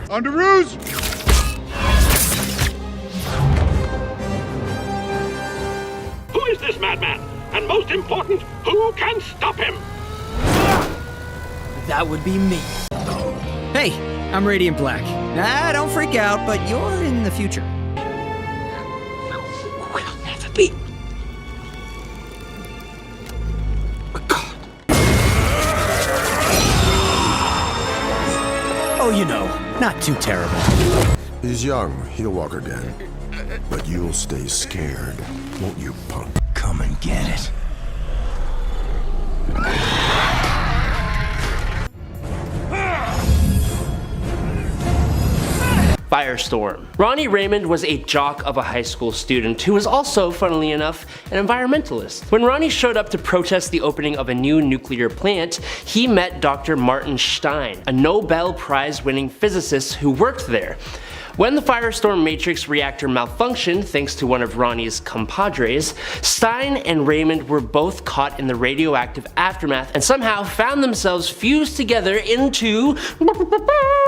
Underoos! Who is this madman? And most important, who can stop him? That would be me. Hey, I'm Radiant Black. Nah, don't freak out, but you're in the future. We'll never be. Oh, you know, not too terrible. He's young, he'll walk again. But you'll stay scared, won't you, punk? Come and get it. Firestorm. Ronnie Raymond was a jock of a high school student who was also, funnily enough, an environmentalist. When Ronnie showed up to protest the opening of a new nuclear plant, he met Dr. Martin Stein, a Nobel Prize winning physicist who worked there. When the Firestorm Matrix reactor malfunctioned, thanks to one of Ronnie's compadres, Stein and Raymond were both caught in the radioactive aftermath and somehow found themselves fused together into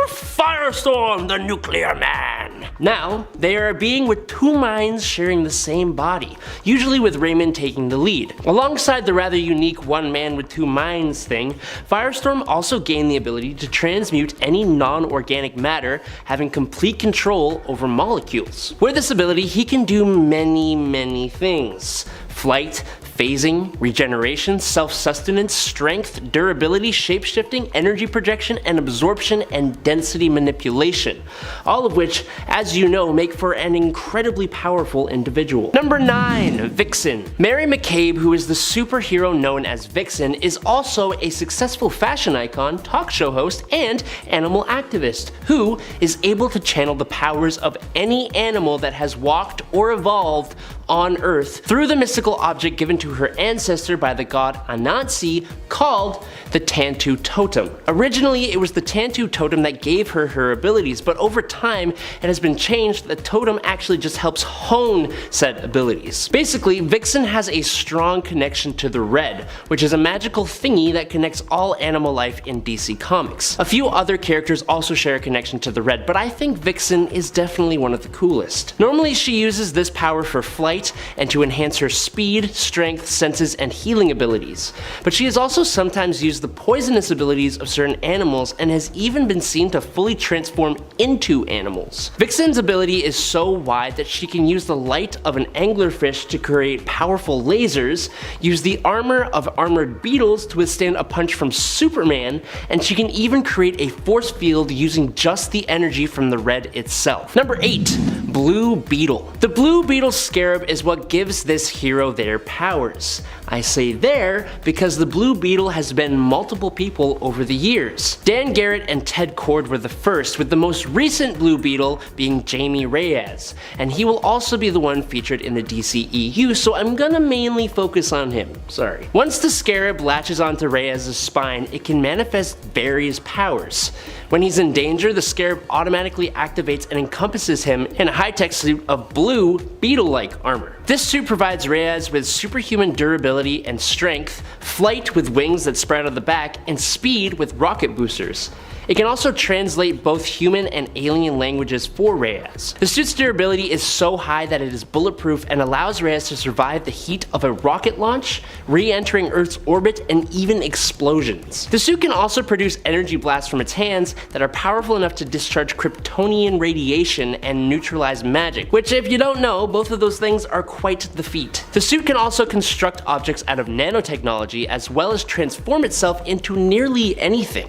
Firestorm, the Nuclear Man. Now, they are a being with two minds sharing the same body, usually with Raymond taking the lead. Alongside the rather unique one man with two minds thing, Firestorm also gained the ability to transmute any non-organic matter, having complete control over molecules. With this ability, he can do many things. Flight, phasing, regeneration, self-sustenance, strength, durability, shapeshifting, energy projection, and absorption and density manipulation. All of which, as you know, make for an incredibly powerful individual. Number 9. Vixen. Mary McCabe, who is the superhero known as Vixen, is also a successful fashion icon, talk show host, and animal activist, who is able to channel the powers of any animal that has walked or evolved on Earth through the mystical object given to her ancestor by the god Anansi called the Tantu Totem. Originally, it was the Tantu Totem that gave her her abilities, but over time, it has been changed. The totem actually just helps hone said abilities. Basically, Vixen has a strong connection to the Red, which is a magical thingy that connects all animal life in DC Comics. A few other characters also share a connection to the Red, but I think Vixen is definitely one of the coolest. Normally, she uses this power for flight and to enhance her speed, strength, senses, and healing abilities. But she has also sometimes used the poisonous abilities of certain animals and has even been seen to fully transform into animals. Vixen's ability is so wide that she can use the light of an anglerfish to create powerful lasers, use the armor of armored beetles to withstand a punch from Superman, and she can even create a force field using just the energy from the Red itself. Number 8. Blue Beetle. The Blue Beetle Scarab is what gives this hero their powers. I say there because the Blue Beetle has been multiple people over the years. Dan Garrett and Ted Kord were the first, with the most recent Blue Beetle being Jamie Reyes, and he will also be the one featured in the DCEU, so I'm gonna mainly focus on him, sorry. Once the Scarab latches onto Reyes' spine, it can manifest various powers. When he's in danger, the Scarab automatically activates and encompasses him in a high-tech suit of blue, beetle-like armor. This suit provides Reyes with superhuman durability and strength, flight with wings that spread out of the back, and speed with rocket boosters. It can also translate both human and alien languages for Reyes. The suit's durability is so high that it is bulletproof and allows Reyes to survive the heat of a rocket launch, re-entering Earth's orbit, and even explosions. The suit can also produce energy blasts from its hands that are powerful enough to discharge Kryptonian radiation and neutralize magic, which, if you don't know, both of those things are quite the feat. The suit can also construct objects out of nanotechnology as well as transform itself into nearly anything.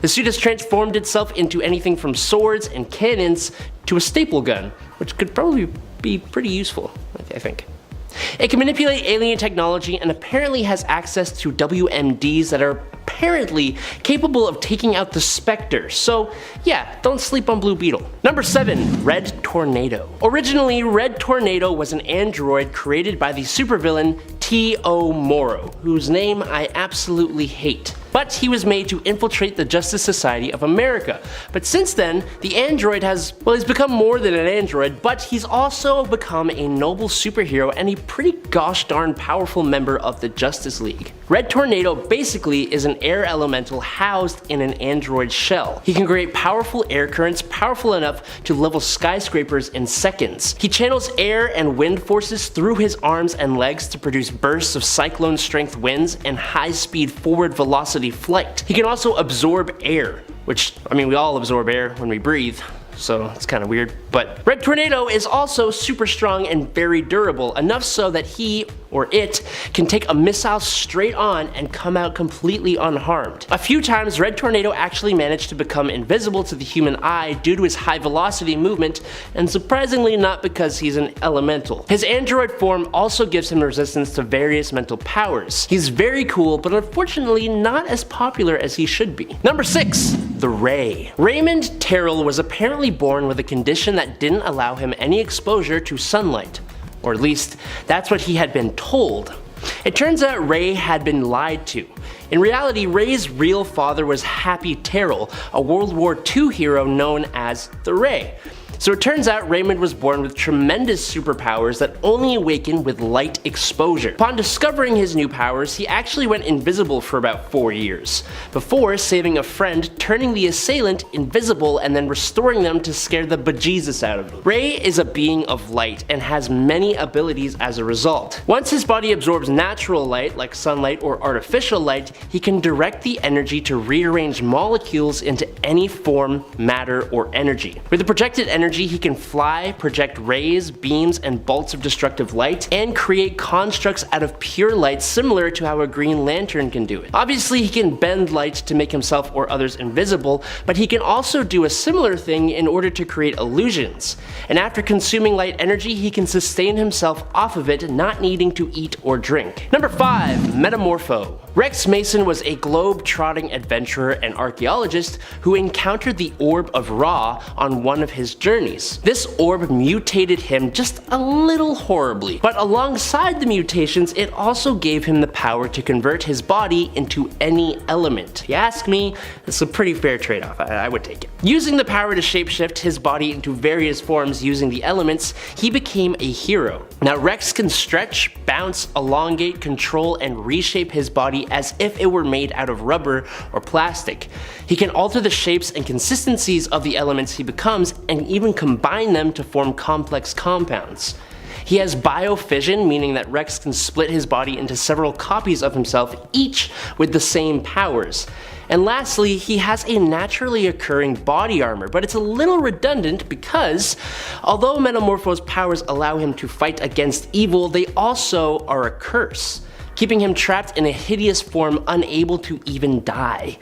The suit has transformed itself into anything from swords and cannons to a staple gun, which could probably be pretty useful, I think. It can manipulate alien technology and apparently has access to WMDs that are apparently capable of taking out the Spectre, so yeah, don't sleep on Blue Beetle. Number 7. Red Tornado. Originally, Red Tornado was an android created by the supervillain T.O. Morrow, whose name I absolutely hate. but he was made to infiltrate the Justice Society of America. But since then, the android he's become more than an android, but he's also become a noble superhero and a pretty gosh darn powerful member of the Justice League. Red Tornado basically is an air elemental housed in an android shell. He can create powerful air currents powerful enough to level skyscrapers in seconds. He channels air and wind forces through his arms and legs to produce bursts of cyclone strength winds and high speed forward velocity flight. He can also absorb air, which, I mean, we all absorb air when we breathe, so it's kind of weird. But Red Tornado is also super strong and very durable, enough so that he, or it, can take a missile straight on and come out completely unharmed. A few times Red Tornado actually managed to become invisible to the human eye due to his high velocity movement, and surprisingly not because he's an elemental. His android form also gives him resistance to various mental powers. He's very cool, but unfortunately not as popular as he should be. Number 6. The Ray. Raymond Terrell was apparently born with a condition that didn't allow him any exposure to sunlight. Or at least, that's what he had been told. It turns out Ray had been lied to. In reality, Ray's real father was Happy Terrell, a World War II hero known as the Ray. So it turns out Raymond was born with tremendous superpowers that only awaken with light exposure. Upon discovering his new powers, he actually went invisible for about 4 years, before saving a friend, turning the assailant invisible and then restoring them to scare the bejesus out of them. Ray is a being of light and has many abilities as a result. Once his body absorbs natural light, like sunlight or artificial light, he can direct the energy to rearrange molecules into any form, matter, or energy. With the projected energy, he can fly, project rays, beams, and bolts of destructive light, and create constructs out of pure light similar to how a Green Lantern can do it. Obviously, he can bend light to make himself or others invisible, but he can also do a similar thing in order to create illusions. And after consuming light energy, he can sustain himself off of it, not needing to eat or drink. Number 5. Metamorpho. Rex Mason was a globe-trotting adventurer and archaeologist who encountered the Orb of Ra on one of his journeys. This orb mutated him just a little horribly, but alongside the mutations, it also gave him the power to convert his body into any element. If you ask me, it's a pretty fair trade-off. I would take it. Using the power to shapeshift his body into various forms using the elements, he became a hero. Now Rex can stretch, bounce, elongate, control, and reshape his body as if it were made out of rubber or plastic. He can alter the shapes and consistencies of the elements he becomes and even combine them to form complex compounds. He has biofission, meaning that Rex can split his body into several copies of himself, each with the same powers. And lastly, he has a naturally occurring body armor, but it's a little redundant because although Metamorpho's powers allow him to fight against evil, they also are a curse, keeping him trapped in a hideous form, unable to even die.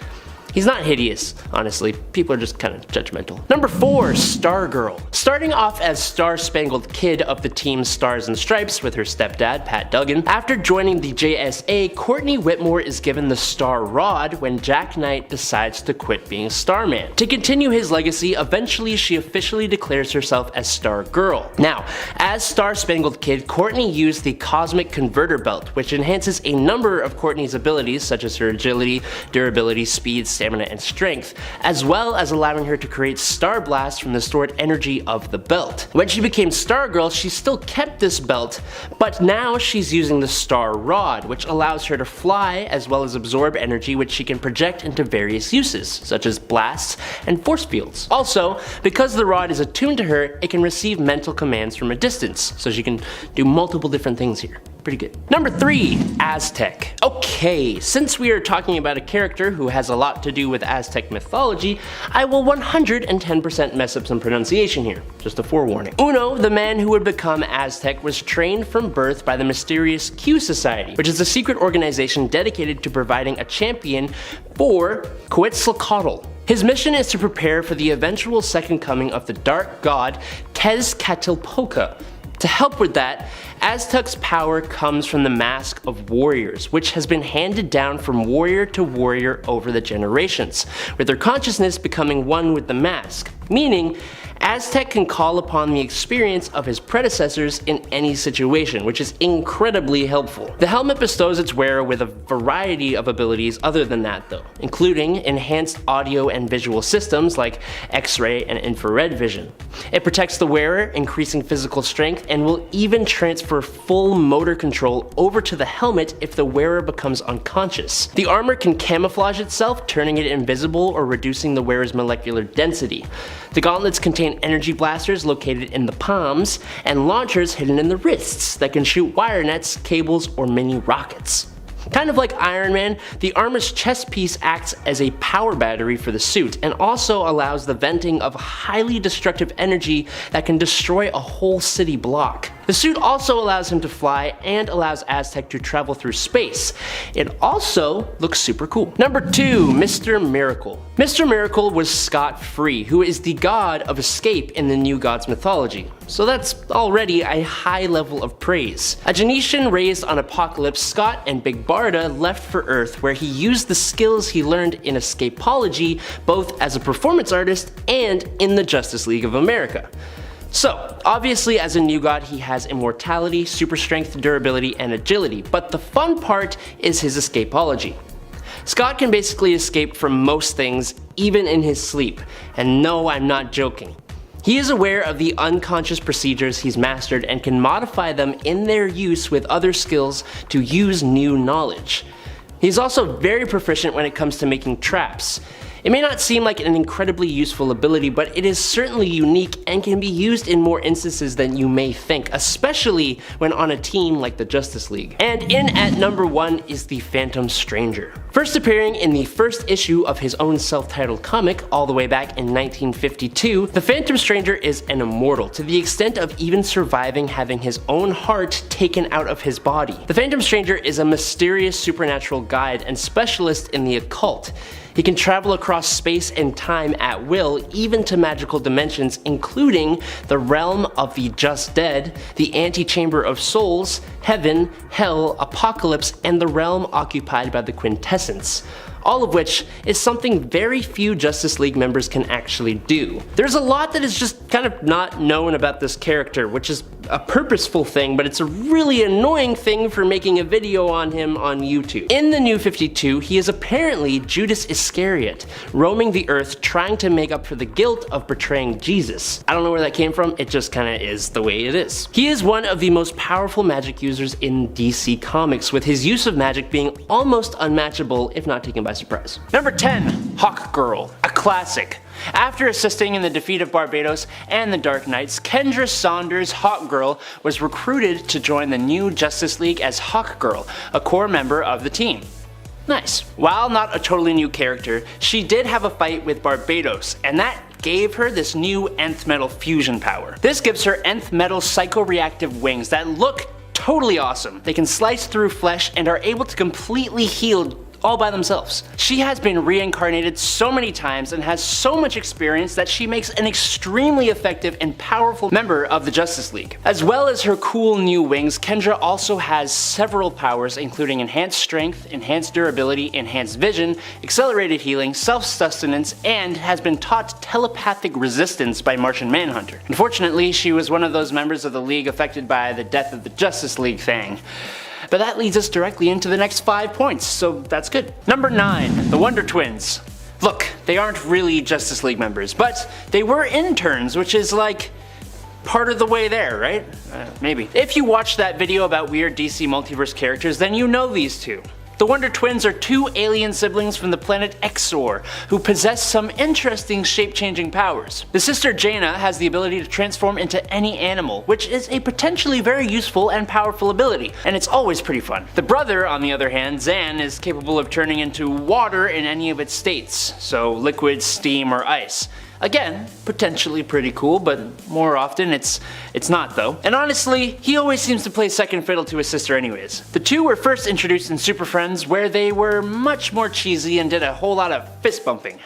He's not hideous, honestly. People are just kind of judgmental. Number 4, Stargirl. Starting off as Star-Spangled Kid of the team Stars and Stripes with her stepdad, Pat Duggan, after joining the JSA, Courtney Whitmore is given the Star Rod when Jack Knight decides to quit being Starman. To continue his legacy, eventually she officially declares herself as Stargirl. Now, as Star-Spangled Kid, Courtney used the Cosmic Converter Belt, which enhances a number of Courtney's abilities, such as her agility, durability, speed, stamina, and strength, as well as allowing her to create Star Blast from the stored energy of the belt. When she became Stargirl, she still kept this belt, but now she's using the Star Rod, which allows her to fly as well as absorb energy which she can project into various uses, such as blasts and force fields. Also, because the rod is attuned to her, it can receive mental commands from a distance, so she can do multiple different things here. Pretty good. Number 3, Aztec. Okay, since we are talking about a character who has a lot to do with Aztec mythology, I will 110% mess up some pronunciation here, just a forewarning. Uno, the man who would become Aztec, was trained from birth by the mysterious Q Society, which is a secret organization dedicated to providing a champion for Quetzalcoatl. His mission is to prepare for the eventual second coming of the dark god Tezcatlipoca. To help with that, Aztec's power comes from the Mask of Warriors, which has been handed down from warrior to warrior over the generations, with their consciousness becoming one with the mask, meaning Aztec can call upon the experience of his predecessors in any situation, which is incredibly helpful. The helmet bestows its wearer with a variety of abilities other than that though, including enhanced audio and visual systems like X-ray and infrared vision. It protects the wearer, increasing physical strength, and will even transfer full motor control over to the helmet if the wearer becomes unconscious. The armor can camouflage itself, turning it invisible or reducing the wearer's molecular density. The gauntlets contain energy blasters located in the palms, and launchers hidden in the wrists that can shoot wire nets, cables, or mini rockets. Kind of like Iron Man, the armor's chest piece acts as a power battery for the suit and also allows the venting of highly destructive energy that can destroy a whole city block. The suit also allows him to fly and allows Aztec to travel through space. It also looks super cool. Number 2, Mr. Miracle. Mr. Miracle was Scott Free, who is the god of escape in the New Gods mythology. So that's already a high level of praise. A Genetian raised on Apocalypse, Scott and Big Barda left for Earth, where he used the skills he learned in escapology both as a performance artist and in the Justice League of America. So, obviously as a new god he has immortality, super strength, durability, and agility, but the fun part is his escapology. Scott can basically escape from most things, even in his sleep, and no, I'm not joking. He is aware of the unconscious procedures he's mastered and can modify them in their use with other skills to use new knowledge. He's also very proficient when it comes to making traps. It may not seem like an incredibly useful ability, but it is certainly unique and can be used in more instances than you may think, especially when on a team like the Justice League. And in at number 1 is the Phantom Stranger. First appearing in the first issue of his own self-titled comic all the way back in 1952, the Phantom Stranger is an immortal, to the extent of even surviving having his own heart taken out of his body. The Phantom Stranger is a mysterious supernatural guide and specialist in the occult. He can travel across space and time at will, even to magical dimensions, including the realm of the just dead, the antechamber of souls, heaven, hell, apocalypse, and the realm occupied by the quintessence. All of which is something very few Justice League members can actually do. There's a lot that is just kind of not known about this character, which is a purposeful thing, but it's a really annoying thing for making a video on him on YouTube. In the New 52, he is apparently Judas Iscariot, roaming the earth trying to make up for the guilt of betraying Jesus. I don't know where that came from, it just kinda is the way it is. He is one of the most powerful magic users in DC Comics, with his use of magic being almost unmatchable if not taken by surprise. Number 10, Hawk Girl, a classic. After assisting in the defeat of Barbados and the Dark Knights, Kendra Saunders' Hawk Girl was recruited to join the new Justice League as Hawk Girl, a core member of the team. Nice. While not a totally new character, she did have a fight with Barbados, and that gave her this new nth metal fusion power. This gives her nth metal psychoreactive wings that look totally awesome. They can slice through flesh and are able to completely heal all by themselves. She has been reincarnated so many times and has so much experience that she makes an extremely effective and powerful member of the Justice League. As well as her cool new wings, Kendra also has several powers, including enhanced strength, enhanced durability, enhanced vision, accelerated healing, self-sustenance, and has been taught telepathic resistance by Martian Manhunter. Unfortunately, she was one of those members of the League affected by the death of the Justice League thing. But that leads us directly into the next 5 points, so that's good. Number 9, the Wonder Twins. Look, they aren't really Justice League members, but they were interns, which is like part of the way there, right? Maybe. If you watched that video about weird DC multiverse characters, then you know these two. The Wonder Twins are 2 alien siblings from the planet Exor, who possess some interesting shape-changing powers. The sister Jaina has the ability to transform into any animal, which is a potentially very useful and powerful ability, and it's always pretty fun. The brother, on the other hand, Zan, is capable of turning into water in any of its states, so liquid, steam, or ice. Again, potentially pretty cool, but more often it's not though. And honestly, he always seems to play second fiddle to his sister anyways. The two were first introduced in Super Friends, where they were much more cheesy and did a whole lot of fist bumping.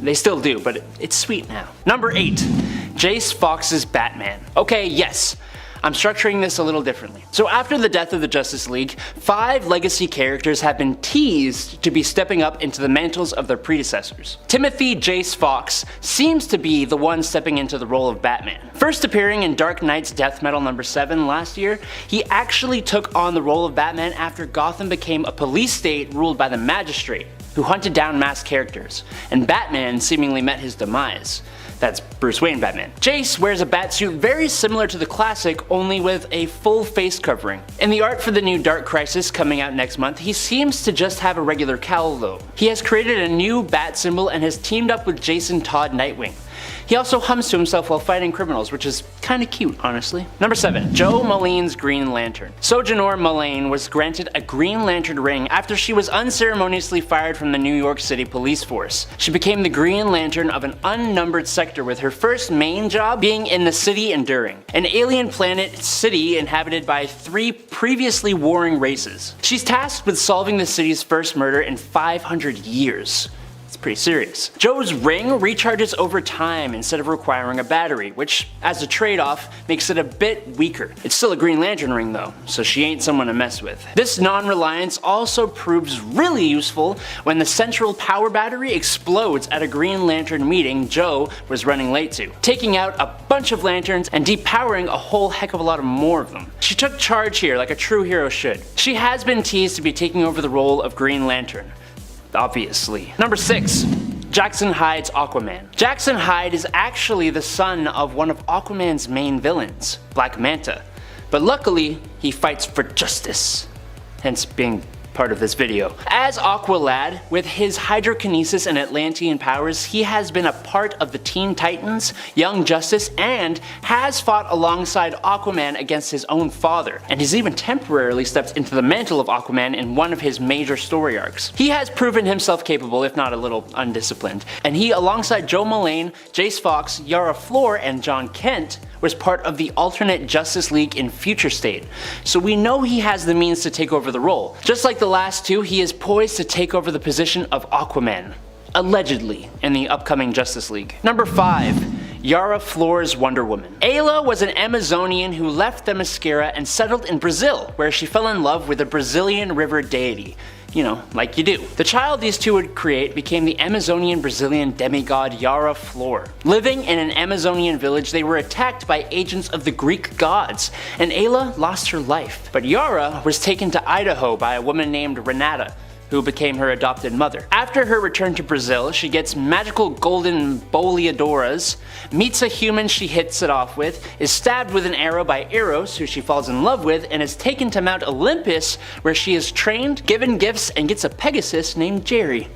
They still do, but it's sweet now. Number 8, Jace Fox's Batman. Okay, yes, I'm structuring this a little differently. So after the death of the Justice League, 5 legacy characters have been teased to be stepping up into the mantles of their predecessors. Timothy Jace Fox seems to be the one stepping into the role of Batman. First appearing in Dark Knight's Death Metal #7 last year, he actually took on the role of Batman after Gotham became a police state ruled by the Magistrate, who hunted down masked characters, and Batman seemingly met his demise. That's Bruce Wayne Batman. Jace wears a batsuit very similar to the classic, only with a full face covering. In the art for the new Dark Crisis coming out next month, he seems to just have a regular cowl though. He has created a new bat symbol and has teamed up with Jason Todd Nightwing. He also hums to himself while fighting criminals, which is kinda cute, honestly. Number 7. Jo Maleen's Green Lantern. Sojourner Maleen was granted a Green Lantern ring after she was unceremoniously fired from the New York City police force. She became the Green Lantern of an unnumbered sector, with her first main job being in the City Enduring, an alien planet city inhabited by 3 previously warring races. She's tasked with solving the city's first murder in 500 years. Pretty serious. Jo's ring recharges over time instead of requiring a battery, which, as a trade-off, makes it a bit weaker. It's still a Green Lantern ring though, so she ain't someone to mess with. This non-reliance also proves really useful when the central power battery explodes at a Green Lantern meeting Jo was running late to, taking out a bunch of lanterns and depowering a whole heck of a lot more of them. She took charge here like a true hero should. She has been teased to be taking over the role of Green Lantern. Obviously. Number 6. Jackson Hyde's Aquaman. Jackson Hyde is actually the son of one of Aquaman's main villains, Black Manta. But luckily, he fights for justice, hence being part of this video. As Aqualad, with his hydrokinesis and Atlantean powers, he has been a part of the Teen Titans, Young Justice, and has fought alongside Aquaman against his own father, and has even temporarily stepped into the mantle of Aquaman in one of his major story arcs. He has proven himself capable, if not a little undisciplined, and he, alongside Jo Malene, Jace Fox, Yara Flor, and John Kent, was part of the alternate Justice League in Future State, so we know he has the means to take over the role. Just like the last two, he is poised to take over the position of Aquaman, allegedly, in the upcoming Justice League. Number 5. Yara Flor's Wonder Woman. Ayla was an Amazonian who left Themyscira and settled in Brazil, where she fell in love with a Brazilian river deity. You know, like you do. The child these two would create became the Amazonian Brazilian demigod Yara Flor. Living in an Amazonian village, they were attacked by agents of the Greek gods, and Ayla lost her life. But Yara was taken to Idaho by a woman named Renata, who became her adopted mother. After her return to Brazil, she gets magical golden boleadoras, meets a human she hits it off with, is stabbed with an arrow by Eros, who she falls in love with, and is taken to Mount Olympus, where she is trained, given gifts, and gets a Pegasus named Jerry.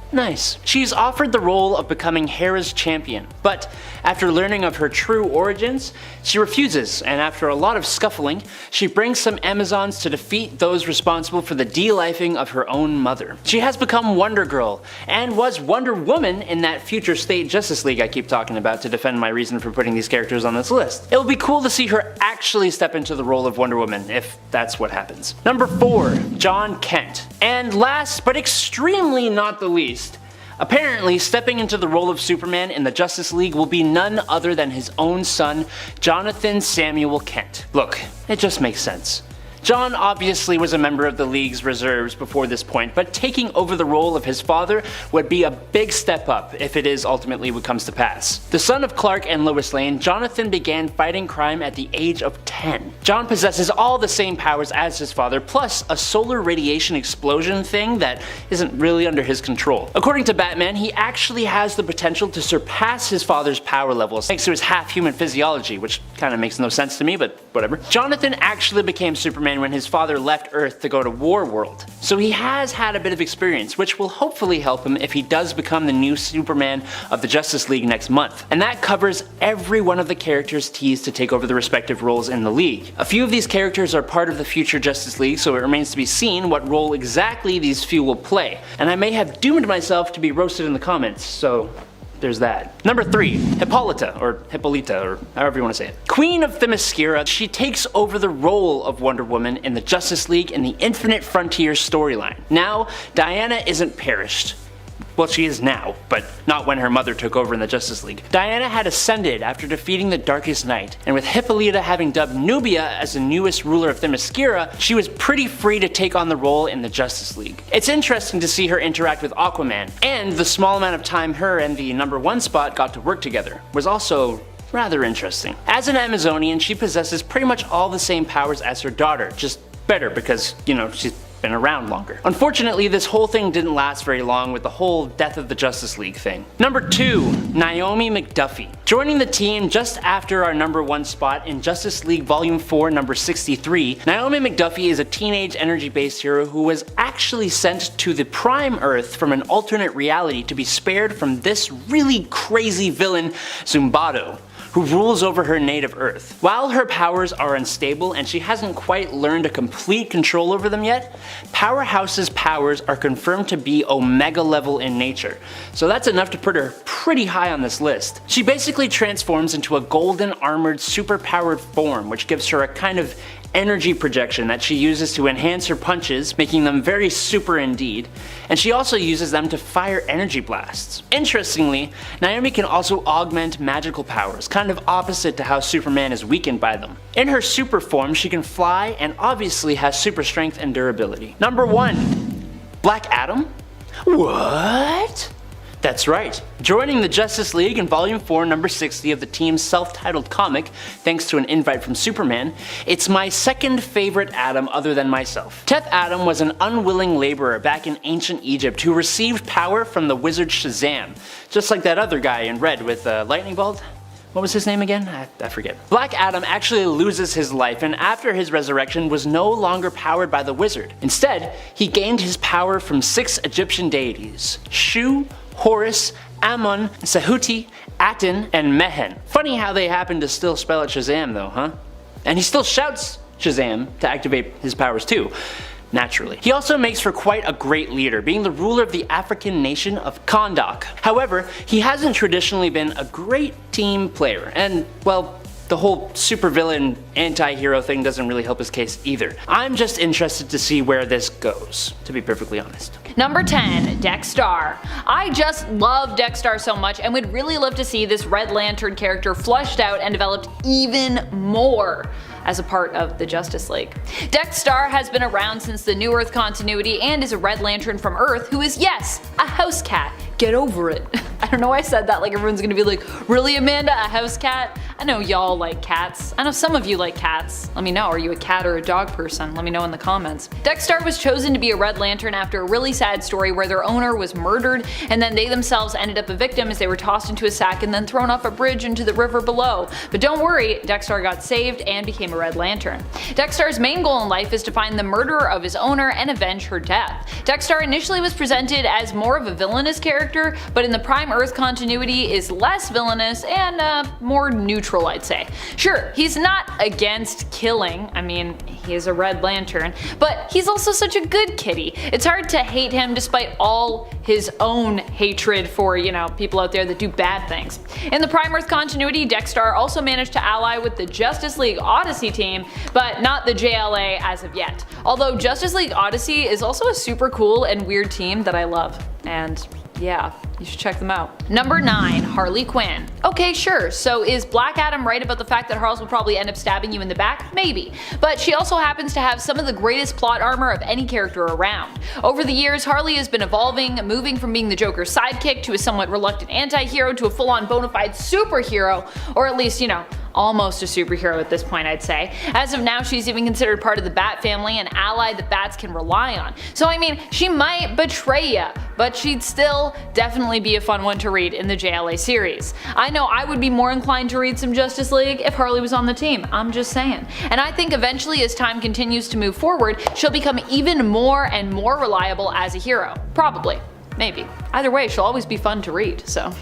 Nice. She's offered the role of becoming Hera's champion, but after learning of her true origins, she refuses, and after a lot of scuffling, she brings some Amazons to defeat those responsible for the de-lifing of her own mother. She has become Wonder Girl, and was Wonder Woman in that Future State Justice League I keep talking about to defend my reason for putting these characters on this list. It will be cool to see her actually step into the role of Wonder Woman, if that's what happens. Number 4. John Kent. And last, but extremely not the least, apparently, stepping into the role of Superman in the Justice League will be none other than his own son, Jonathan Samuel Kent. Look, it just makes sense. John obviously was a member of the League's reserves before this point, but taking over the role of his father would be a big step up if it is ultimately what comes to pass. The son of Clark and Lois Lane, Jonathan began fighting crime at the age of 10. John possesses all the same powers as his father, plus a solar radiation explosion thing that isn't really under his control. According to Batman, he actually has the potential to surpass his father's power levels thanks to his half-human physiology, which kind of makes no sense to me, but whatever. Jonathan actually became Superman when his father left Earth to go to War World, so he has had a bit of experience, which will hopefully help him if he does become the new Superman of the Justice League next month. And that covers every one of the characters teased to take over the respective roles in the League. A few of these characters are part of the future Justice League, so it remains to be seen what role exactly these few will play, and I may have doomed myself to be roasted in the comments, so there's that. Number 3. Hippolyta, or however you want to say it. Queen of Themyscira, she takes over the role of Wonder Woman in the Justice League in the Infinite Frontiers storyline. Now, Diana isn't perished. Well, she is now, but not when her mother took over in the Justice League. Diana had ascended after defeating the Darkest Knight, and with Hippolyta having dubbed Nubia as the newest ruler of Themyscira, she was pretty free to take on the role in the Justice League. It's interesting to see her interact with Aquaman, and the small amount of time her and the #1 spot got to work together was also rather interesting. As an Amazonian, she possesses pretty much all the same powers as her daughter, just better because, you know, she's been around longer. Unfortunately, this whole thing didn't last very long with the whole death of the Justice League thing. Number 2, Naomi McDuffie. Joining the team just after our #1 spot in Justice League Volume 4, number 63, Naomi McDuffie is a teenage energy-based hero who was actually sent to the Prime Earth from an alternate reality to be spared from this really crazy villain, Zumbado, who rules over her native Earth. While her powers are unstable and she hasn't quite learned a complete control over them yet, Powerhouse's powers are confirmed to be Omega level in nature, so that's enough to put her pretty high on this list. She basically transforms into a golden armored superpowered form, which gives her a kind of energy projection that she uses to enhance her punches, making them very super indeed, and she also uses them to fire energy blasts. Interestingly, Naomi can also augment magical powers, kind of opposite to how Superman is weakened by them. In her super form, she can fly and obviously has super strength and durability. Number 1, Black Adam? What? That's right, joining the Justice League in Volume 4, number 60 of the team's self-titled comic, thanks to an invite from Superman, it's my second favorite Adam other than myself. Teth Adam was an unwilling laborer back in ancient Egypt who received power from the wizard Shazam, just like that other guy in red with a lightning bolt. What was his name again? I forget. Black Adam actually loses his life, and after his resurrection was no longer powered by the wizard. Instead, he gained his power from 6 Egyptian deities: Shu, Horus, Amun, Sehuti, Aten, and Mehen. Funny how they happen to still spell it Shazam though, huh? And he still shouts Shazam to activate his powers too, naturally. He also makes for quite a great leader, being the ruler of the African nation of Kondak. However, he hasn't traditionally been a great team player, and well, the whole supervillain anti-hero thing doesn't really help his case either. I'm just interested to see where this goes, to be perfectly honest. Number 10, Dexter. I just love Dexter so much and would really love to see this Red Lantern character fleshed out and developed even more as a part of the Justice League. Dexter has been around since the New Earth continuity and is a Red Lantern from Earth who is, yes, a house cat. Get over it. I don't know why I said that, like everyone's gonna be like, really Amanda, a house cat? I know y'all like cats. I know some of you like cats. Let me know, are you a cat or a dog person? Let me know in the comments. Dexter was chosen to be a Red Lantern after a really sad story where their owner was murdered and then they themselves ended up a victim as they were tossed into a sack and then thrown off a bridge into the river below. But don't worry, Dexter got saved and became a Red Lantern. Dexter's main goal in life is to find the murderer of his owner and avenge her death. Dexter initially was presented as more of a villainous character, but in the Prime Earth continuity is less villainous and more neutral, I'd say. Sure, he's not against killing, I mean, he is a Red Lantern, but he's also such a good kitty. It's hard to hate him despite all his own hatred for, you know, people out there that do bad things. In the Prime Earth continuity, Dexter also managed to ally with the Justice League Odyssey team, but not the JLA as of yet. Although Justice League Odyssey is also a super cool and weird team that I love, and yeah, you should check them out. Number 9, Harley Quinn. Okay, sure, so is Black Adam right about the fact that Harles will probably end up stabbing you in the back? Maybe. But she also happens to have some of the greatest plot armor of any character around. Over the years, Harley has been evolving, moving from being the Joker's sidekick to a somewhat reluctant anti-hero to a full-on bona fide superhero, or at least, you know, almost a superhero at this point, I'd say. As of now, she's even considered part of the Bat family, an ally that Bats can rely on. So I mean, she might betray ya, but she'd still definitely be a fun one to read in the JLA series. I know I would be more inclined to read some Justice League if Harley was on the team, I'm just saying. And I think eventually as time continues to move forward, she'll become even more and more reliable as a hero. Probably. Maybe. Either way, she'll always be fun to read, so.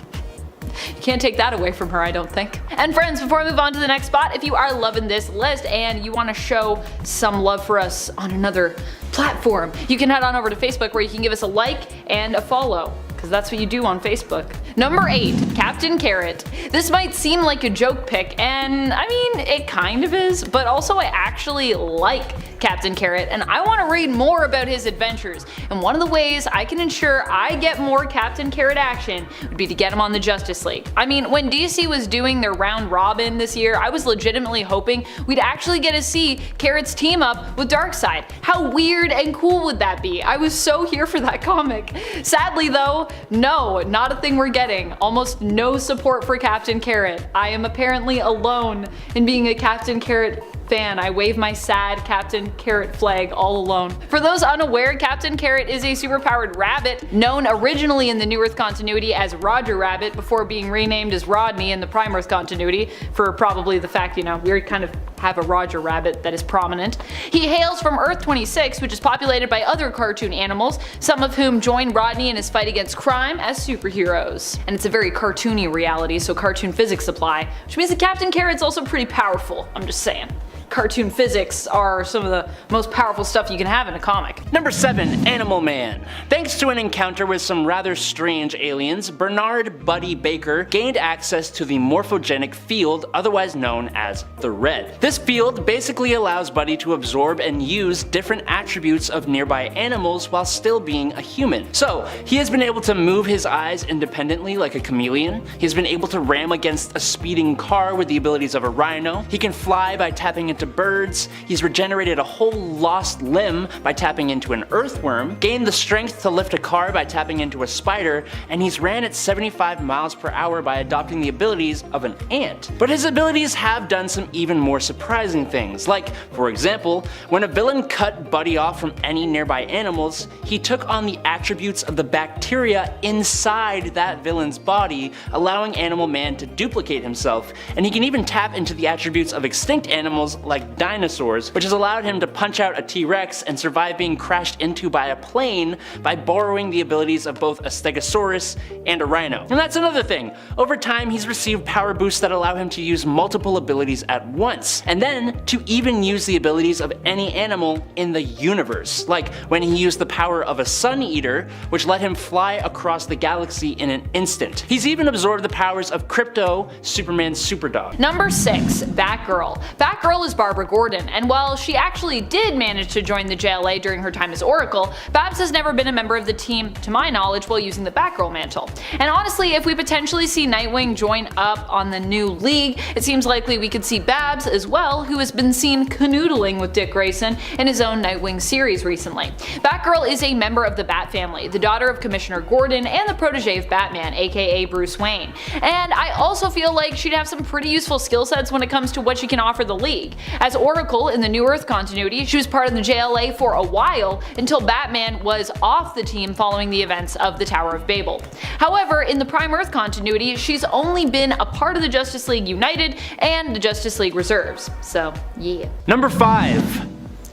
You can't take that away from her, I don't think. And friends, before I move on to the next spot, if you are loving this list and you want to show some love for us on another platform, you can head on over to Facebook where you can give us a like and a follow, because that's what you do on Facebook. Number 8. Captain Carrot. This might seem like a joke pick, and I mean, it kind of is, but also I actually like Captain Carrot, and I want to read more about his adventures, and one of the ways I can ensure I get more Captain Carrot action would be to get him on the Justice League. I mean, when DC was doing their round robin this year, I was legitimately hoping we'd actually get to see Carrot's team up with Darkseid. How weird and cool would that be? I was so here for that comic. Sadly though, no, not a thing we're getting. Almost no support for Captain Carrot. I am apparently alone in being a Captain Carrot fan. I wave my sad Captain Carrot flag all alone. For those unaware, Captain Carrot is a superpowered rabbit, known originally in the New Earth continuity as Roger Rabbit before being renamed as Rodney in the Prime Earth continuity, for probably the fact, we kind of have a Roger Rabbit that is prominent. He hails from Earth 26, which is populated by other cartoon animals, some of whom join Rodney in his fight against crime as superheroes. And it's a very cartoony reality, so cartoon physics apply, which means that Captain Carrot's also pretty powerful. I'm just saying. Cartoon physics are some of the most powerful stuff you can have in a comic. Number 7. Animal Man. Thanks to an encounter with some rather strange aliens, Bernard Buddy Baker gained access to the morphogenic field, otherwise known as the Red. This field basically allows Buddy to absorb and use different attributes of nearby animals while still being a human. So, he has been able to move his eyes independently like a chameleon, he's been able to ram against a speeding car with the abilities of a rhino, he can fly by tapping into birds, he's regenerated a whole lost limb by tapping into an earthworm, gained the strength to lift a car by tapping into a spider, and he's ran at 75 miles per hour by adopting the abilities of an ant. But his abilities have done some even more surprising things, like, for example, when a villain cut Buddy off from any nearby animals, he took on the attributes of the bacteria inside that villain's body, allowing Animal Man to duplicate himself, and he can even tap into the attributes of extinct animals like dinosaurs, which has allowed him to punch out a T-Rex and survive being crashed into by a plane by borrowing the abilities of both a Stegosaurus and a rhino. And that's another thing, over time he's received power boosts that allow him to use multiple abilities at once, and then to even use the abilities of any animal in the universe, like when he used the power of a Sun Eater, which let him fly across the galaxy in an instant. He's even absorbed the powers of Krypto, Superman's superdog. Number 6. Batgirl. Batgirl is Barbara Gordon, and while she actually did manage to join the JLA during her time as Oracle, Babs has never been a member of the team, to my knowledge, while using the Batgirl mantle. And honestly, if we potentially see Nightwing join up on the new League, it seems likely we could see Babs as well, who has been seen canoodling with Dick Grayson in his own Nightwing series recently. Batgirl is a member of the Bat family, the daughter of Commissioner Gordon and the protege of Batman, aka Bruce Wayne. And I also feel like she'd have some pretty useful skill sets when it comes to what she can offer the League. As Oracle in the New Earth continuity, she was part of the JLA for a while until Batman was off the team following the events of the Tower of Babel. However, in the Prime Earth continuity, she's only been a part of the Justice League United and the Justice League Reserves. So, yeah. Number 5.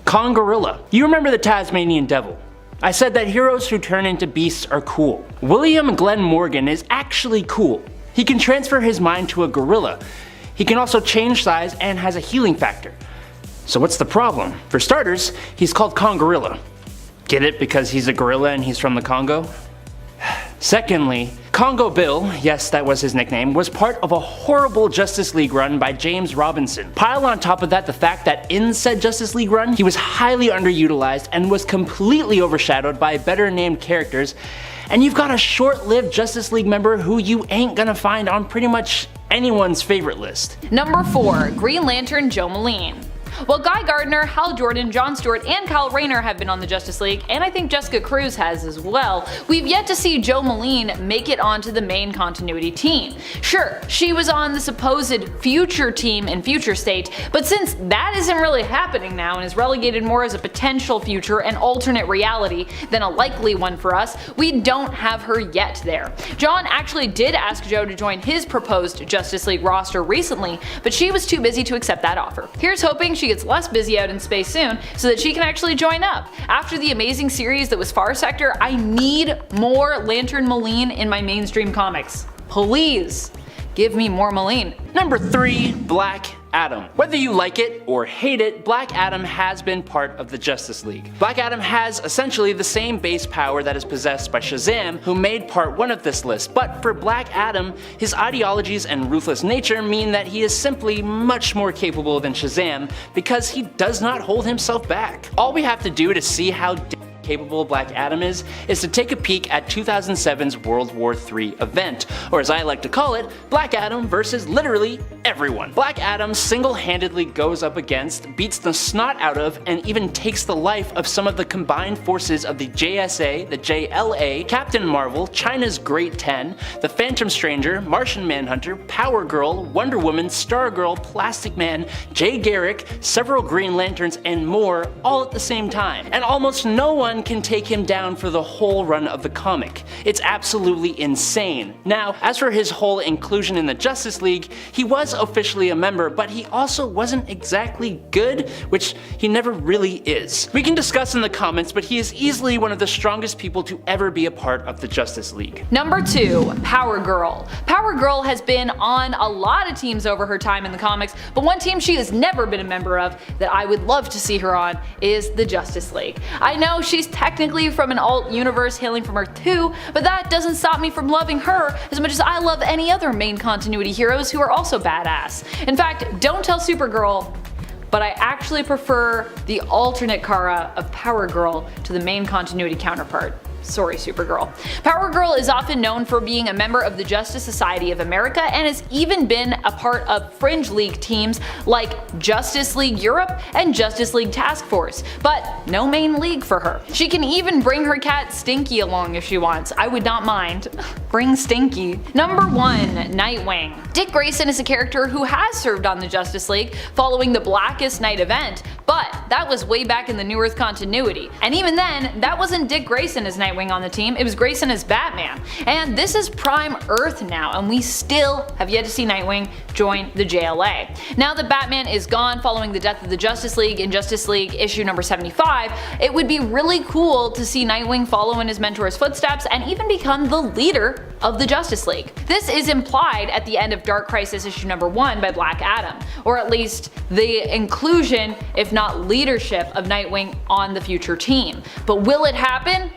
Kongorilla. You remember the Tasmanian Devil. I said that heroes who turn into beasts are cool. William Glenn Morgan is actually cool. He can transfer his mind to a gorilla. He can also change size and has a healing factor. So what's the problem? For starters, he's called Kongorilla. Get it because he's a gorilla and he's from the Congo? Secondly, Congo Bill, yes that was his nickname, was part of a horrible Justice League run by James Robinson. Pile on top of that the fact that in said Justice League run, he was highly underutilized and was completely overshadowed by better named characters, and you've got a short-lived Justice League member who you ain't gonna find on pretty much anyone's favorite list. Number 4. Green Lantern Joe Moline. While Guy Gardner, Hal Jordan, John Stewart, and Kyle Rayner have been on the Justice League, and I think Jessica Cruz has as well, we've yet to see Joe Moline make it onto the main continuity team. Sure, she was on the supposed future team in Future State, but since that isn't really happening now and is relegated more as a potential future and alternate reality than a likely one for us, we don't have her yet there. John actually did ask Joe to join his proposed Justice League roster recently, but she was too busy to accept that offer. Here's hoping she gets less busy out in space soon so that she can actually join up. After the amazing series that was Far Sector, I need more Lantern Moline in my mainstream comics. Please. Give me more Moline. Number 3, Black Adam. Whether you like it or hate it, Black Adam has been part of the Justice League. Black Adam has essentially the same base power that is possessed by Shazam, who made part 1 of this list, but for Black Adam, his ideologies and ruthless nature mean that he is simply much more capable than Shazam because he does not hold himself back. All we have to do to see how capable Black Adam is to take a peek at 2007's World War III event, or as I like to call it, Black Adam versus literally everyone. Black Adam single-handedly goes up against, beats the snot out of, and even takes the life of some of the combined forces of the JSA, the JLA, Captain Marvel, China's Great 10, the Phantom Stranger, Martian Manhunter, Power Girl, Wonder Woman, Stargirl, Plastic Man, Jay Garrick, several Green Lanterns, and more, all at the same time. And almost no one can take him down for the whole run of the comic. It's absolutely insane. Now, as for his whole inclusion in the Justice League, he was officially a member, but he also wasn't exactly good, which he never really is. We can discuss in the comments, but he is easily one of the strongest people to ever be a part of the Justice League. Number 2, Power Girl. Power Girl has been on a lot of teams over her time in the comics, but one team she has never been a member of that I would love to see her on is the Justice League. I know she's technically from an alt universe hailing from Earth 2, but that doesn't stop me from loving her as much as I love any other main continuity heroes who are also badass. In fact, don't tell Supergirl, but I actually prefer the alternate Kara of Power Girl to the main continuity counterpart. Sorry, Supergirl. Power Girl is often known for being a member of the Justice Society of America and has even been a part of Fringe League teams like Justice League Europe and Justice League Task Force, but no main league for her. She can even bring her cat Stinky along if she wants. I would not mind. Bring Stinky. Number 1, Nightwing. Dick Grayson is a character who has served on the Justice League following the Blackest Night event, but that was way back in the New Earth continuity. And even then, that wasn't Dick Grayson as Nightwing on the team, it was Grayson as Batman. And this is Prime Earth now, and we still have yet to see Nightwing join the JLA. Now that Batman is gone following the death of the Justice League in Justice League issue number 75, it would be really cool to see Nightwing follow in his mentor's footsteps and even become the leader of the Justice League. This is implied at the end of Dark Crisis issue number 1 by Black Adam, or at least the inclusion, if not leadership, of Nightwing on the future team. But will it happen?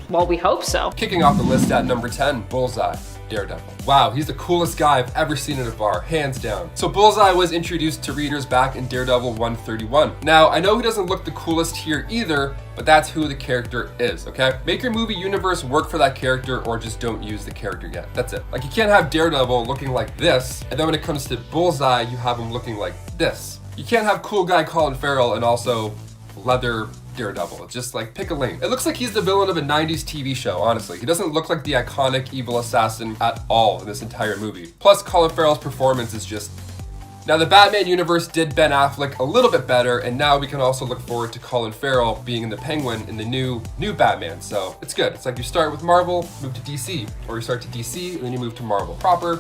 Well, we hope so. Kicking off the list at number 10, Bullseye. Daredevil. Wow, he's the coolest guy I've ever seen at a bar, hands down. So Bullseye was introduced to readers back in Daredevil 131. Now, I know he doesn't look the coolest here either, but that's who the character is, okay? Make your movie universe work for that character or just don't use the character yet. That's it. Like, you can't have Daredevil looking like this, and then when it comes to Bullseye, you have him looking like this. You can't have cool guy Colin Farrell and also leather Daredevil. It's just like, pick a lane. It looks like he's the villain of a 90s TV show, honestly. He doesn't look like the iconic evil assassin at all in this entire movie. Plus, Colin Farrell's performance is just... Now, the Batman universe did Ben Affleck a little bit better, and now we can also look forward to Colin Farrell being in the Penguin in the new Batman, so it's good. It's like you start with Marvel, move to DC, or you start to DC, and then you move to Marvel. Proper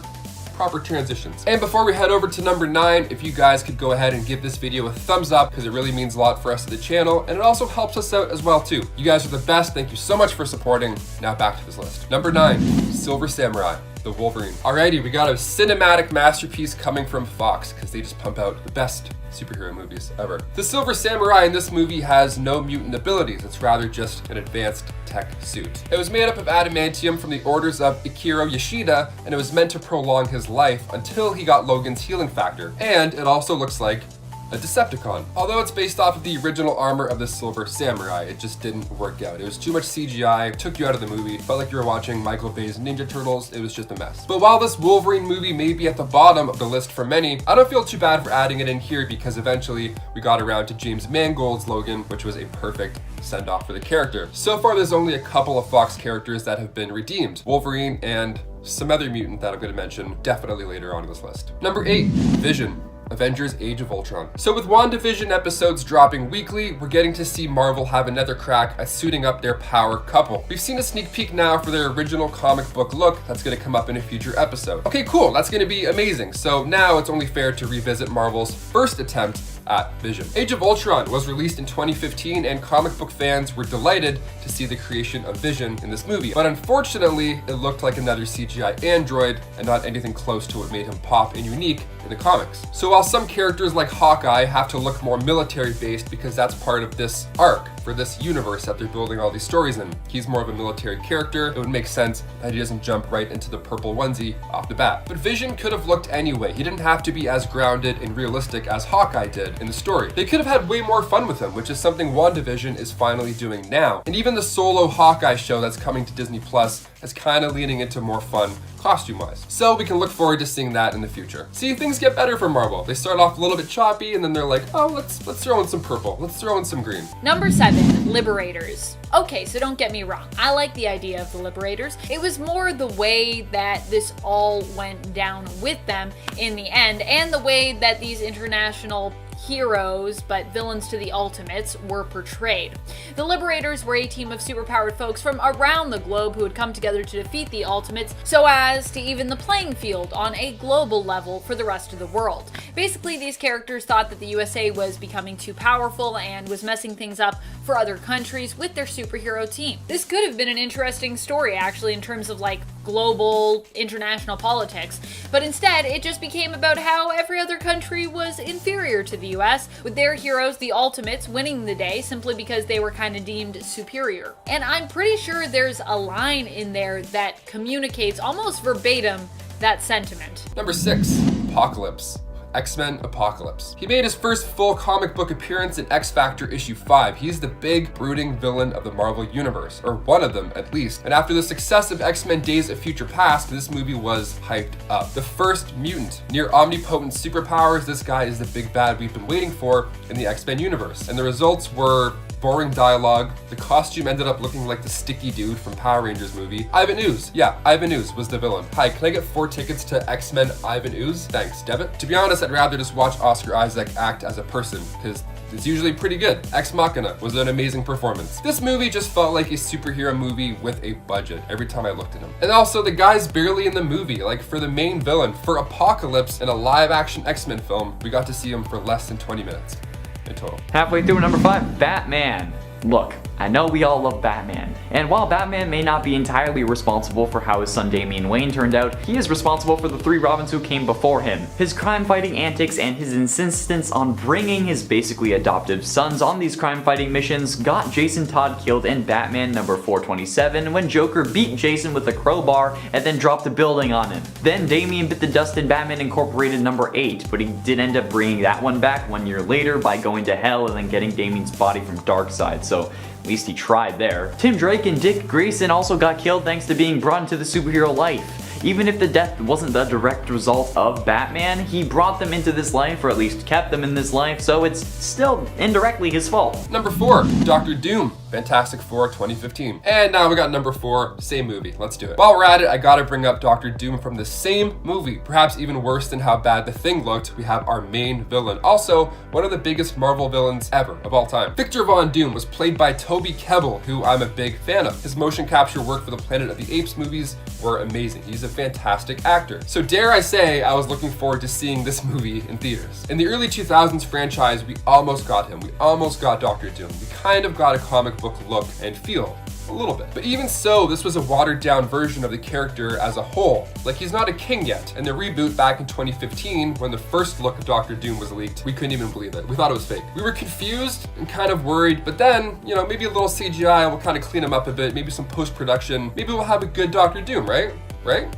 transitions. And before we head over to number 9, if you guys could go ahead and give this video a thumbs up, because it really means a lot for us at the channel, and it also helps us out as well too. You guys are the best. Thank you so much for supporting. Now back to this list. Number 9, Silver Samurai, the Wolverine. Alrighty, we got a cinematic masterpiece coming from Fox, because they just pump out the best superhero movies ever. The Silver Samurai in this movie has no mutant abilities. It's rather just an advanced tech suit. It was made up of adamantium from the orders of Ikiro Yoshida, and it was meant to prolong his life until he got Logan's healing factor. And it also looks like a Decepticon. Although it's based off of the original armor of the Silver Samurai, it just didn't work out. It was too much CGI, took you out of the movie, felt like you were watching Michael Bay's Ninja Turtles. It was just a mess. But while this Wolverine movie may be at the bottom of the list for many, I don't feel too bad for adding it in here because eventually we got around to James Mangold's Logan, which was a perfect send-off for the character. So far, there's only a couple of Fox characters that have been redeemed. Wolverine and some other mutant that I'm going to mention definitely later on in this list. Number 8, Vision. Avengers Age of Ultron. So with WandaVision episodes dropping weekly, we're getting to see Marvel have another crack at suiting up their power couple. We've seen a sneak peek now for their original comic book look that's going to come up in a future episode. Okay, cool, that's going to be amazing. So now it's only fair to revisit Marvel's first attempt at Vision. Age of Ultron was released in 2015 and comic book fans were delighted to see the creation of Vision in this movie. But unfortunately, it looked like another CGI android and not anything close to what made him pop and unique in the comics. So while some characters like Hawkeye have to look more military based because that's part of this arc for this universe that they're building all these stories in, he's more of a military character. It would make sense that he doesn't jump right into the purple onesie off the bat. But Vision could have looked anyway. He didn't have to be as grounded and realistic as Hawkeye did in the story. They could have had way more fun with him, which is something WandaVision is finally doing now. And even the solo Hawkeye show that's coming to Disney Plus is kind of leaning into more fun costume-wise. So we can look forward to seeing that in the future. See, things get better for Marvel. They start off a little bit choppy and then they're like, oh, let's throw in some purple. Let's throw in some green. Number 7, Liberators. Okay, so don't get me wrong. I like the idea of the Liberators. It was more the way that this all went down with them in the end, and the way that these international heroes, but villains to the Ultimates, were portrayed. The Liberators were a team of superpowered folks from around the globe who had come together to defeat the Ultimates so as to even the playing field on a global level for the rest of the world. Basically, these characters thought that the USA was becoming too powerful and was messing things up for other countries with their superhero team. This could have been an interesting story, actually, in terms of like global international politics, but instead it just became about how every other country was inferior to the US, with their heroes, the Ultimates, winning the day simply because they were kind of deemed superior. And I'm pretty sure there's a line in there that communicates almost verbatim that sentiment. Number 6, Apocalypse. X-Men Apocalypse. He made his first full comic book appearance in X-Factor issue 5. He's the big, brooding villain of the Marvel Universe, or one of them at least. And after the success of X-Men Days of Future Past, this movie was hyped up. The first mutant, near omnipotent superpowers, this guy is the big bad we've been waiting for in the X-Men universe. And the results were boring dialogue. The costume ended up looking like the sticky dude from Power Rangers movie. Ivan Ooze. Yeah, Ivan Ooze was the villain. Hi, can I get 4 tickets to X-Men Ivan Ooze? Thanks, debit. To be honest, I'd rather just watch Oscar Isaac act as a person, because it's usually pretty good. Ex Machina was an amazing performance. This movie just felt like a superhero movie with a budget every time I looked at him. And also, the guy's barely in the movie. Like, for the main villain, for Apocalypse in a live-action X-Men film, we got to see him for less than 20 minutes. In total. Halfway through number 5, Batman. Look, I know we all love Batman, and while Batman may not be entirely responsible for how his son Damian Wayne turned out, he is responsible for the 3 Robins who came before him. His crime-fighting antics and his insistence on bringing his basically adoptive sons on these crime-fighting missions got Jason Todd killed in Batman number 427 when Joker beat Jason with a crowbar and then dropped a building on him. Then Damian bit the dust in Batman Incorporated number 8, but he did end up bringing that one back 1 year later by going to hell and then getting Damian's body from Darkseid, so at least he tried there. Tim Drake and Dick Grayson also got killed thanks to being brought into the superhero life. Even if the death wasn't the direct result of Batman, he brought them into this life, or at least kept them in this life, so it's still indirectly his fault. Number 4, Doctor Doom. Fantastic Four 2015. And now we got number 4, same movie. Let's do it. While we're at it, I gotta bring up Doctor Doom from the same movie. Perhaps even worse than how bad The Thing looked, we have our main villain. Also, one of the biggest Marvel villains ever, of all time. Victor Von Doom was played by Toby Kebbell, who I'm a big fan of. His motion capture work for the Planet of the Apes movies were amazing. He's a fantastic actor. So dare I say, I was looking forward to seeing this movie in theaters. In the early 2000s franchise, we almost got him. We almost got Doctor Doom. We kind of got a comic book look and feel. A little bit. But even so, this was a watered down version of the character as a whole. Like, he's not a king yet. And the reboot back in 2015, when the first look of Doctor Doom was leaked, we couldn't even believe it. We thought it was fake. We were confused and kind of worried, but then, you know, maybe a little CGI will kind of clean him up a bit, maybe some post-production. Maybe we'll have a good Doctor Doom, right? Right?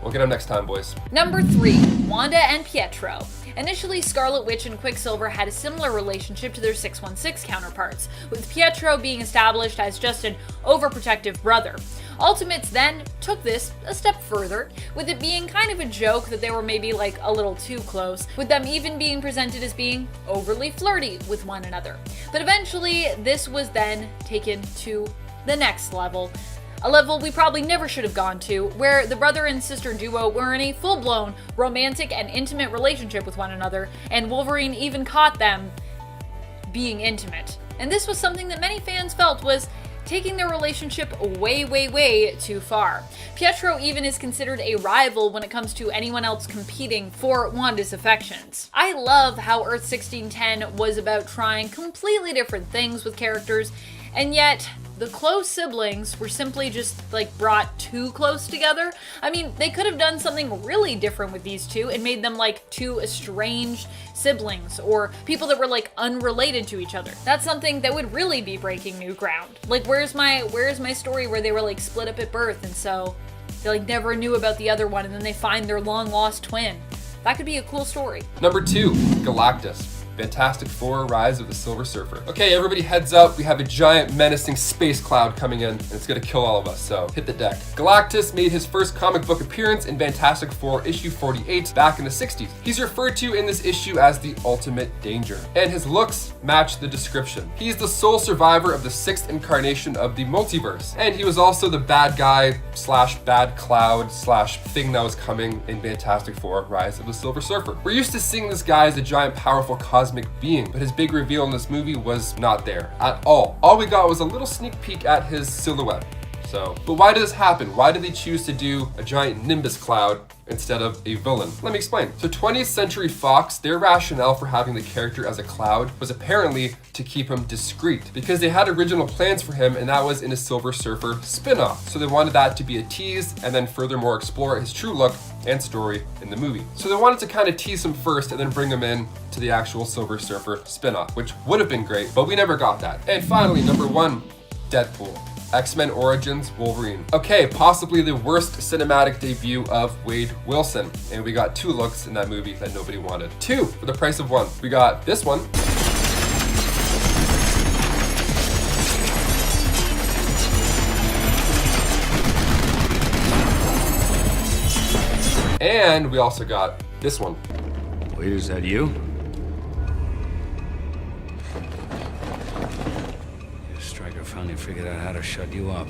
We'll get him next time, boys. Number 3, Wanda and Pietro. Initially, Scarlet Witch and Quicksilver had a similar relationship to their 616 counterparts, with Pietro being established as just an overprotective brother. Ultimates then took this a step further, with it being kind of a joke that they were maybe like a little too close, with them even being presented as being overly flirty with one another. But eventually, this was then taken to the next level. A level we probably never should have gone to, where the brother and sister duo were in a full-blown romantic and intimate relationship with one another, and Wolverine even caught them being intimate. And this was something that many fans felt was taking their relationship way too far. Pietro even is considered a rival when it comes to anyone else competing for Wanda's affections. I love how Earth 1610 was about trying completely different things with characters, and yet the close siblings were simply just like brought too close together. I mean, they could have done something really different with these two and made them like two estranged siblings or people that were like unrelated to each other. That's something that would really be breaking new ground. Like where's my story where they were like split up at birth and so they like never knew about the other one and then they find their long lost twin. That could be a cool story. Number 2, Galactus. Fantastic Four: Rise of the Silver Surfer. Okay, everybody heads up. We have a giant menacing space cloud coming in, and it's gonna kill all of us, so hit the deck. Galactus made his first comic book appearance in Fantastic Four issue 48 back in the 60s. He's referred to in this issue as the ultimate danger, and his looks match the description. He's the sole survivor of the 6th incarnation of the multiverse, and he was also the bad guy slash bad cloud slash thing that was coming in Fantastic Four: Rise of the Silver Surfer. We're used to seeing this guy as a giant, powerful cosmic being, but his big reveal in this movie was not there at all. All we got was a little sneak peek at his silhouette. But why did this happen? Why did they choose to do a giant Nimbus cloud instead of a villain? Let me explain. So 20th Century Fox, their rationale for having the character as a cloud was apparently to keep him discreet because they had original plans for him, and that was in a Silver Surfer spin-off. So they wanted that to be a tease and then furthermore explore his true look and story in the movie. So they wanted to kind of tease him first and then bring him in to the actual Silver Surfer spin-off, which would have been great, but we never got that. And finally, number 1, Deadpool. X-Men Origins Wolverine. Okay, possibly the worst cinematic debut of Wade Wilson. And we got 2 looks in that movie that nobody wanted. 2 for the price of 1. We got this one. And we also got this one. Wait, is that you? Stryker finally figured out how to shut you up.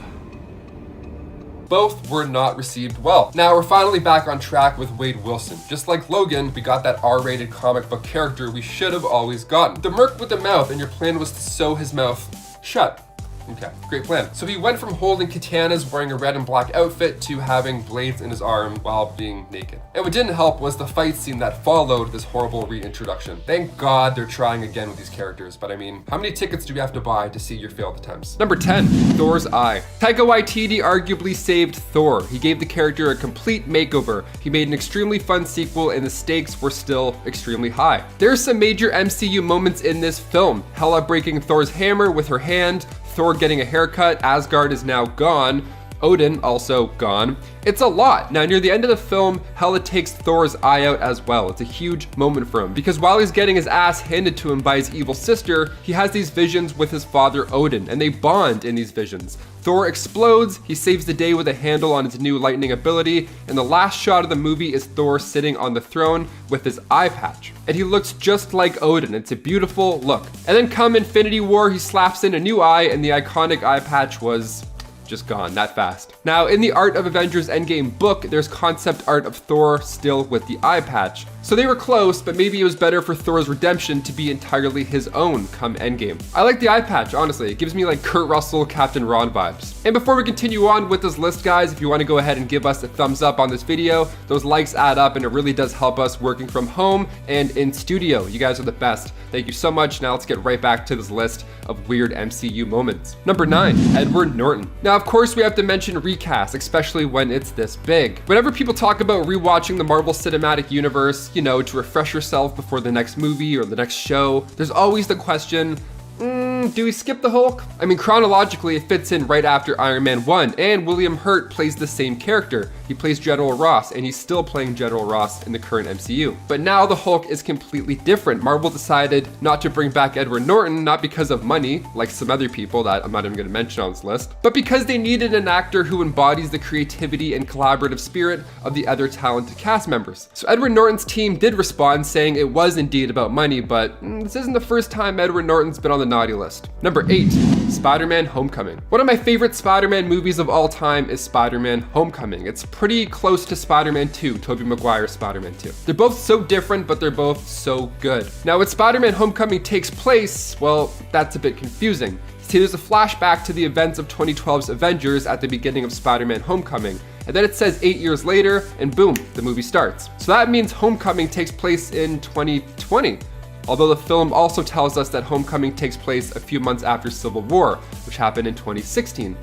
Both were not received well. Now we're finally back on track with Wade Wilson. Just like Logan, we got that R-rated comic book character we should have always gotten. The merc with the mouth, and your plan was to sew his mouth shut. Okay, great plan. So he went from holding katanas wearing a red and black outfit to having blades in his arm while being naked. And what didn't help was the fight scene that followed this horrible reintroduction. Thank God they're trying again with these characters, but I mean, how many tickets do we have to buy to see your failed attempts? Number 10, Thor's Eye. Taika Waititi arguably saved Thor. He gave the character a complete makeover. He made an extremely fun sequel and the stakes were still extremely high. There's some major MCU moments in this film. Hela breaking Thor's hammer with her hand, Thor getting a haircut, Asgard is now gone, Odin also gone. It's a lot. Now near the end of the film, Hela takes Thor's eye out as well. It's a huge moment for him because while he's getting his ass handed to him by his evil sister, he has these visions with his father Odin and they bond in these visions. Thor explodes, he saves the day with a handle on his new lightning ability, and the last shot of the movie is Thor sitting on the throne with his eye patch. And he looks just like Odin. It's a beautiful look. And then come Infinity War, he slaps in a new eye and the iconic eye patch was just gone that fast. Now in the Art of Avengers Endgame book, there's concept art of Thor still with the eye patch. So they were close, but maybe it was better for Thor's redemption to be entirely his own come Endgame. I like the eye patch, honestly. It gives me like Kurt Russell, Captain Ron vibes. And before we continue on with this list, guys, if you want to go ahead and give us a thumbs up on this video, those likes add up and it really does help us working from home and in studio. You guys are the best. Thank you so much. Now let's get right back to this list of weird MCU moments. Number 9, Edward Norton. Now, of course, we have to mention recast, especially when it's this big. Whenever people talk about rewatching the Marvel Cinematic Universe, you know, to refresh yourself before the next movie or the next show, there's always the question, do we skip the Hulk? I mean, chronologically, it fits in right after Iron Man 1, and William Hurt plays the same character. He plays General Ross, and he's still playing General Ross in the current MCU. But now the Hulk is completely different. Marvel decided not to bring back Edward Norton, not because of money, like some other people that I'm not even gonna mention on this list, but because they needed an actor who embodies the creativity and collaborative spirit of the other talented cast members. So Edward Norton's team did respond, saying it was indeed about money, but this isn't the first time Edward Norton's been on the naughty list. Number 8, Spider-Man Homecoming. One of my favorite Spider-Man movies of all time is Spider-Man Homecoming. It's pretty close to Spider-Man 2, Tobey Maguire's Spider-Man 2. They're both so different, but they're both so good. Now, when Spider-Man Homecoming takes place, well, that's a bit confusing. See, there's a flashback to the events of 2012's Avengers at the beginning of Spider-Man Homecoming, and then it says 8 years later, and boom, the movie starts. So that means Homecoming takes place in 2020. Although the film also tells us that Homecoming takes place a few months after Civil War, which happened in 2016.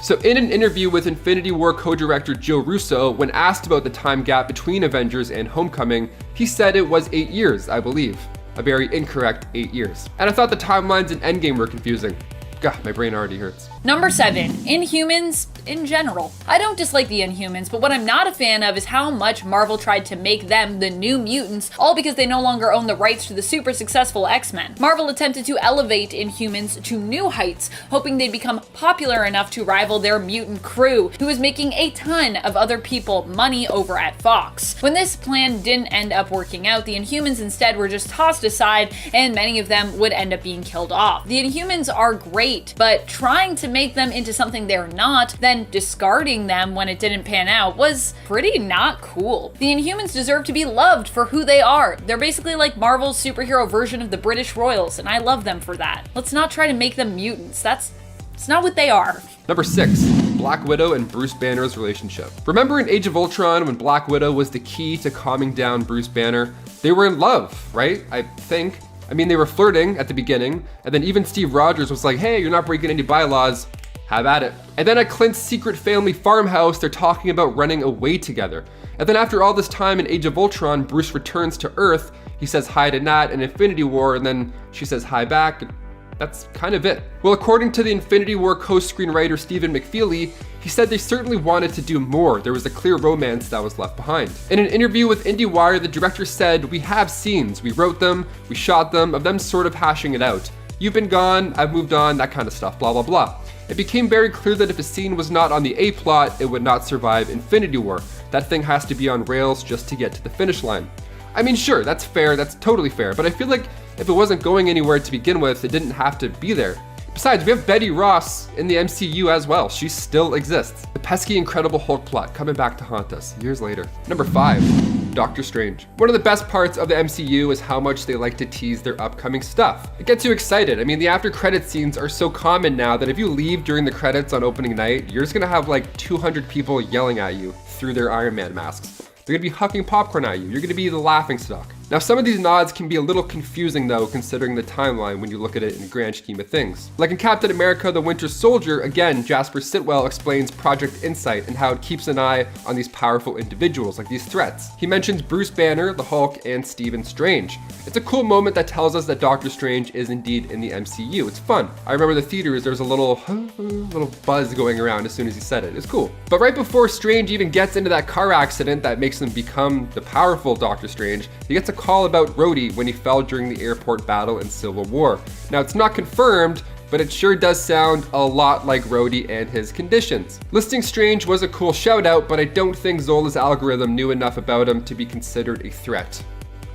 So in an interview with Infinity War co-director Joe Russo, when asked about the time gap between Avengers and Homecoming, he said it was 8 years, I believe. A very incorrect 8 years. And I thought the timelines in Endgame were confusing. God, my brain already hurts. Number 7, Inhumans in general. I don't dislike the Inhumans, but what I'm not a fan of is how much Marvel tried to make them the new mutants, all because they no longer own the rights to the super successful X-Men. Marvel attempted to elevate Inhumans to new heights, hoping they'd become popular enough to rival their mutant crew, who was making a ton of other people money over at Fox. When this plan didn't end up working out, the Inhumans instead were just tossed aside, and many of them would end up being killed off. The Inhumans are great, but trying to make them into something they're not, then discarding them when it didn't pan out, was pretty not cool. The Inhumans deserve to be loved for who they are. They're basically like Marvel's superhero version of the British Royals, and I love them for that. Let's not try to make them mutants. It's not what they are. Number 6, Black Widow and Bruce Banner's relationship. Remember in Age of Ultron when Black Widow was the key to calming down Bruce Banner? They were in love, right? I think. I mean, they were flirting at the beginning, and then even Steve Rogers was like, hey, you're not breaking any bylaws, have at it. And then at Clint's secret family farmhouse, they're talking about running away together. And then after all this time in Age of Ultron, Bruce returns to Earth, he says hi to Nat in Infinity War, and then she says hi back. That's kind of it. Well, according to the Infinity War co-screenwriter Stephen McFeely, he said they certainly wanted to do more. There was a clear romance that was left behind. In an interview with IndieWire, the director said, we have scenes, we wrote them, we shot them, of them sort of hashing it out. You've been gone, I've moved on, that kind of stuff, blah, blah, blah. It became very clear that if a scene was not on the A plot, it would not survive Infinity War. That thing has to be on rails just to get to the finish line. I mean, sure, that's fair, that's totally fair, but I feel like if it wasn't going anywhere to begin with, it didn't have to be there. Besides, we have Betty Ross in the MCU as well. She still exists. The pesky Incredible Hulk plot coming back to haunt us years later. Number 5, Doctor Strange. One of the best parts of the MCU is how much they like to tease their upcoming stuff. It gets you excited. I mean, the after credit scenes are so common now that if you leave during the credits on opening night, you're just gonna have like 200 people yelling at you through their Iron Man masks. They're gonna be hucking popcorn at you. You're gonna be the laughing stock. Now, some of these nods can be a little confusing though, considering the timeline when you look at it in the grand scheme of things. Like in Captain America: The Winter Soldier, again, Jasper Sitwell explains Project Insight and how it keeps an eye on these powerful individuals, like these threats. He mentions Bruce Banner, the Hulk, and Stephen Strange. It's a cool moment that tells us that Doctor Strange is indeed in the MCU. It's fun. I remember the theaters, there was a little buzz going around as soon as he said it. It's cool. But right before Strange even gets into that car accident that makes him become the powerful Doctor Strange, he gets a call about Rhodey when he fell during the airport battle in Civil War. Now, it's not confirmed, but it sure does sound a lot like Rhodey and his conditions. Listing Strange was a cool shout out, but I don't think Zola's algorithm knew enough about him to be considered a threat.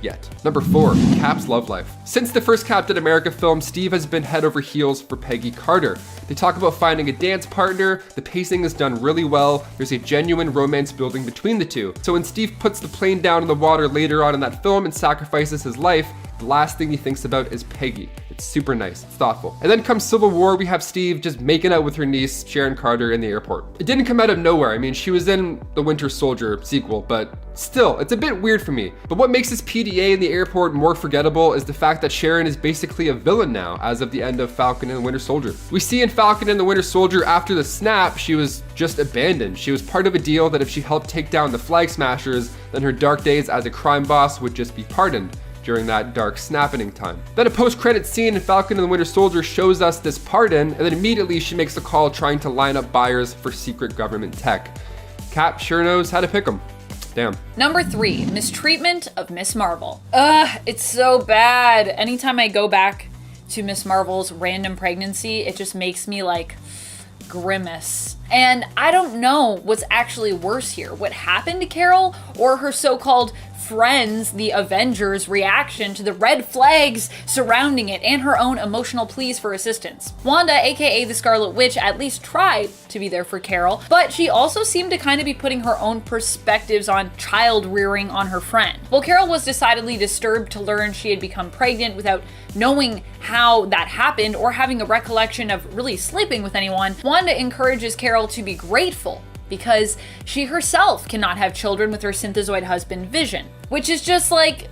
Yet. Number 4, Cap's love life. Since the first Captain America film, Steve has been head over heels for Peggy Carter. They talk about finding a dance partner, the pacing is done really well, there's a genuine romance building between the two. So when Steve puts the plane down in the water later on in that film and sacrifices his life, the last thing he thinks about is Peggy. It's super nice, it's thoughtful. And then comes Civil War, we have Steve just making out with her niece, Sharon Carter, in the airport. It didn't come out of nowhere. I mean, she was in the Winter Soldier sequel, but still, it's a bit weird for me. But what makes this PDA in the airport more forgettable is the fact that Sharon is basically a villain now as of the end of Falcon and the Winter Soldier. We see in Falcon and the Winter Soldier after the snap, she was just abandoned. She was part of a deal that if she helped take down the Flag Smashers, then her dark days as a crime boss would just be pardoned during that dark snapping time. Then a post-credit scene in Falcon and the Winter Soldier shows us this pardon, and then immediately she makes a call trying to line up buyers for secret government tech. Cap sure knows how to pick them. Damn. Number 3, mistreatment of Miss Marvel. It's so bad. Anytime I go back to Miss Marvel's random pregnancy, it just makes me like grimace. And I don't know what's actually worse here, what happened to Carol or her so-called friends, the Avengers' reaction to the red flags surrounding it and her own emotional pleas for assistance. Wanda, aka the Scarlet Witch, at least tried to be there for Carol, but she also seemed to kind of be putting her own perspectives on child rearing on her friend. While Carol was decidedly disturbed to learn she had become pregnant without knowing how that happened or having a recollection of really sleeping with anyone, Wanda encourages Carol to be grateful because she herself cannot have children with her synthezoid husband Vision, which is just like,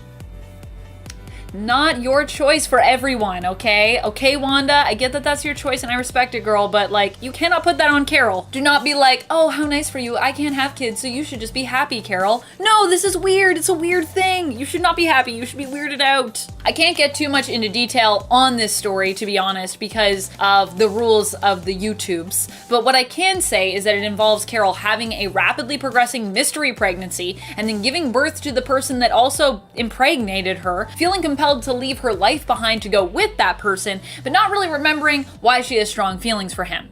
not your choice for everyone, okay? Okay, Wanda, I get that that's your choice and I respect it, girl, but like, you cannot put that on Carol. Do not be like, oh, how nice for you, I can't have kids, so you should just be happy, Carol. No, this is weird, it's a weird thing. You should not be happy, you should be weirded out. I can't get too much into detail on this story, to be honest, because of the rules of the YouTubes, but what I can say is that it involves Carol having a rapidly progressing mystery pregnancy and then giving birth to the person that also impregnated her, feeling compelled to leave her life behind to go with that person, but not really remembering why she has strong feelings for him.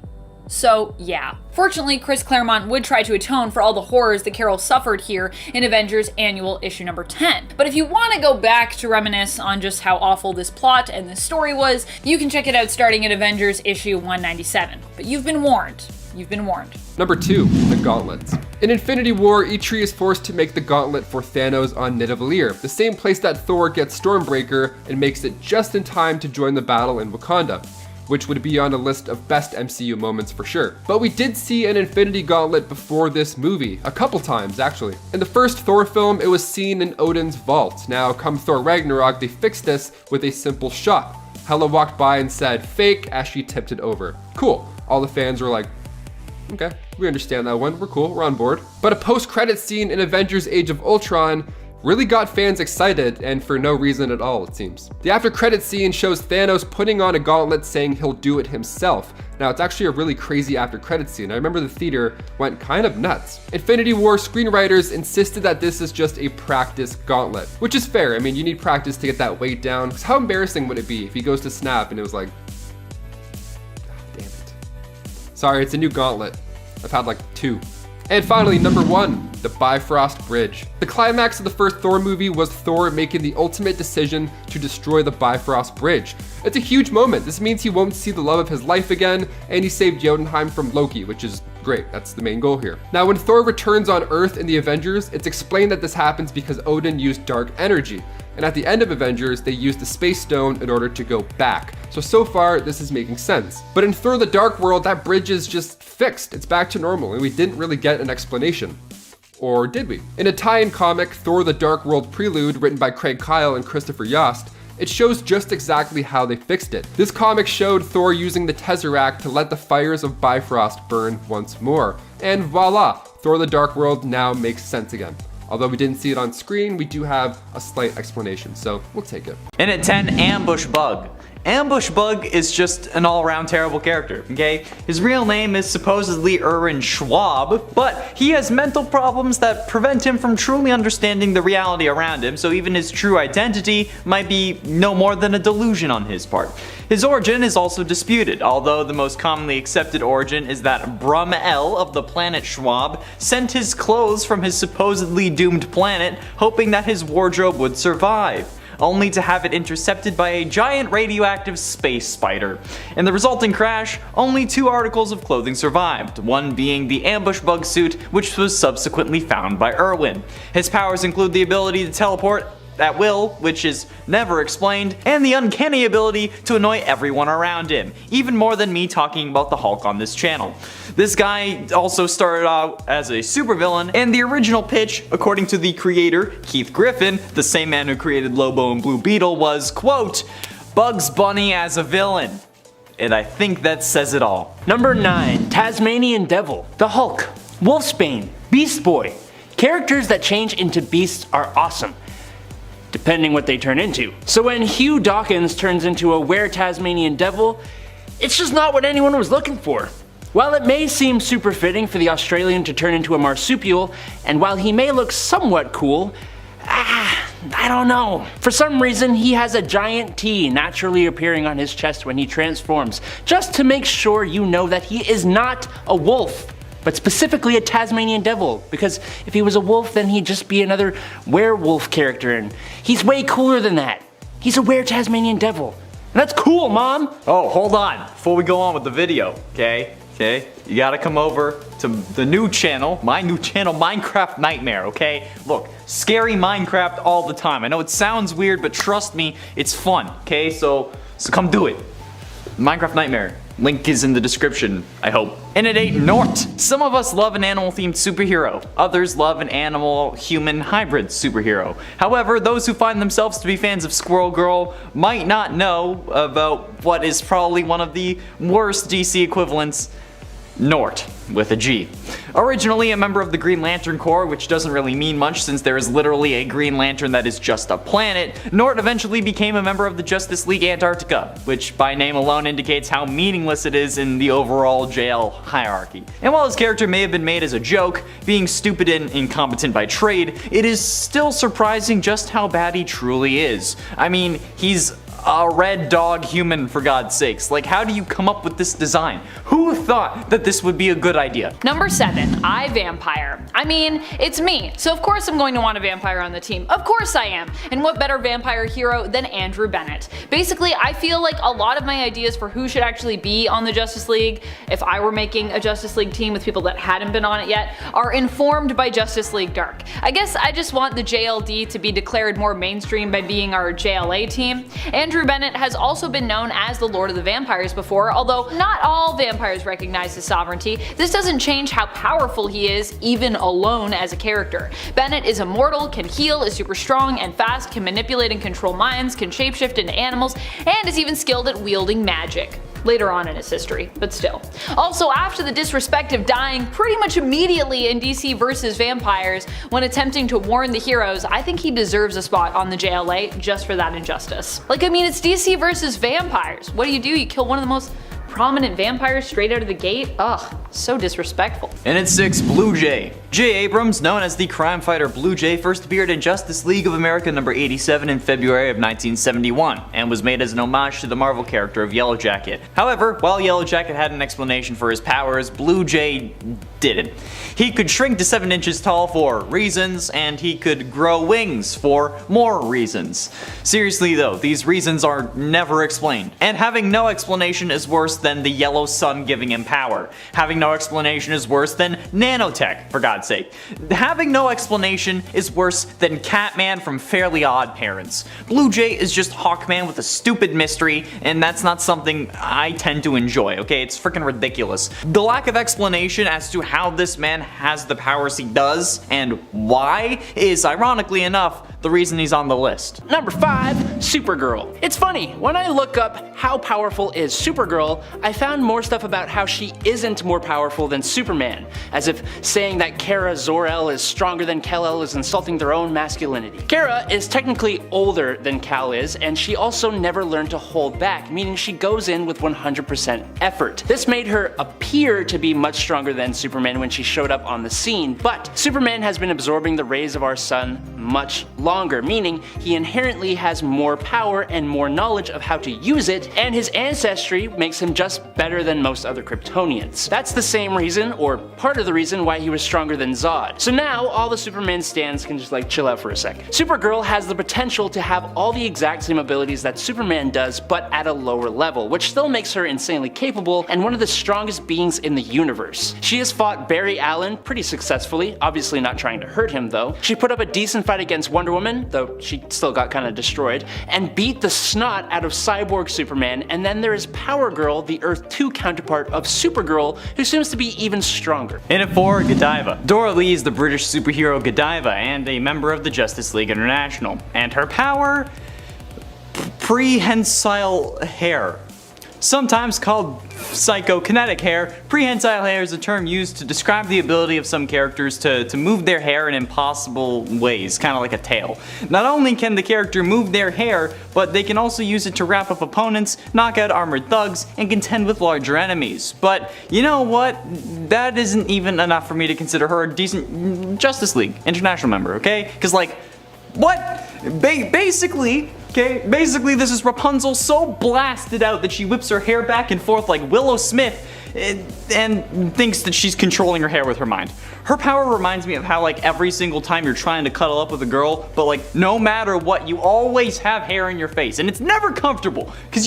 So yeah. Fortunately, Chris Claremont would try to atone for all the horrors that Carol suffered here in Avengers Annual issue number 10. But if you want to go back to reminisce on just how awful this plot and this story was, you can check it out starting at Avengers issue 197. But you've been warned. You've been warned. Number 2, the Gauntlets. In Infinity War, Eitri is forced to make the gauntlet for Thanos on Nidavellir, the same place that Thor gets Stormbreaker and makes it just in time to join the battle in Wakanda, which would be on a list of best MCU moments for sure. But we did see an Infinity Gauntlet before this movie, a couple times actually. In the first Thor film, it was seen in Odin's vault. Now, come Thor Ragnarok, they fixed this with a simple shot. Hela walked by and said, fake, as she tipped it over. Cool. All the fans were like, okay, we understand that one, we're cool, we're on board. But a post-credit scene in Avengers Age of Ultron really got fans excited, and for no reason at all, it seems. The after-credit scene shows Thanos putting on a gauntlet saying he'll do it himself. Now, it's actually a really crazy after-credit scene. I remember the theater went kind of nuts. Infinity War screenwriters insisted that this is just a practice gauntlet, which is fair. I mean, you need practice to get that weight down. Because how embarrassing would it be if he goes to snap and it was like, damn it. Sorry, it's a new gauntlet. I've had like 2. And finally, number 1, the Bifrost Bridge. The climax of the first Thor movie was Thor making the ultimate decision to destroy the Bifrost Bridge. It's a huge moment. This means he won't see the love of his life again, and he saved Jotunheim from Loki, which is great. That's the main goal here. Now, when Thor returns on Earth in the Avengers, it's explained that this happens because Odin used dark energy. And at the end of Avengers, they used the Space Stone in order to go back. So far, this is making sense. But in Thor: The Dark World, that bridge is just fixed. It's back to normal, and we didn't really get an explanation. Or did we? In a tie-in comic, Thor: The Dark World Prelude, written by Craig Kyle and Christopher Yost, it shows just exactly how they fixed it. This comic showed Thor using the Tesseract to let the fires of Bifrost burn once more. And voila, Thor: The Dark World now makes sense again. Although we didn't see it on screen, we do have a slight explanation, so we'll take it. And at 10, Ambush Bug. Ambush Bug is just an all-around terrible character, okay? His real name is supposedly Erwin Schwab, but he has mental problems that prevent him from truly understanding the reality around him, so even his true identity might be no more than a delusion on his part. His origin is also disputed, although the most commonly accepted origin is that Brum-El of the planet Schwab sent his clothes from his supposedly doomed planet, hoping that his wardrobe would survive, only to have it intercepted by a giant radioactive space spider. In the resulting crash, only 2 articles of clothing survived, one being the ambush bug suit, which was subsequently found by Erwin. His powers include the ability to teleport at will, which is never explained, and the uncanny ability to annoy everyone around him, even more than me talking about the Hulk on this channel. This guy also started out as a supervillain, and the original pitch, according to the creator, Keith Giffen, the same man who created Lobo and Blue Beetle, was, quote, Bugs Bunny as a villain. And I think that says it all. Number 9, Tasmanian Devil, the Hulk, Wolfsbane, Beast Boy. Characters that change into beasts are awesome, depending what they turn into. So when Hugh Dawkins turns into a were-Tasmanian Devil, it's just not what anyone was looking for. While it may seem super fitting for the Australian to turn into a marsupial, and while he may look somewhat cool, I don't know. For some reason, he has a giant T naturally appearing on his chest when he transforms, just to make sure you know that he is not a wolf. but specifically a Tasmanian devil, because if he was a wolf then he'd just be another werewolf character, and he's way cooler than that. He's a Tasmanian devil. And that's cool, Mom! Oh, hold on, before we go on with the video, okay? You gotta come over to the new channel, my new channel, Minecraft Nightmare, okay? Look, scary Minecraft all the time. I know it sounds weird, but trust me, it's fun, okay? So come do it. Minecraft Nightmare. Link is in the description, I hope. And it ain't Nort. Some of us love an animal-themed superhero. Others love an animal-human hybrid superhero. However, those who find themselves to be fans of Squirrel Girl might not know about what is probably one of the worst DC equivalents, Nort, with a G. Originally a member of the Green Lantern Corps, which doesn't really mean much since there is literally a Green Lantern that is just a planet, Nort eventually became a member of the Justice League Antarctica, which by name alone indicates how meaningless it is in the overall JL hierarchy. And while his character may have been made as a joke, being stupid and incompetent by trade, it is still surprising just how bad he truly is. I mean, he's a red dog human, for God's sakes. Like, how do you come up with this design? Who thought that this would be a good idea? Number 7, I Vampire. I mean, it's me, so of course I'm going to want a vampire on the team. Of course I am. And what better vampire hero than Andrew Bennett? Basically, I feel like a lot of my ideas for who should actually be on the Justice League, if I were making a Justice League team with people that hadn't been on it yet, are informed by Justice League Dark. I guess I just want the JLD to be declared more mainstream by being our JLA team. Andrew Bennett has also been known as the Lord of the Vampires before, although not all vampires recognize his sovereignty. This doesn't change how powerful he is, even alone as a character. Bennett is immortal, can heal, is super strong and fast, can manipulate and control minds, can shapeshift into animals, and is even skilled at wielding magic. Later on in his history, but still. Also, after the disrespect of dying pretty much immediately in DC vs. Vampires when attempting to warn the heroes, I think he deserves a spot on the JLA just for that injustice. Like, I mean, it's DC vs. Vampires. What do? You kill one of the most prominent vampires straight out of the gate? Ugh, so disrespectful. And at 6, Blue Jay. Jay Abrams, known as the crime fighter Blue Jay, first appeared in Justice League of America number 87 in February of 1971, and was made as an homage to the Marvel character of Yellow Jacket. However, while Yellow Jacket had an explanation for his powers, Blue Jay didn't. He could shrink to 7 inches tall for reasons, and he could grow wings for more reasons. Seriously though, these reasons are never explained. And having no explanation is worse than the yellow sun giving him power. Having no explanation is worse than nanotech, for God's sake. Having no explanation is worse than Catman from Fairly Odd Parents. Blue Jay is just Hawkman with a stupid mystery, and that's not something I tend to enjoy, okay? It's freaking ridiculous. The lack of explanation as to how this man has the powers he does, and why, is ironically enough the reason he's on the list. Number 5, Supergirl. It's funny, when I look up how powerful is Supergirl, I found more stuff about how she isn't more powerful than Superman, as if saying that Kara Zor-El is stronger than Kal-El is insulting their own masculinity. Kara is technically older than Kal is, and she also never learned to hold back, meaning she goes in with 100% effort. This made her appear to be much stronger than Superman when she showed up on the scene, but Superman has been absorbing the rays of our sun much longer, meaning he inherently has more power and more knowledge of how to use it, and his ancestry makes him just better than most other Kryptonians. That's the same reason, or part of the reason, why he was stronger than Zod. So now all the Superman stans can just like chill out for a sec. Supergirl has the potential to have all the exact same abilities that Superman does, but at a lower level, which still makes her insanely capable and one of the strongest beings in the universe. She has fought Barry Allen pretty successfully, obviously not trying to hurt him though. She put up a decent fight against Wonder Woman, though she still got kinda destroyed, and beat the snot out of Cyborg Superman, and then there is Power Girl, the Earth 2 counterpart of Supergirl, who seems to be even stronger. And at 4, Godiva. Dora Lee is the British superhero Godiva and a member of the Justice League International. And her power? Prehensile hair. Sometimes called psychokinetic hair, prehensile hair is a term used to describe the ability of some characters to move their hair in impossible ways, kind of like a tail. Not only can the character move their hair, but they can also use it to wrap up opponents, knock out armored thugs, and contend with larger enemies. But you know what? That isn't even enough for me to consider her a decent Justice League International member, okay? Because like, what? Basically, this is Rapunzel so blasted out that she whips her hair back and forth like Willow Smith, and thinks that she's controlling her hair with her mind. Her power reminds me of how like every single time you're trying to cuddle up with a girl, but like no matter what, you always have hair in your face, and it's never comfortable because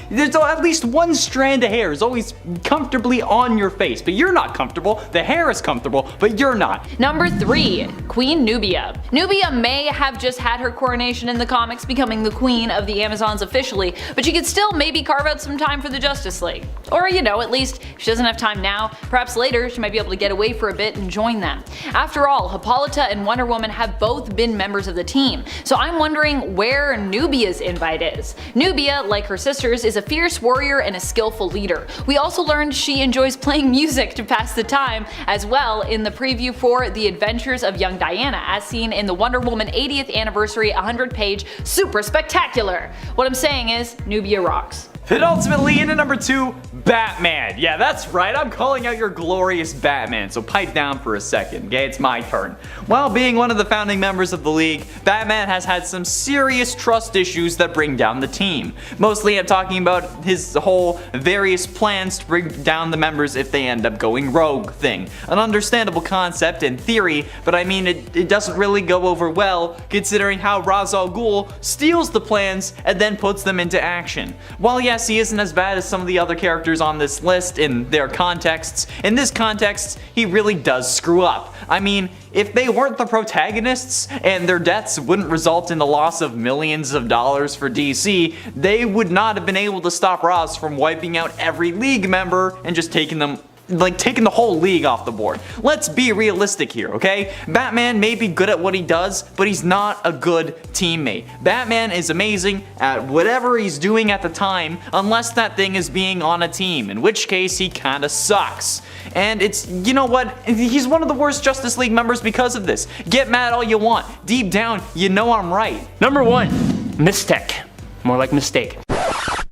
there's at least one strand of hair is always comfortably on your face, but you're not comfortable. The hair is comfortable, but you're not. Number 3, Queen Nubia. Nubia may have just had her coronation in the comics, becoming the queen of the Amazons officially, but she could still maybe carve out some time for the Justice League. Or, you know, at least if she doesn't have time now, perhaps later she might be able to get away for a bit and join them. After all, Hippolyta and Wonder Woman have both been members of the team, so I'm wondering where Nubia's invite is. Nubia, like her sisters, is a fierce warrior and a skillful leader. We also learned she enjoys playing music to pass the time as well in the preview for The Adventures of Young Diana, as seen in the Wonder Woman 80th Anniversary 100-page Super Spectacular. What I'm saying is, Nubia rocks. And ultimately, into number 2, Batman. Yeah, that's right, I'm calling out your glorious Batman, so pipe down for a second, okay? It's my turn. While being one of the founding members of the League, Batman has had some serious trust issues that bring down the team. Mostly I'm talking about his whole various plans to bring down the members if they end up going rogue thing. An understandable concept in theory, but I mean it doesn't really go over well considering how Ra's al Ghul steals the plans and then puts them into action. While yes, he isn't as bad as some of the other characters on this list in their contexts, in this context, he really does screw up. I mean, if they weren't the protagonists and their deaths wouldn't result in the loss of millions of dollars for DC, they would not have been able to stop Ra's from wiping out every League member and just taking the whole League off the board. Let's be realistic here, okay? Batman may be good at what he does, but he's not a good teammate. Batman is amazing at whatever he's doing at the time, unless that thing is being on a team, in which case he kinda sucks. And it's, you know what, he's one of the worst Justice League members because of this. Get mad all you want. Deep down, you know I'm right. Number 1, Mistake. More like mistake.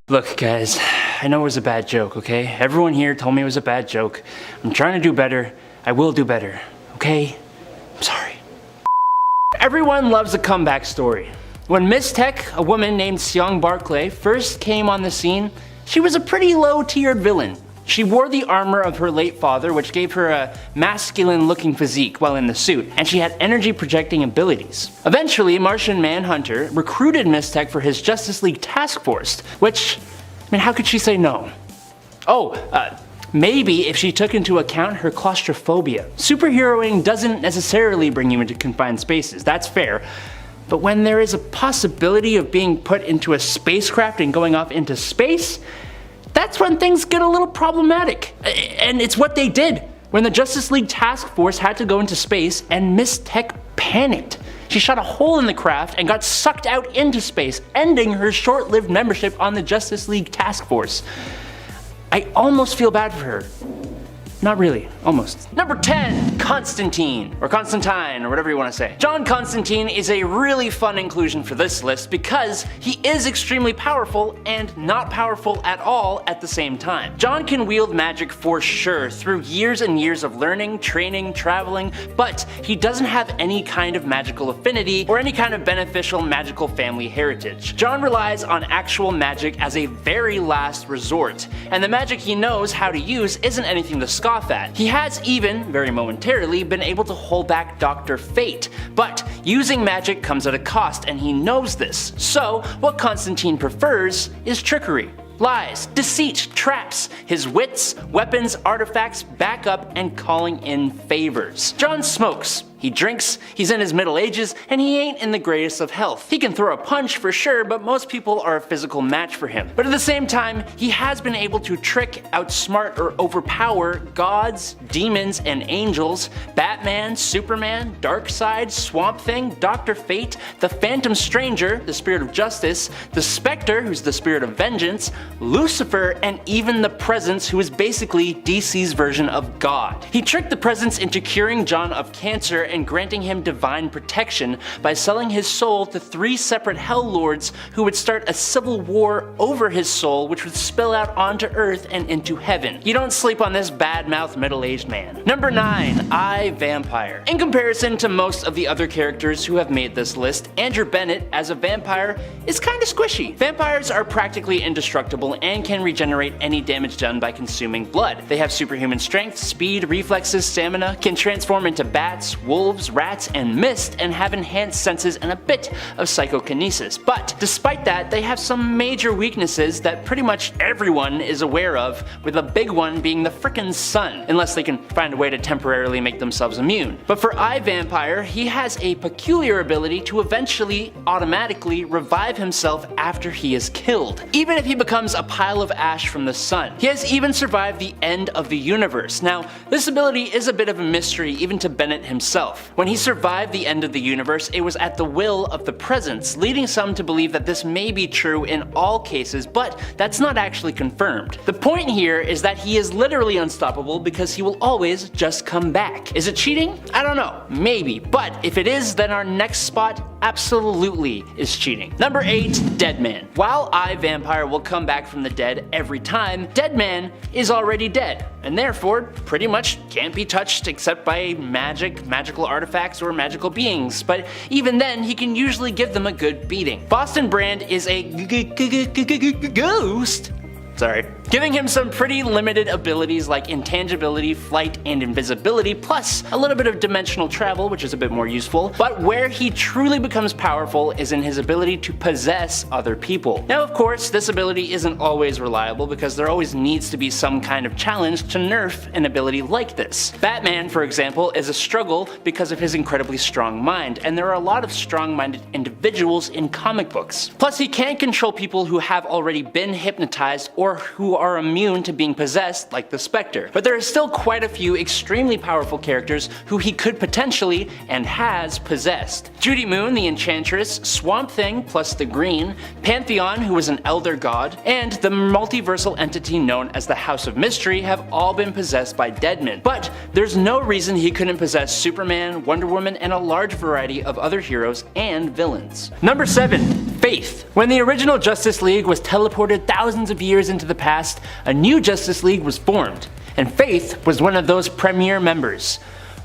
Look guys, I know it was a bad joke, okay? Everyone here told me it was a bad joke. I'm trying to do better. I will do better, okay? I'm sorry. Everyone loves a comeback story. When Miss Tech, a woman named Seong Barclay, first came on the scene, she was a pretty low-tiered villain. She wore the armor of her late father, which gave her a masculine-looking physique while in the suit, and she had energy-projecting abilities. Eventually, Martian Manhunter recruited Miss Tech for his Justice League task force, which, I mean, how could she say no? Maybe if she took into account her claustrophobia. Superheroing doesn't necessarily bring you into confined spaces, that's fair. But when there is a possibility of being put into a spacecraft and going off into space, that's when things get a little problematic. And it's what they did when the Justice League task force had to go into space and Miss Tech panicked. She shot a hole in the craft and got sucked out into space, ending her short-lived membership on the Justice League task force. I almost feel bad for her. Not really, almost. Number 10, Constantine, or Constantine, or whatever you want to say. John Constantine is a really fun inclusion for this list because he is extremely powerful and not powerful at all at the same time. John can wield magic for sure through years and years of learning, training, traveling, but he doesn't have any kind of magical affinity or any kind of beneficial magical family heritage. John relies on actual magic as a very last resort, and the magic he knows how to use isn't anything to scoff at. He has even, very momentarily, been able to hold back Dr. Fate, but using magic comes at a cost and he knows this. So, what Constantine prefers is trickery. Lies, deceit, traps, his wits, weapons, artifacts, backup, and calling in favors. John smokes, he drinks, he's in his middle ages, and he ain't in the greatest of health. He can throw a punch for sure, but most people are a physical match for him. But at the same time, he has been able to trick, outsmart, or overpower gods, demons, and angels, Batman, Superman, Darkseid, Swamp Thing, Dr. Fate, the Phantom Stranger, the Spirit of Justice, the Spectre, who's the Spirit of Vengeance, Lucifer, and even the Presence, who is basically DC's version of God. He tricked the Presence into curing John of cancer and granting him divine protection by selling his soul to 3 separate Hell Lords who would start a civil war over his soul, which would spill out onto Earth and into heaven. You don't sleep on this bad-mouthed middle-aged man. Number 9. I, Vampire. In comparison to most of the other characters who have made this list, Andrew Bennett as a vampire is kinda squishy. Vampires are practically indestructible and can regenerate any damage done by consuming blood. They have superhuman strength, speed, reflexes, stamina, can transform into bats, wolves, rats, and mist, and have enhanced senses and a bit of psychokinesis. But despite that, they have some major weaknesses that pretty much everyone is aware of, with a big one being the frickin' sun, unless they can find a way to temporarily make themselves immune. But for I, Vampire, he has a peculiar ability to eventually automatically revive himself after he is killed, even if he becomes a pile of ash from the sun. He has even survived the end of the universe. Now, this ability is a bit of a mystery even to Bennett himself. When he survived the end of the universe, it was at the will of the Presence, leading some to believe that this may be true in all cases, but that's not actually confirmed. The point here is that he is literally unstoppable because he will always just come back. Is it cheating? I don't know, maybe, but if it is, then our next spot absolutely is cheating. Number 8, Deadman. While I, Vampire, will come back from the dead every time, Deadman is already dead, and therefore pretty much can't be touched except by magical artifacts, or magical beings, but even then he can usually give them a good beating. Boston Brand is a ghost. Sorry. Giving him some pretty limited abilities like intangibility, flight, and invisibility, plus a little bit of dimensional travel, which is a bit more useful. But where he truly becomes powerful is in his ability to possess other people. Now, of course, this ability isn't always reliable because there always needs to be some kind of challenge to nerf an ability like this. Batman, for example, is a struggle because of his incredibly strong mind, and there are a lot of strong-minded individuals in comic books. Plus, he can't control people who have already been hypnotized or who are immune to being possessed, like the Spectre. But there are still quite a few extremely powerful characters who he could potentially, and has, possessed. Judy Moon, the Enchantress, Swamp Thing plus the Green, Pantheon, who is an elder god, and the multiversal entity known as the House of Mystery have all been possessed by Deadman. But there's no reason he couldn't possess Superman, Wonder Woman, and a large variety of other heroes and villains. Number 7. Faith. When the original Justice League was teleported thousands of years into the past, a new Justice League was formed, and Faith was one of those premier members.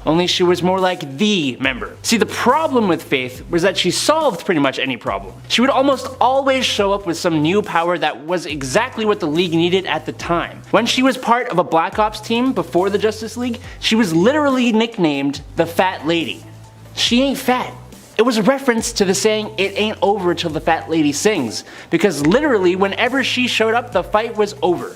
Only she was more like the member. See, the problem with Faith was that she solved pretty much any problem. She would almost always show up with some new power that was exactly what the League needed at the time. When she was part of a Black Ops team before the Justice League, she was literally nicknamed the Fat Lady. She ain't fat. It was a reference to the saying, "It ain't over till the fat lady sings," because literally whenever she showed up, the fight was over.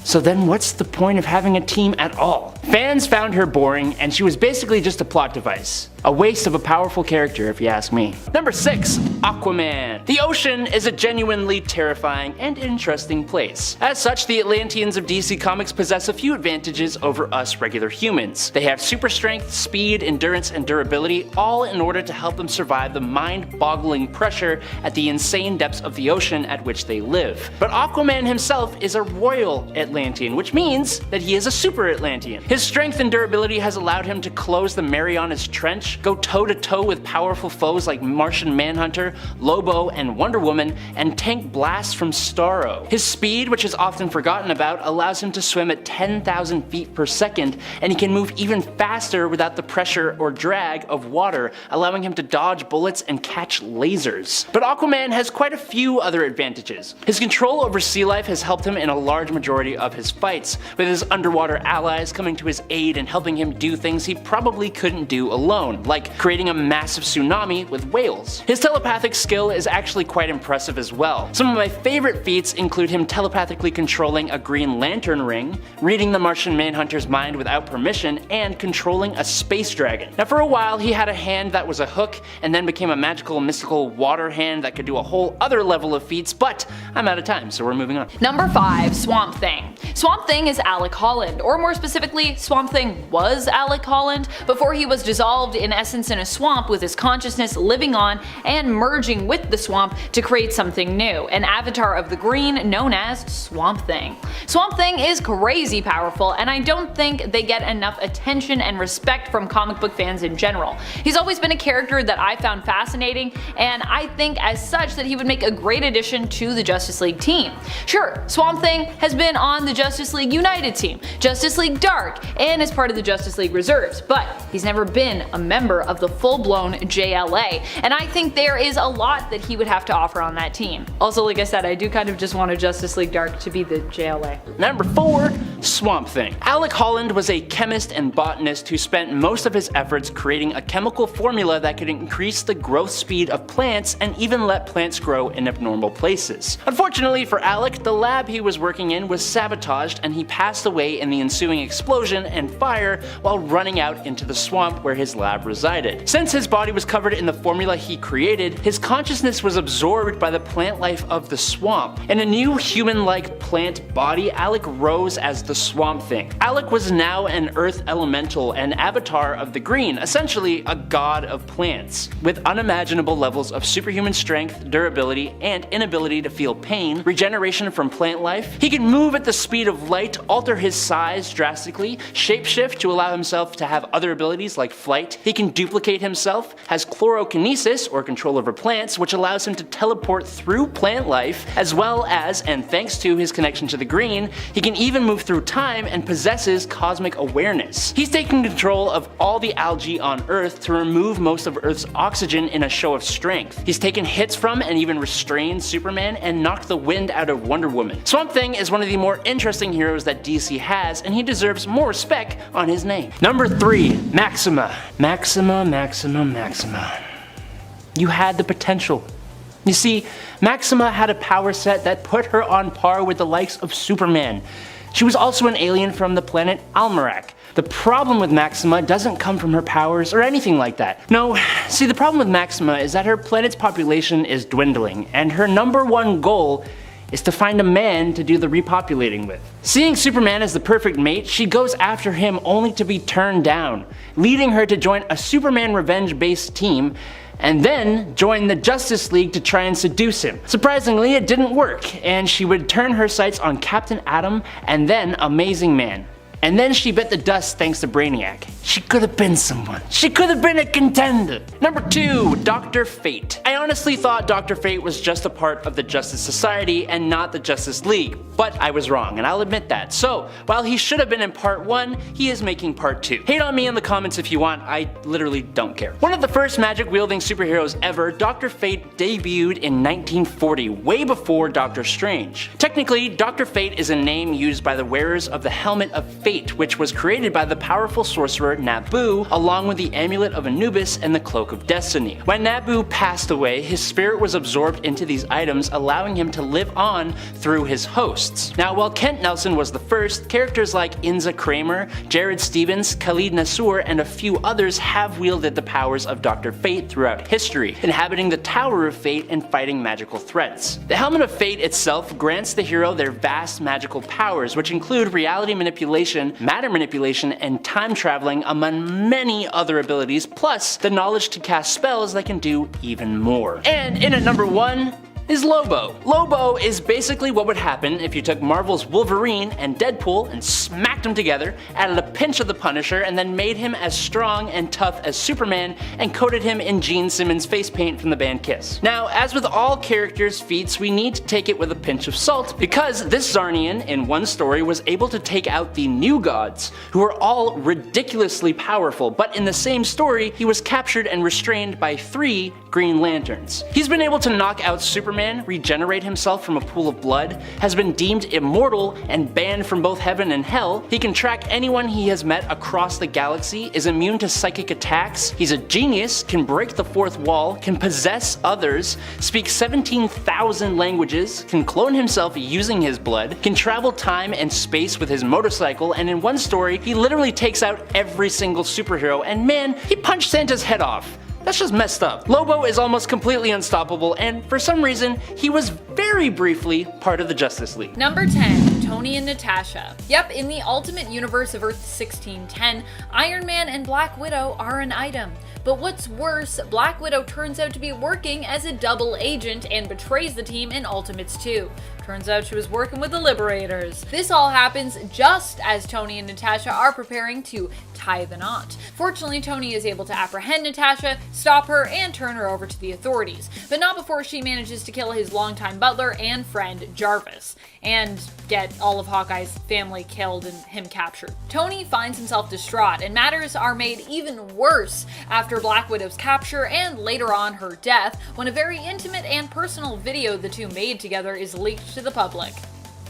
So then what's the point of having a team at all? Fans found her boring, and she was basically just a plot device. A waste of a powerful character, if you ask me. Number 6. Aquaman. The ocean is a genuinely terrifying and interesting place. As such, the Atlanteans of DC Comics possess a few advantages over us regular humans. They have super strength, speed, endurance, and durability, all in order to help them survive the mind-boggling pressure at the insane depths of the ocean at which they live. But Aquaman himself is a royal Atlantean, which means that he is a super Atlantean. His strength and durability has allowed him to close the Marianas Trench, go toe-to-toe with powerful foes like Martian Manhunter, Lobo, and Wonder Woman, and tank blasts from Starro. His speed, which is often forgotten about, allows him to swim at 10,000 feet per second, and he can move even faster without the pressure or drag of water, allowing him to dodge bullets and catch lasers. But Aquaman has quite a few other advantages. His control over sea life has helped him in a large majority of his fights, with his underwater allies coming to his aid and helping him do things he probably couldn't do alone, like creating a massive tsunami with whales. His telepathic skill is actually quite impressive as well. Some of my favorite feats include him telepathically controlling a Green Lantern ring, reading the Martian Manhunter's mind without permission, and controlling a space dragon. Now, for a while he had a hand that was a hook, and then became a magical mystical water hand that could do a whole other level of feats, but I'm out of time, so we're moving on. Number 5. Swamp Thing. Swamp Thing is Alec Holland, or more specifically, Technically, Swamp Thing was Alec Holland before he was dissolved in essence in a swamp with his consciousness living on and merging with the swamp to create something new, an avatar of the green known as Swamp Thing. Swamp Thing is crazy powerful, and I don't think they get enough attention and respect from comic book fans in general. He's always been a character that I found fascinating, and I think as such that he would make a great addition to the Justice League team. Sure, Swamp Thing has been on the Justice League United team, Justice League Dark, and is part of the Justice League Reserves, but he's never been a member of the full-blown JLA, and I think there is a lot that he would have to offer on that team. Also, like I said, I do kind of just want a Justice League Dark to be the JLA. Number 4, Swamp Thing. Alec Holland was a chemist and botanist who spent most of his efforts creating a chemical formula that could increase the growth speed of plants and even let plants grow in abnormal places. Unfortunately for Alec, the lab he was working in was sabotaged and he passed away in the ensuing explosion and fire while running out into the swamp where his lab resided. Since his body was covered in the formula he created, his consciousness was absorbed by the plant life of the swamp. In a new human-like plant body, Alec rose as the Swamp Thing. Alec was now an earth elemental and avatar of the green, essentially a god of plants. With unimaginable levels of superhuman strength, durability, and inability to feel pain, regeneration from plant life, he can move at the speed of light, alter his size drastically, shapeshift to allow himself to have other abilities like flight, he can duplicate himself, has chlorokinesis or control over plants, which allows him to teleport through plant life, as well as, and thanks to his connection to the green, he can even move through time and possesses cosmic awareness. He's taken control of all the algae on Earth to remove most of Earth's oxygen in a show of strength. He's taken hits from and even restrained Superman and knocked the wind out of Wonder Woman. Swamp Thing is one of the more interesting heroes that DC has, and he deserves more respect on his name. Number 3, Maxima. Maxima. You had the potential. You see, Maxima had a power set that put her on par with the likes of Superman. She was also an alien from the planet Almerac. The problem with Maxima doesn't come from her powers or anything like that. No, see, the problem with Maxima is that her planet's population is dwindling, and her #1 goal is to find a man to do the repopulating with. Seeing Superman as the perfect mate, she goes after him only to be turned down, leading her to join a Superman revenge-based team and then join the Justice League to try and seduce him. Surprisingly, it didn't work, and she would turn her sights on Captain Atom and then Amazing Man. And then she bit the dust thanks to Brainiac. She could have been someone. She could have been a contender. Number 2, Dr. Fate. I honestly thought Dr. Fate was just a part of the Justice Society and not the Justice League, but I was wrong, and I'll admit that. So, while he should have been in part 1, he is making part 2. Hate on me in the comments if you want, I literally don't care. One of the first magic-wielding superheroes ever, Dr. Fate debuted in 1940, way before Doctor Strange. Technically, Dr. Fate is a name used by the wearers of the Helmet of Fate, which was created by the powerful sorcerer Nabu, along with the Amulet of Anubis and the Cloak of Destiny. When Nabu passed away, his spirit was absorbed into these items, allowing him to live on through his hosts. Now, while Kent Nelson was the first, characters like Inza Kramer, Jared Stevens, Khalid Nassour, and a few others have wielded the powers of Dr. Fate throughout history, inhabiting the Tower of Fate and fighting magical threats. The Helmet of Fate itself grants the hero their vast magical powers, which include reality manipulation, matter manipulation, and time traveling, among many other abilities, plus the knowledge to cast spells that can do even more. And in at number 1 is Lobo. Lobo is basically what would happen if you took Marvel's Wolverine and Deadpool and smacked them together, added a pinch of the Punisher, and then made him as strong and tough as Superman and coated him in Gene Simmons face paint from the band Kiss. Now, as with all characters' feats, we need to take it with a pinch of salt, because this Zarnian in one story was able to take out the New Gods, who are all ridiculously powerful, but in the same story, he was captured and restrained by 3 Green Lanterns. He's been able to knock out Superman, regenerate himself from a pool of blood, has been deemed immortal and banned from both heaven and hell, he can track anyone he has met across the galaxy, is immune to psychic attacks, he's a genius, can break the 4th wall, can possess others, speak 17,000 languages, can clone himself using his blood, can travel time and space with his motorcycle, and in one story, he literally takes out every single superhero, and man, he punched Santa's head off. That's just messed up. Lobo is almost completely unstoppable, and for some reason, he was very briefly part of the Justice League. Number 10, Tony and Natasha. Yep, in the Ultimate Universe of Earth 1610, Iron Man and Black Widow are an item. But what's worse, Black Widow turns out to be working as a double agent and betrays the team in Ultimates 2. Turns out she was working with the Liberators. This all happens just as Tony and Natasha are preparing to tie the knot. Fortunately, Tony is able to apprehend Natasha, stop her, and turn her over to the authorities, but not before she manages to kill his longtime butler and friend, Jarvis, and get all of Hawkeye's family killed and him captured. Tony finds himself distraught, and matters are made even worse after Black Widow's capture and later on her death, when a very intimate and personal video the two made together is leaked to the public.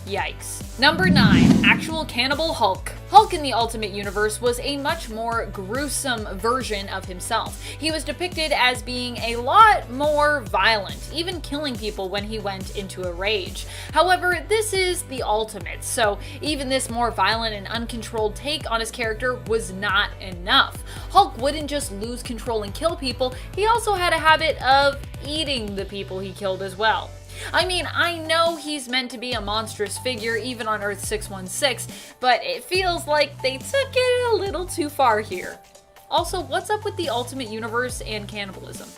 Yikes. Number 9. Actual Cannibal Hulk. Hulk in the Ultimate Universe was a much more gruesome version of himself. He was depicted as being a lot more violent, even killing people when he went into a rage. However, this is the Ultimate, so even this more violent and uncontrolled take on his character was not enough. Hulk wouldn't just lose control and kill people, he also had a habit of eating the people he killed as well. I mean, I know he's meant to be a monstrous figure even on Earth 616, but it feels like they took it a little too far here. Also, what's up with the Ultimate Universe and cannibalism?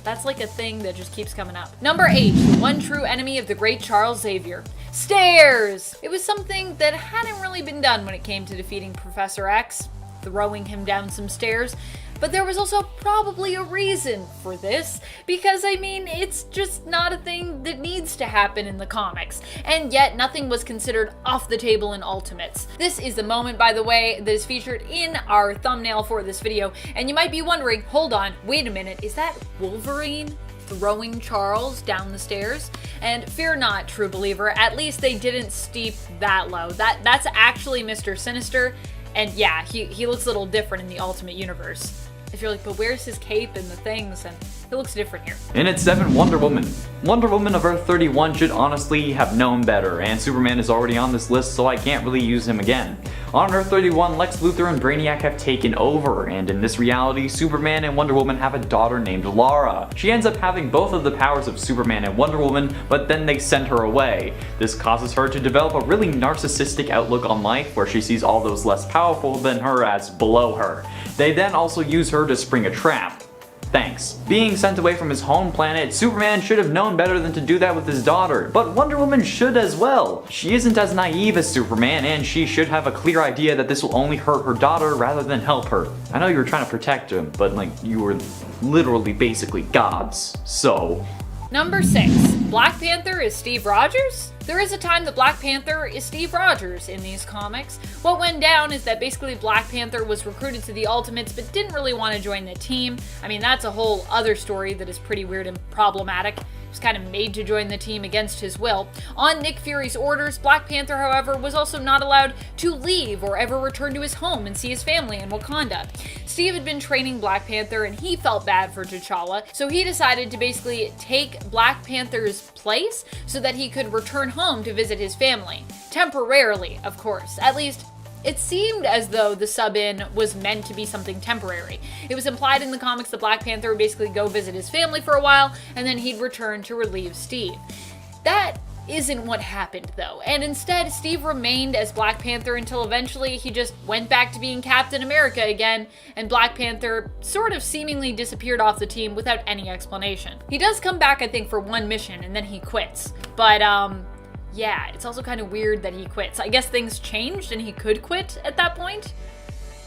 That's like a thing that just keeps coming up. Number 8, the one true enemy of the great Charles Xavier. Stairs! It was something that hadn't really been done when it came to defeating Professor X, throwing him down some stairs. But there was also probably a reason for this, because I mean, it's just not a thing that needs to happen in the comics, and yet nothing was considered off the table in Ultimates. This is the moment, by the way, that is featured in our thumbnail for this video, and you might be wondering, hold on, wait a minute, is that Wolverine throwing Charles down the stairs? And fear not, true believer, at least they didn't steep that low. That's actually Mr. Sinister, and yeah, he looks a little different in the Ultimate Universe. If you're like, but where's his cape and the things? And it looks different here. In its 7th, Wonder Woman. Wonder Woman of Earth 31 should honestly have known better, and Superman is already on this list, so I can't really use him again. On Earth 31, Lex Luthor and Brainiac have taken over, and in this reality, Superman and Wonder Woman have a daughter named Lara. She ends up having both of the powers of Superman and Wonder Woman, but then they send her away. This causes her to develop a really narcissistic outlook on life, where she sees all those less powerful than her as below her. They then also use her to spring a trap. Thanks. Being sent away from his home planet, Superman should have known better than to do that with his daughter, but Wonder Woman should as well. She isn't as naive as Superman, and she should have a clear idea that this will only hurt her daughter rather than help her. I know you were trying to protect him, but like, you were literally basically gods, so... Number 6. Black Panther is Steve Rogers? There is a time that Black Panther is Steve Rogers in these comics. What went down is that basically Black Panther was recruited to the Ultimates but didn't really want to join the team. I mean, that's a whole other story that is pretty weird and problematic. He was kind of made to join the team against his will. On Nick Fury's orders, Black Panther, however, was also not allowed to leave or ever return to his home and see his family in Wakanda. Steve had been training Black Panther and he felt bad for T'Challa, so he decided to basically take Black Panther's place so that he could return home to visit his family. Temporarily, of course. At least, it seemed as though the sub-in was meant to be something temporary. It was implied in the comics that Black Panther would basically go visit his family for a while, and then he'd return to relieve Steve. That isn't what happened though, and instead Steve remained as Black Panther until eventually he just went back to being Captain America again, and Black Panther sort of seemingly disappeared off the team without any explanation. He does come back, I think, for one mission, and then he quits. But, yeah, it's also kind of weird that he quits. I guess things changed and he could quit at that point?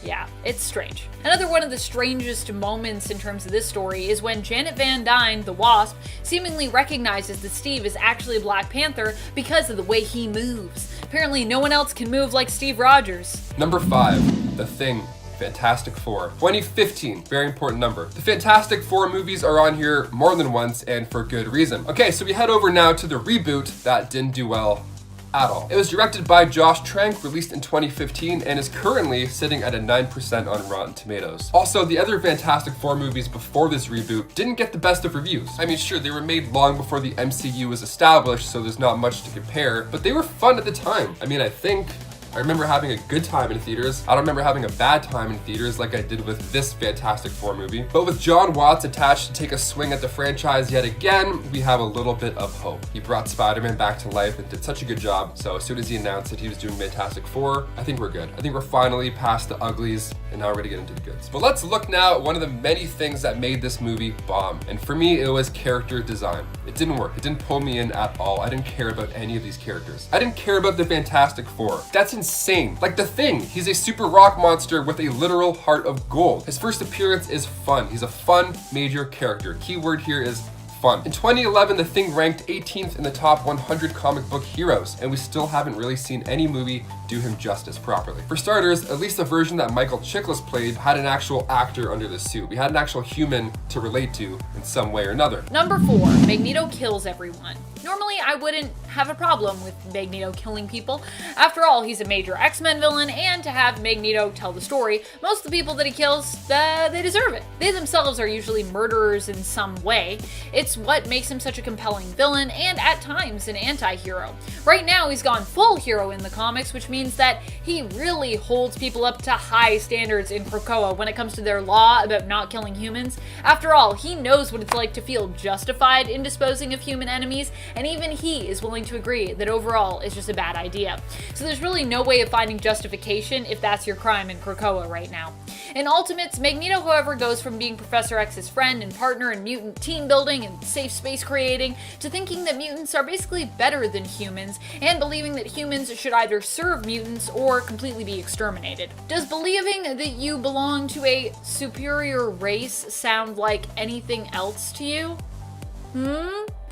Yeah, it's strange. Another one of the strangest moments in terms of this story is when Janet Van Dyne, the Wasp, seemingly recognizes that Steve is actually Black Panther because of the way he moves. Apparently no one else can move like Steve Rogers. Number 5, The Thing. Fantastic Four. 2015, very important number. The Fantastic Four movies are on here more than once and for good reason. Okay, so we head over now to the reboot that didn't do well at all. It was directed by Josh Trank, released in 2015, and is currently sitting at a 9% on Rotten Tomatoes. Also, the other Fantastic Four movies before this reboot didn't get the best of reviews. I mean, sure, they were made long before the MCU was established, so there's not much to compare, but they were fun at the time. I mean, I think I remember having a good time in theaters. I don't remember having a bad time in theaters like I did with this Fantastic Four movie. But with John Watts attached to take a swing at the franchise yet again, we have a little bit of hope. He brought Spider-Man back to life and did such a good job. So as soon as he announced that he was doing Fantastic Four, I think we're good. I think we're finally past the uglies and now we're gonna get into the goods. But let's look now at one of the many things that made this movie bomb. And for me, it was character design. It didn't work. It didn't pull me in at all. I didn't care about any of these characters. I didn't care about the Fantastic Four. That's insane. Like the Thing, he's a super rock monster with a literal heart of gold. His first appearance is fun. He's a fun major character. Keyword here is fun. In 2011, The Thing ranked 18th in the top 100 comic book heroes, and we still haven't really seen any movie do him justice properly. For starters, at least the version that Michael Chiklis played had an actual actor under the suit. We had an actual human to relate to in some way or another. Number 4, Magneto kills everyone. Normally, I wouldn't have a problem with Magneto killing people. After all, he's a major X-Men villain, and to have Magneto tell the story, most of the people that he kills, they deserve it. They themselves are usually murderers in some way. It's what makes him such a compelling villain, and at times an anti-hero. Right now, he's gone full hero in the comics, which means that he really holds people up to high standards in Krakoa when it comes to their law about not killing humans. After all, he knows what it's like to feel justified in disposing of human enemies, and even he is willing to agree that overall it's just a bad idea. So there's really no way of finding justification if that's your crime in Krakoa right now. In Ultimates, Magneto, however, goes from being Professor X's friend and partner in mutant team building and safe space creating to thinking that mutants are basically better than humans and believing that humans should either serve mutants or completely be exterminated. Does believing that you belong to a superior race sound like anything else to you?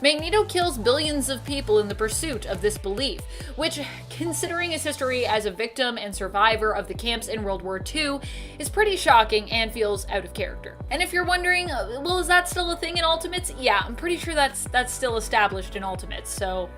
Magneto kills billions of people in the pursuit of this belief, which, considering his history as a victim and survivor of the camps in World War II, is pretty shocking and feels out of character. And if you're wondering, well, is that still a thing in Ultimates? Yeah, I'm pretty sure that's still established in Ultimates, so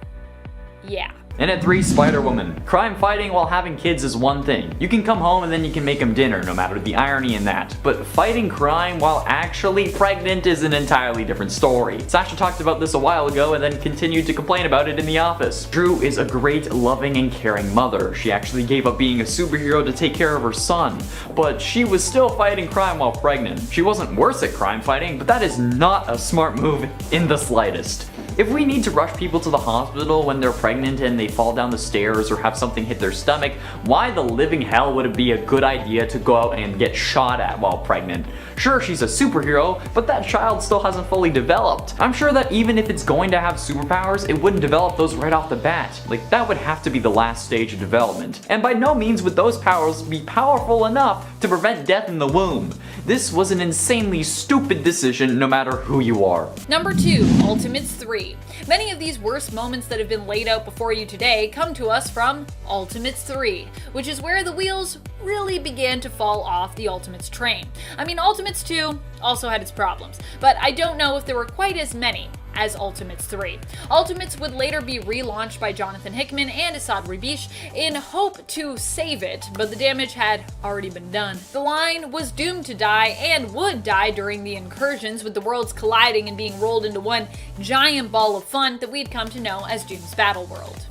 yeah. And at 3, Spider-Woman. Crime fighting while having kids is one thing. You can come home and then you can make them dinner, no matter the irony in that. But fighting crime while actually pregnant is an entirely different story. Sasha talked about this a while ago and then continued to complain about it in the office. Drew is a great, loving, and caring mother. She actually gave up being a superhero to take care of her son. But she was still fighting crime while pregnant. She wasn't worse at crime fighting, but that is not a smart move in the slightest. If we need to rush people to the hospital when they're pregnant and they fall down the stairs or have something hit their stomach, why the living hell would it be a good idea to go out and get shot at while pregnant? Sure, she's a superhero, but that child still hasn't fully developed. I'm sure that even if it's going to have superpowers, it wouldn't develop those right off the bat. Like, that would have to be the last stage of development. And by no means would those powers be powerful enough to prevent death in the womb. This was an insanely stupid decision no matter who you are. Number 2, Ultimates 3. Many of these worst moments that have been laid out before you today come to us from Ultimates 3, which is where the wheels really began to fall off the Ultimates train. I mean, Ultimates 2 also had its problems, but I don't know if there were quite as many as Ultimates 3. Ultimates would later be relaunched by Jonathan Hickman and Asad Ribish in hope to save it, but the damage had already been done. The line was doomed to die and would die during the incursions, with the worlds colliding and being rolled into one giant ball of fun that we'd come to know as Doom's Battle World.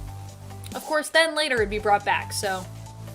Of course, then later it'd be brought back, so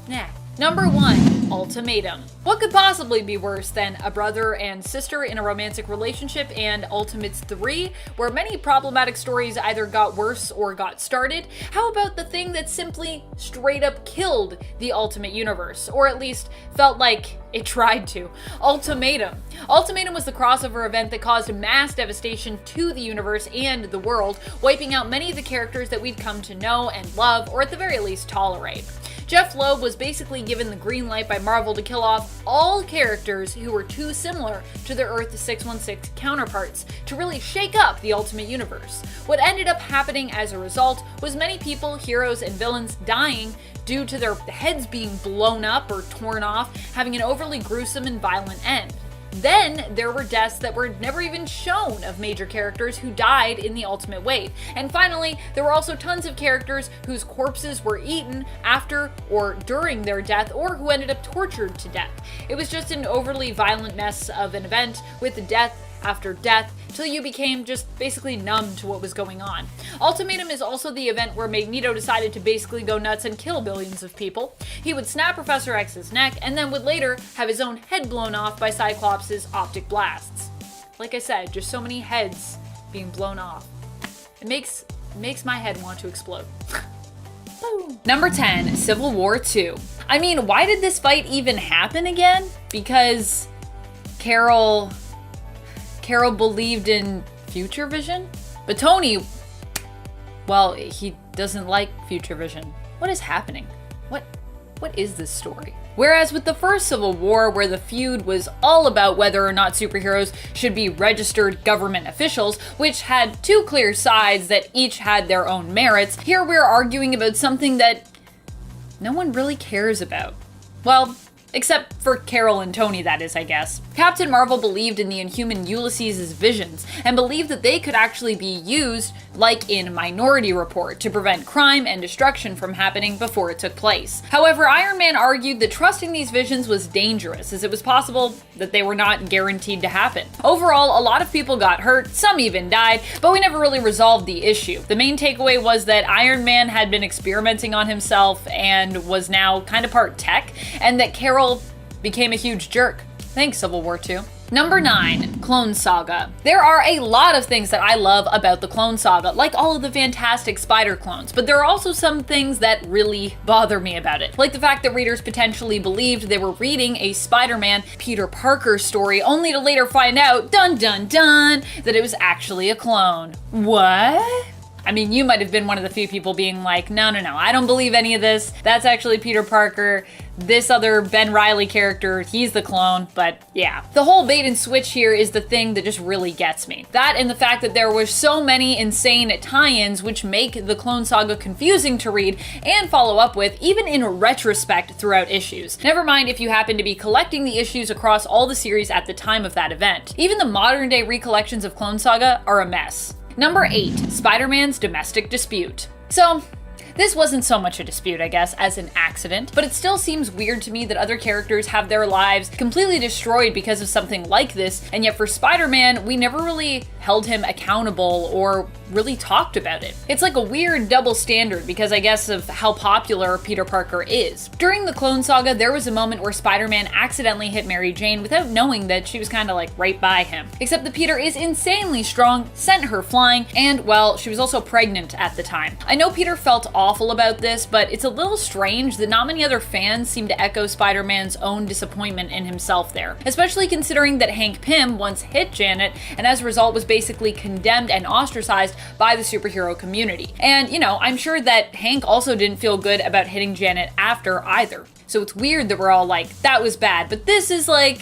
nah. Number 1, Ultimatum. What could possibly be worse than a brother and sister in a romantic relationship and Ultimates 3, where many problematic stories either got worse or got started? How about the thing that simply straight up killed the Ultimate Universe, or at least felt like it tried to? Ultimatum. Ultimatum was the crossover event that caused mass devastation to the universe and the world, wiping out many of the characters that we'd come to know and love, or at the very least tolerate. Jeff Loeb was basically given the green light by Marvel to kill off all characters who were too similar to their Earth 616 counterparts to really shake up the Ultimate Universe. What ended up happening as a result was many people, heroes, and villains dying due to their heads being blown up or torn off, having an overly gruesome and violent end. Then there were deaths that were never even shown of major characters who died in the Ultimate Wave. And finally, there were also tons of characters whose corpses were eaten after or during their death, or who ended up tortured to death. It was just an overly violent mess of an event with death after death, to until you became just basically numb to what was going on. Ultimatum is also the event where Magneto decided to basically go nuts and kill billions of people. He would snap Professor X's neck and then would later have his own head blown off by Cyclops' optic blasts. Like I said, just so many heads being blown off. It makes my head want to explode. Boom. Number 10, Civil War II. I mean, why did this fight even happen again? Because Carol believed in future vision? But Tony, well, he doesn't like future vision. What is happening? What is this story? Whereas with the first Civil War, where the feud was all about whether or not superheroes should be registered government officials, which had two clear sides that each had their own merits, here we're arguing about something that no one really cares about. Well, except for Carol and Tony, that is, I guess. Captain Marvel believed in the Inhuman Ulysses' visions, and believed that they could actually be used, like in Minority Report, to prevent crime and destruction from happening before it took place. However, Iron Man argued that trusting these visions was dangerous, as it was possible that they were not guaranteed to happen. Overall, a lot of people got hurt, some even died, but we never really resolved the issue. The main takeaway was that Iron Man had been experimenting on himself and was now kind of part tech, and that Carol became a huge jerk. Thanks, Civil War II. Number 9, Clone Saga. There are a lot of things that I love about the Clone Saga, like all of the fantastic spider clones, but there are also some things that really bother me about it. Like the fact that readers potentially believed they were reading a Spider-Man Peter Parker story, only to later find out, dun dun dun, that it was actually a clone. What? I mean, you might have been one of the few people being like, no, I don't believe any of this. That's actually Peter Parker. This other Ben Reilly character, he's the clone, but yeah. The whole bait and switch here is the thing that just really gets me. That and the fact that there were so many insane tie-ins which make the Clone Saga confusing to read and follow up with, even in retrospect throughout issues. Never mind if you happen to be collecting the issues across all the series at the time of that event. Even the modern day recollections of Clone Saga are a mess. Number 8, Spider-Man's domestic dispute. So, this wasn't so much a dispute, I guess, as an accident, but it still seems weird to me that other characters have their lives completely destroyed because of something like this, and yet for Spider-Man, we never really held him accountable or really talked about it. It's like a weird double standard because I guess of how popular Peter Parker is. During the Clone Saga, there was a moment where Spider-Man accidentally hit Mary Jane without knowing that she was kind of like right by him. Except that Peter is insanely strong, sent her flying, and well, she was also pregnant at the time. I know Peter felt awful about this, but it's a little strange that not many other fans seem to echo Spider-Man's own disappointment in himself there, especially considering that Hank Pym once hit Janet and as a result was basically condemned and ostracized by the superhero community. And, you know, I'm sure that Hank also didn't feel good about hitting Janet after either. So it's weird that we're all like, that was bad, but this is like,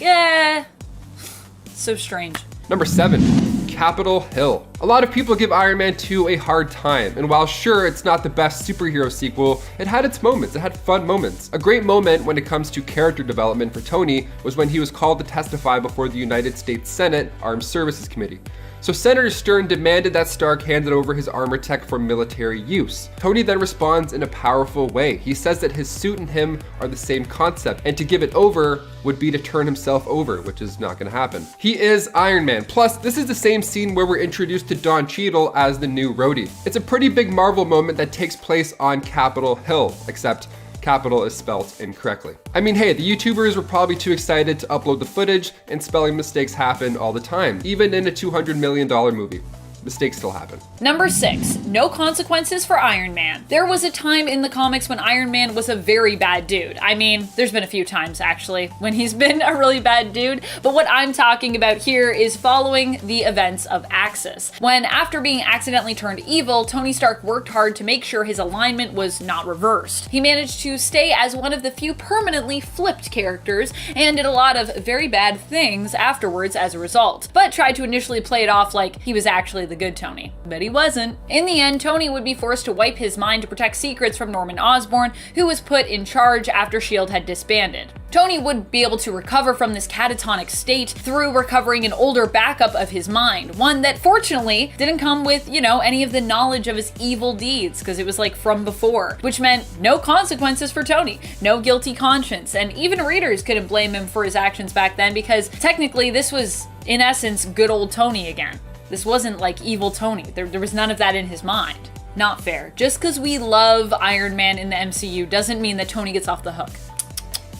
so strange. Number 7, Capitol Hill. A lot of people give Iron Man 2 a hard time, and while sure it's not the best superhero sequel, it had its moments, it had fun moments. A great moment when it comes to character development for Tony was when he was called to testify before the United States Senate Armed Services Committee. So Senator Stern demanded that Stark handed over his armor tech for military use. Tony then responds in a powerful way. He says that his suit and him are the same concept, and to give it over would be to turn himself over, which is not gonna happen. He is Iron Man. Plus, this is the same scene where we're introduced to Don Cheadle as the new roadie. It's a pretty big Marvel moment that takes place on Capitol Hill, except Capital is spelled incorrectly. I mean, hey, the YouTubers were probably too excited to upload the footage, and spelling mistakes happen all the time, even in a $200 million movie. Mistakes still happen. Number 6, no consequences for Iron Man. There was a time in the comics when Iron Man was a very bad dude. I mean, there's been a few times actually when he's been a really bad dude, but what I'm talking about here is following the events of Axis. When after being accidentally turned evil, Tony Stark worked hard to make sure his alignment was not reversed. He managed to stay as one of the few permanently flipped characters and did a lot of very bad things afterwards as a result, but tried to initially play it off like he was actually the good Tony. But he wasn't. In the end, Tony would be forced to wipe his mind to protect secrets from Norman Osborn, who was put in charge after S.H.I.E.L.D. had disbanded. Tony would be able to recover from this catatonic state through recovering an older backup of his mind, one that fortunately didn't come with, you know, any of the knowledge of his evil deeds, because it was like from before, which meant no consequences for Tony, no guilty conscience, and even readers couldn't blame him for his actions back then because technically this was, in essence, good old Tony again. This wasn't like evil Tony. There was none of that in his mind. Not fair. Just because we love Iron Man in the MCU doesn't mean that Tony gets off the hook.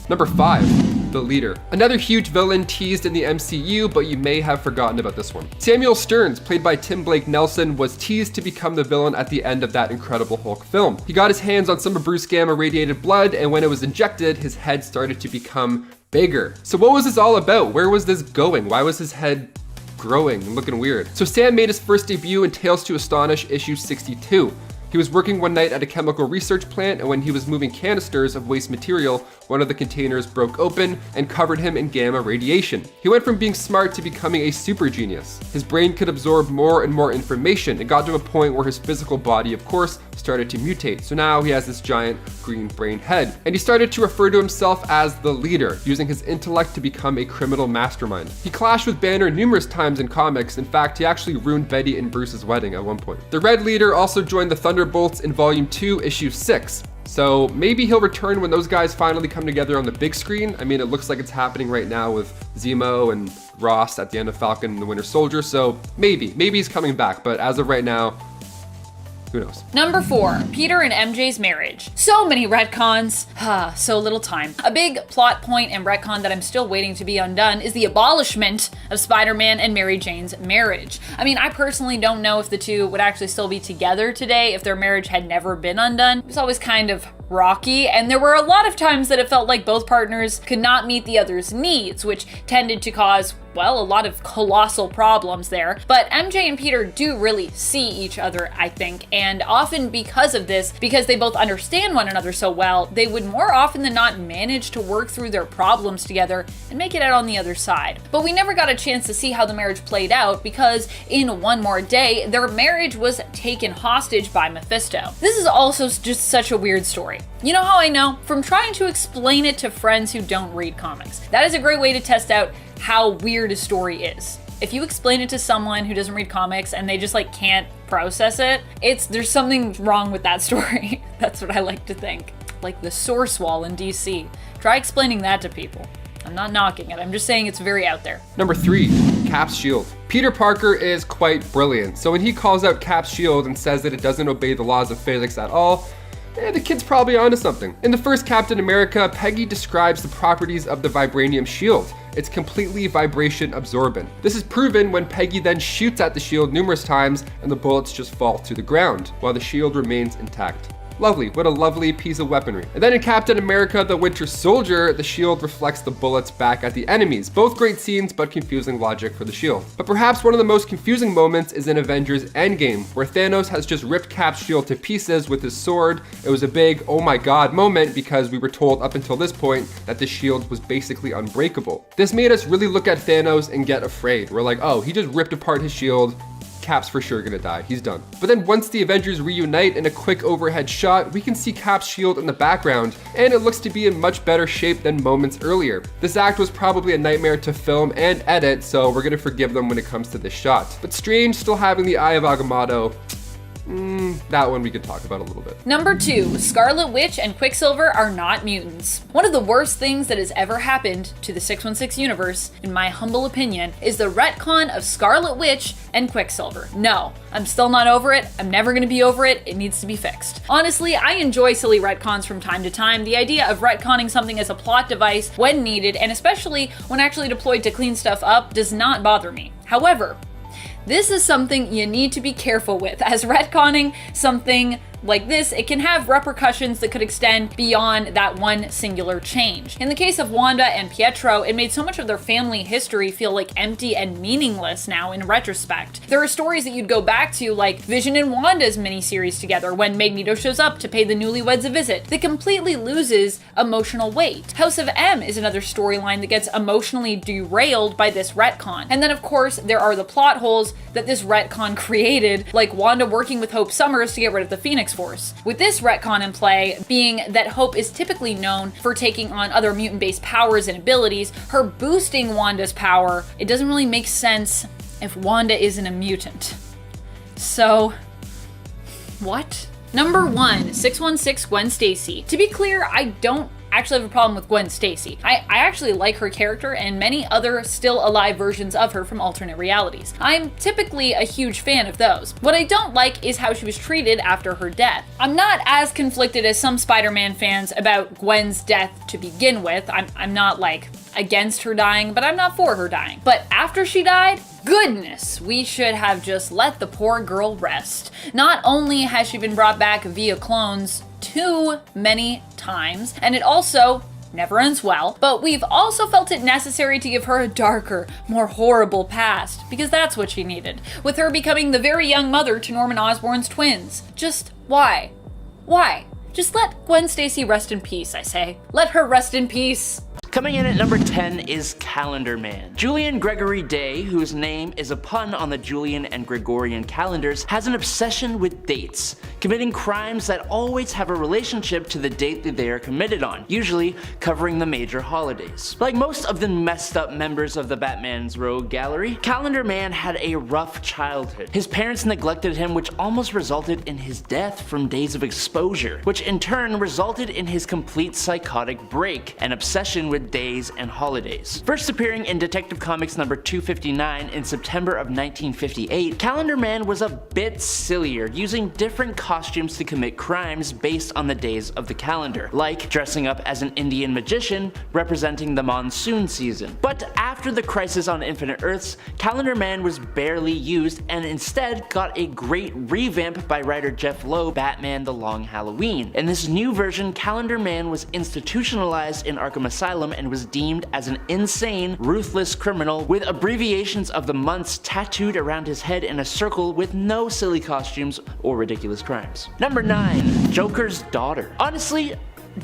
Number 5, the leader. Another huge villain teased in the MCU, but you may have forgotten about this one. Samuel Stearns, played by Tim Blake Nelson, was teased to become the villain at the end of that Incredible Hulk film. He got his hands on some of Bruce Gamma radiated blood, and when it was injected, his head started to become bigger. So what was this all about? Where was this going? Why was his head growing and looking weird? So Sam made his first debut in Tales to Astonish issue 62. He was working one night at a chemical research plant, and when he was moving canisters of waste material, one of the containers broke open and covered him in gamma radiation. He went from being smart to becoming a super genius. His brain could absorb more and more information. It got to a point where his physical body, of course, started to mutate. So now he has this giant green brain head. And he started to refer to himself as the leader, using his intellect to become a criminal mastermind. He clashed with Banner numerous times in comics. In fact, he actually ruined Betty and Bruce's wedding at one point. The Red Leader also joined the Thunderbolts in Volume 2, Issue 6. So maybe he'll return when those guys finally come together on the big screen. I mean, it looks like it's happening right now with Zemo and Ross at the end of Falcon and the Winter Soldier. So maybe he's coming back. But as of right now, who knows? Number 4, Peter and MJ's marriage. So many retcons, so little time. A big plot point and retcon that I'm still waiting to be undone is the abolishment of Spider-Man and Mary Jane's marriage. I mean, I personally don't know if the two would actually still be together today if their marriage had never been undone. It was always kind of rocky, and there were a lot of times that it felt like both partners could not meet the other's needs, which tended to cause, well, a lot of colossal problems there. But MJ and Peter do really see each other, I think, and often because of this, because they both understand one another so well, they would more often than not manage to work through their problems together and make it out on the other side. But we never got a chance to see how the marriage played out because in One More Day, their marriage was taken hostage by Mephisto. This is also just such a weird story. You know how I know? From trying to explain it to friends who don't read comics. That is a great way to test out how weird a story is. If you explain it to someone who doesn't read comics and they just like can't process it, there's something wrong with that story. That's what I like to think. Like the Source Wall in DC. Try explaining that to people. I'm not knocking it, I'm just saying it's very out there. Number 3, Cap's shield. Peter Parker is quite brilliant, so when he calls out Cap's shield and says that it doesn't obey the laws of physics at all, the kid's probably onto something. In the first Captain America, Peggy describes the properties of the vibranium shield. It's completely vibration absorbent. This is proven when Peggy then shoots at the shield numerous times and the bullets just fall to the ground, while the shield remains intact. Lovely, what a lovely piece of weaponry. And then in Captain America, the Winter Soldier, the shield reflects the bullets back at the enemies. Both great scenes, but confusing logic for the shield. But perhaps one of the most confusing moments is in Avengers Endgame, where Thanos has just ripped Cap's shield to pieces with his sword. It was a big, oh my god moment because we were told up until this point that the shield was basically unbreakable. This made us really look at Thanos and get afraid. We're like, oh, he just ripped apart his shield. Cap's for sure gonna die, he's done. But then once the Avengers reunite in a quick overhead shot, we can see Cap's shield in the background, and it looks to be in much better shape than moments earlier. This act was probably a nightmare to film and edit, so we're gonna forgive them when it comes to this shot. But Strange still having the Eye of Agamotto, that one we could talk about a little bit. Number 2, Scarlet Witch and Quicksilver are not mutants. One of the worst things that has ever happened to the 616 universe, in my humble opinion, is the retcon of Scarlet Witch and Quicksilver. No, I'm still not over it. I'm never gonna be over it. It needs to be fixed. Honestly, I enjoy silly retcons from time to time. The idea of retconning something as a plot device when needed, and especially when actually deployed to clean stuff up, does not bother me. However, this is something you need to be careful with, as retconning something like this, it can have repercussions that could extend beyond that one singular change. In the case of Wanda and Pietro, it made so much of their family history feel like empty and meaningless now in retrospect. There are stories that you'd go back to, like Vision and Wanda's miniseries together when Magneto shows up to pay the newlyweds a visit, that completely loses emotional weight. House of M is another storyline that gets emotionally derailed by this retcon. And then of course, there are the plot holes that this retcon created, like Wanda working with Hope Summers to get rid of the Phoenix Force. With this retcon in play being that Hope is typically known for taking on other mutant-based powers and abilities, her boosting Wanda's power, it doesn't really make sense if Wanda isn't a mutant. So, what? Number 1, 616 Gwen Stacy. To be clear, I don't actually have a problem with Gwen Stacy. I actually like her character and many other still alive versions of her from alternate realities. I'm typically a huge fan of those. What I don't like is how she was treated after her death. I'm not as conflicted as some Spider-Man fans about Gwen's death to begin with. I'm not like against her dying, but I'm not for her dying. But after she died, goodness, we should have just let the poor girl rest. Not only has she been brought back via clones too many times, and it also never ends well, but we've also felt it necessary to give her a darker, more horrible past, because that's what she needed, with her becoming the very young mother to Norman Osborn's twins. Just why? Why? Just let Gwen Stacy rest in peace, I say. Let her rest in peace. Coming in at number 10 is Calendar Man. Julian Gregory Day, whose name is a pun on the Julian and Gregorian calendars, has an obsession with dates, committing crimes that always have a relationship to the date that they are committed on, usually covering the major holidays. Like most of the messed up members of the Batman's rogue gallery, Calendar Man had a rough childhood. His parents neglected him, which almost resulted in his death from days of exposure, which in turn resulted in his complete psychotic break, an obsession with days and holidays. First appearing in Detective Comics number 259 in September of 1958, Calendar Man was a bit sillier, using different costumes to commit crimes based on the days of the calendar, like dressing up as an Indian magician representing the monsoon season. But after the Crisis on Infinite Earths, Calendar Man was barely used and instead got a great revamp by writer Jeff Loeb, Batman The Long Halloween. In this new version, Calendar Man was institutionalized in Arkham Asylum and was deemed as an insane, ruthless criminal with abbreviations of the months tattooed around his head in a circle with no silly costumes or ridiculous crimes. Number 9. Joker's Daughter. Honestly,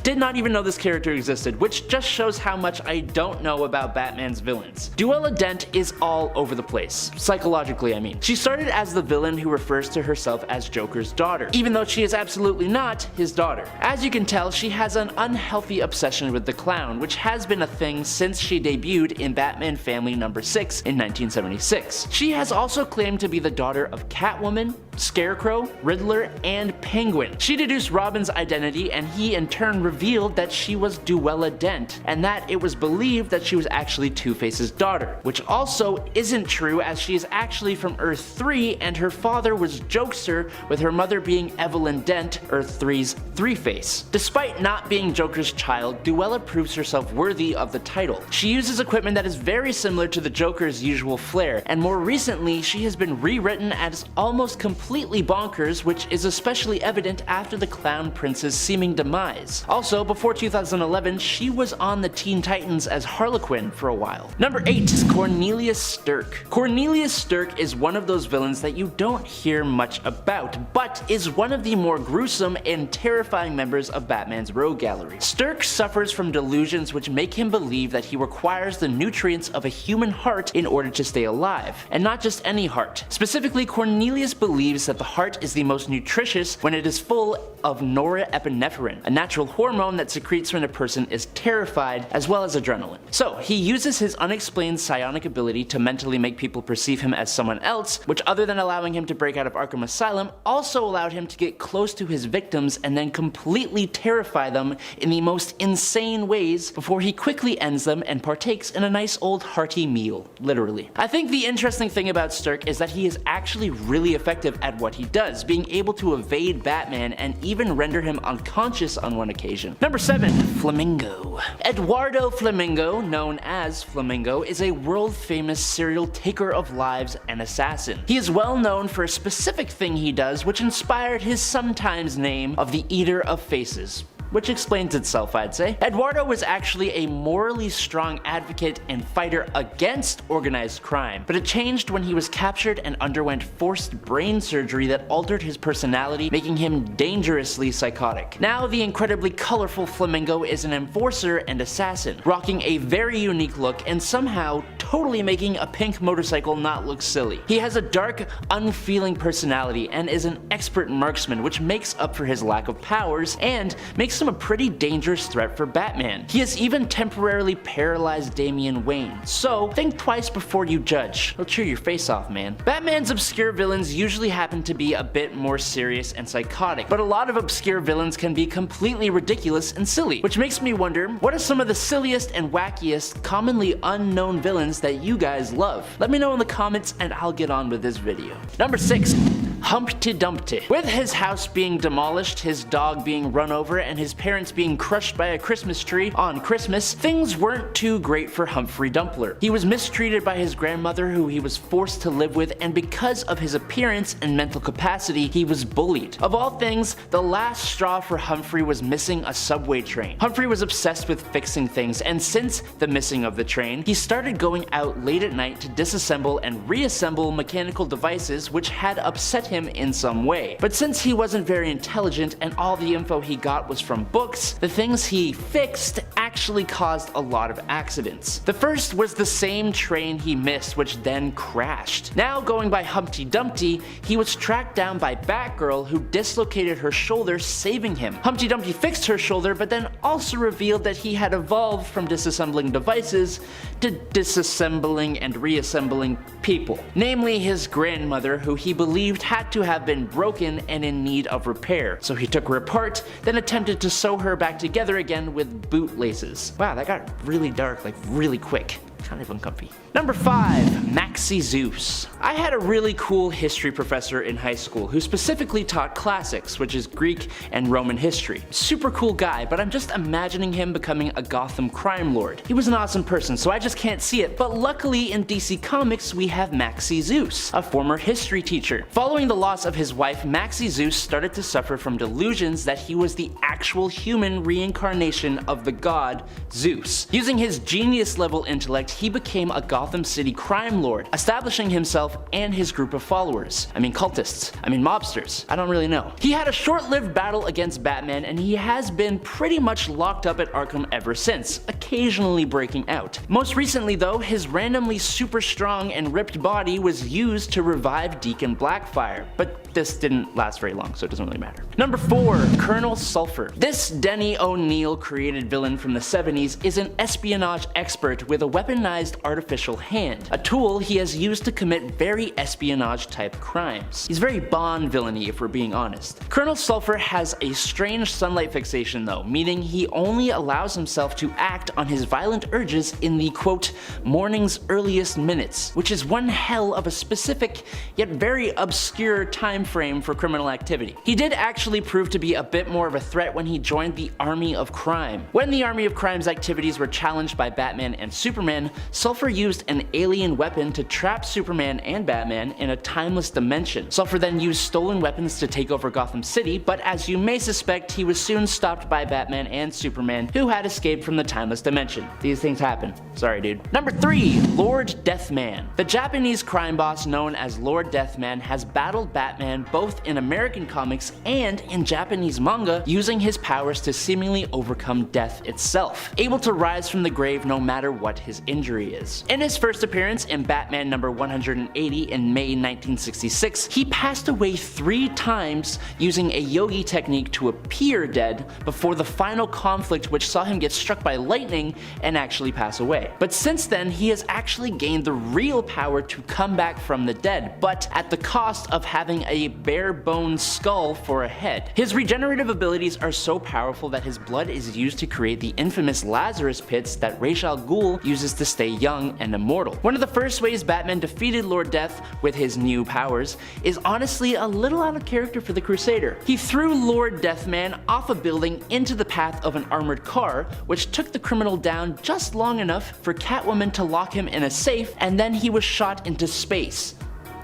did not even know this character existed, which just shows how much I don't know about Batman's villains. Duella Dent is all over the place, psychologically I mean. She started as the villain who refers to herself as Joker's daughter, even though she is absolutely not his daughter. As you can tell, she has an unhealthy obsession with the clown, which has been a thing since she debuted in Batman Family number 6 in 1976. She has also claimed to be the daughter of Catwoman, Scarecrow, Riddler, and Penguin. She deduced Robin's identity, and he in turn revealed that she was Duella Dent, and that it was believed that she was actually Two-Face's daughter, which also isn't true, as she is actually from Earth 3 and her father was Jokester, with her mother being Evelyn Dent, Earth 3's Three-Face. Despite not being Joker's child, Duella proves herself worthy of the title. She uses equipment that is very similar to the Joker's usual flair, and more recently she has been rewritten as almost completely bonkers, which is especially evident after the Clown Prince's seeming demise. Also, before 2011, she was on the Teen Titans as Harlequin for a while. Number 8 is Cornelius Stirk. Cornelius Stirk is one of those villains that you don't hear much about, but is one of the more gruesome and terrifying members of Batman's rogue gallery. Stirk suffers from delusions which make him believe that he requires the nutrients of a human heart in order to stay alive, and not just any heart. Specifically, Cornelius believes that the heart is the most nutritious when it is full of norepinephrine, a natural hormone that secretes when a person is terrified, as well as adrenaline. So he uses his unexplained psionic ability to mentally make people perceive him as someone else, which, other than allowing him to break out of Arkham Asylum, also allowed him to get close to his victims and then completely terrify them in the most insane ways before he quickly ends them and partakes in a nice old hearty meal, literally. I think the interesting thing about Stirk is that he is actually really effective at what he does, being able to evade Batman and even render him unconscious on one occasion. Number 7. Flamingo. Eduardo Flamingo, known as Flamingo, is a world-famous serial taker of lives and assassin. He is well known for a specific thing he does, which inspired his sometimes name of the Eater of Faces, which explains itself, I'd say. Eduardo was actually a morally strong advocate and fighter against organized crime, but it changed when he was captured and underwent forced brain surgery that altered his personality, making him dangerously psychotic. Now, the incredibly colorful Flamingo is an enforcer and assassin, rocking a very unique look and somehow totally making a pink motorcycle not look silly. He has a dark, unfeeling personality and is an expert marksman, which makes up for his lack of powers and makes him a pretty dangerous threat for Batman. He has even temporarily paralyzed Damian Wayne, so think twice before you judge. He'll chew your face off, man. Batman's obscure villains usually happen to be a bit more serious and psychotic, but a lot of obscure villains can be completely ridiculous and silly, which makes me wonder, what are some of the silliest and wackiest, commonly unknown villains that you guys love? Let me know in the comments and I'll get on with this video. Number 6. Humpty Dumpty. With his house being demolished, his dog being run over, and his parents being crushed by a Christmas tree on Christmas, things weren't too great for Humphrey Dumpler. He was mistreated by his grandmother, who he was forced to live with, and because of his appearance and mental capacity, he was bullied. Of all things, the last straw for Humphrey was missing a subway train. Humphrey was obsessed with fixing things, and since the missing of the train, he started going out late at night to disassemble and reassemble mechanical devices which had upset him in some way. But since he wasn't very intelligent and all the info he got was from books, the things he fixed actually caused a lot of accidents. The first was the same train he missed, which then crashed. Now going by Humpty Dumpty, he was tracked down by Batgirl, who dislocated her shoulder, saving him. Humpty Dumpty fixed her shoulder, but then also revealed that he had evolved from disassembling devices to disassembling and reassembling people. Namely his grandmother, who he believed had to have been broken and in need of repair. So he took her apart, then attempted to sew her back together again with bootlaces. Wow, that got really dark, like really quick. Kind of uncomfy. Number 5. Maxi Zeus. I had a really cool history professor in high school who specifically taught classics, which is Greek and Roman history. Super cool guy, but I'm just imagining him becoming a Gotham crime lord. He was an awesome person, so I just can't see it, but luckily in DC Comics we have Maxi Zeus, a former history teacher. Following the loss of his wife, Maxi Zeus started to suffer from delusions that he was the actual human reincarnation of the god Zeus. Using his genius level intellect, he became a Gotham City crime lord, establishing himself and his group of followers. I mean cultists, I mean mobsters, I don't really know. He had a short-lived battle against Batman and he has been pretty much locked up at Arkham ever since, occasionally breaking out. Most recently though, his randomly super strong and ripped body was used to revive Deacon Blackfire, but this didn't last very long, so it doesn't really matter. Number 4. Colonel Sulphur. This Denny O'Neil created villain from the 70s is an espionage expert with a weaponized artificial hand, a tool he has used to commit very espionage type crimes. He's very Bond villainy if we're being honest. Colonel Sulphur has a strange sunlight fixation though, meaning he only allows himself to act on his violent urges in the quote, morning's earliest minutes, which is one hell of a specific yet very obscure time frame for criminal activity. He did actually prove to be a bit more of a threat when he joined the Army of Crime. When the Army of Crime's activities were challenged by Batman and Superman, Sulphur used an alien weapon to trap Superman and Batman in a timeless dimension. Sulphur then used stolen weapons to take over Gotham City, but as you may suspect, he was soon stopped by Batman and Superman, who had escaped from the timeless dimension. These things happen. Sorry, dude. Number 3. Lord Deathman. The Japanese crime boss known as Lord Deathman has battled Batman both in American comics and in Japanese manga, using his powers to seemingly overcome death itself, able to rise from the grave no matter what his injury is. In his first appearance in Batman number 180 in May 1966, he passed away 3 times using a yogi technique to appear dead before the final conflict, which saw him get struck by lightning and actually pass away. But since then, he has actually gained the real power to come back from the dead, but at the cost of having a bare bones skull for a head. His regenerative abilities are so powerful that his blood is used to create the infamous Lazarus pits that Ra's al Ghul uses to stay young and immortal. One of the first ways Batman defeated Lord Death with his new powers is honestly a little out of character for the Crusader. He threw Lord Deathman off a building into the path of an armored car, which took the criminal down just long enough for Catwoman to lock him in a safe, and then he was shot into space.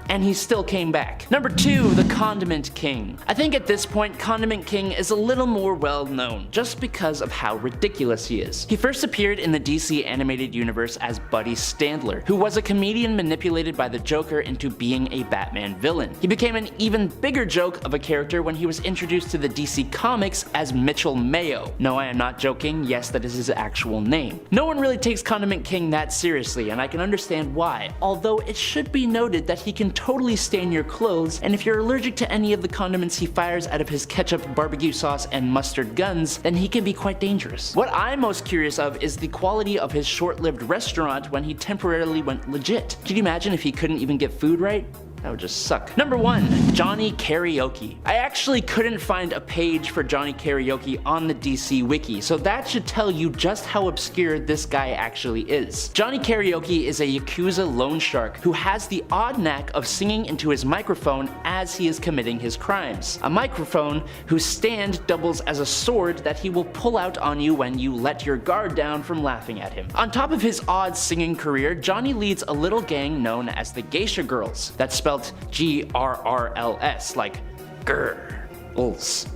and he still came back. Number 2, the Condiment King. I think at this point, Condiment King is a little more well known, just because of how ridiculous he is. He first appeared in the DC animated universe as Buddy Standler, who was a comedian manipulated by the Joker into being a Batman villain. He became an even bigger joke of a character when he was introduced to the DC Comics as Mitchell Mayo. No, I am not joking, yes, that is his actual name. No one really takes Condiment King that seriously, and I can understand why, although it should be noted that he can totally stain your clothes, and if you're allergic to any of the condiments he fires out of his ketchup, barbecue sauce, and mustard guns, then he can be quite dangerous. What I'm most curious of is the quality of his short-lived restaurant when he temporarily went legit. Could you imagine if he couldn't even get food right? That would just suck. Number 1, Johnny Karaoke. I actually couldn't find a page for Johnny Karaoke on the DC Wiki, so that should tell you just how obscure this guy actually is. Johnny Karaoke is a Yakuza loan shark who has the odd knack of singing into his microphone as he is committing his crimes. A microphone whose stand doubles as a sword that he will pull out on you when you let your guard down from laughing at him. On top of his odd singing career, Johnny leads a little gang known as the Geisha Girls. That's spelled Grrrls, like girls.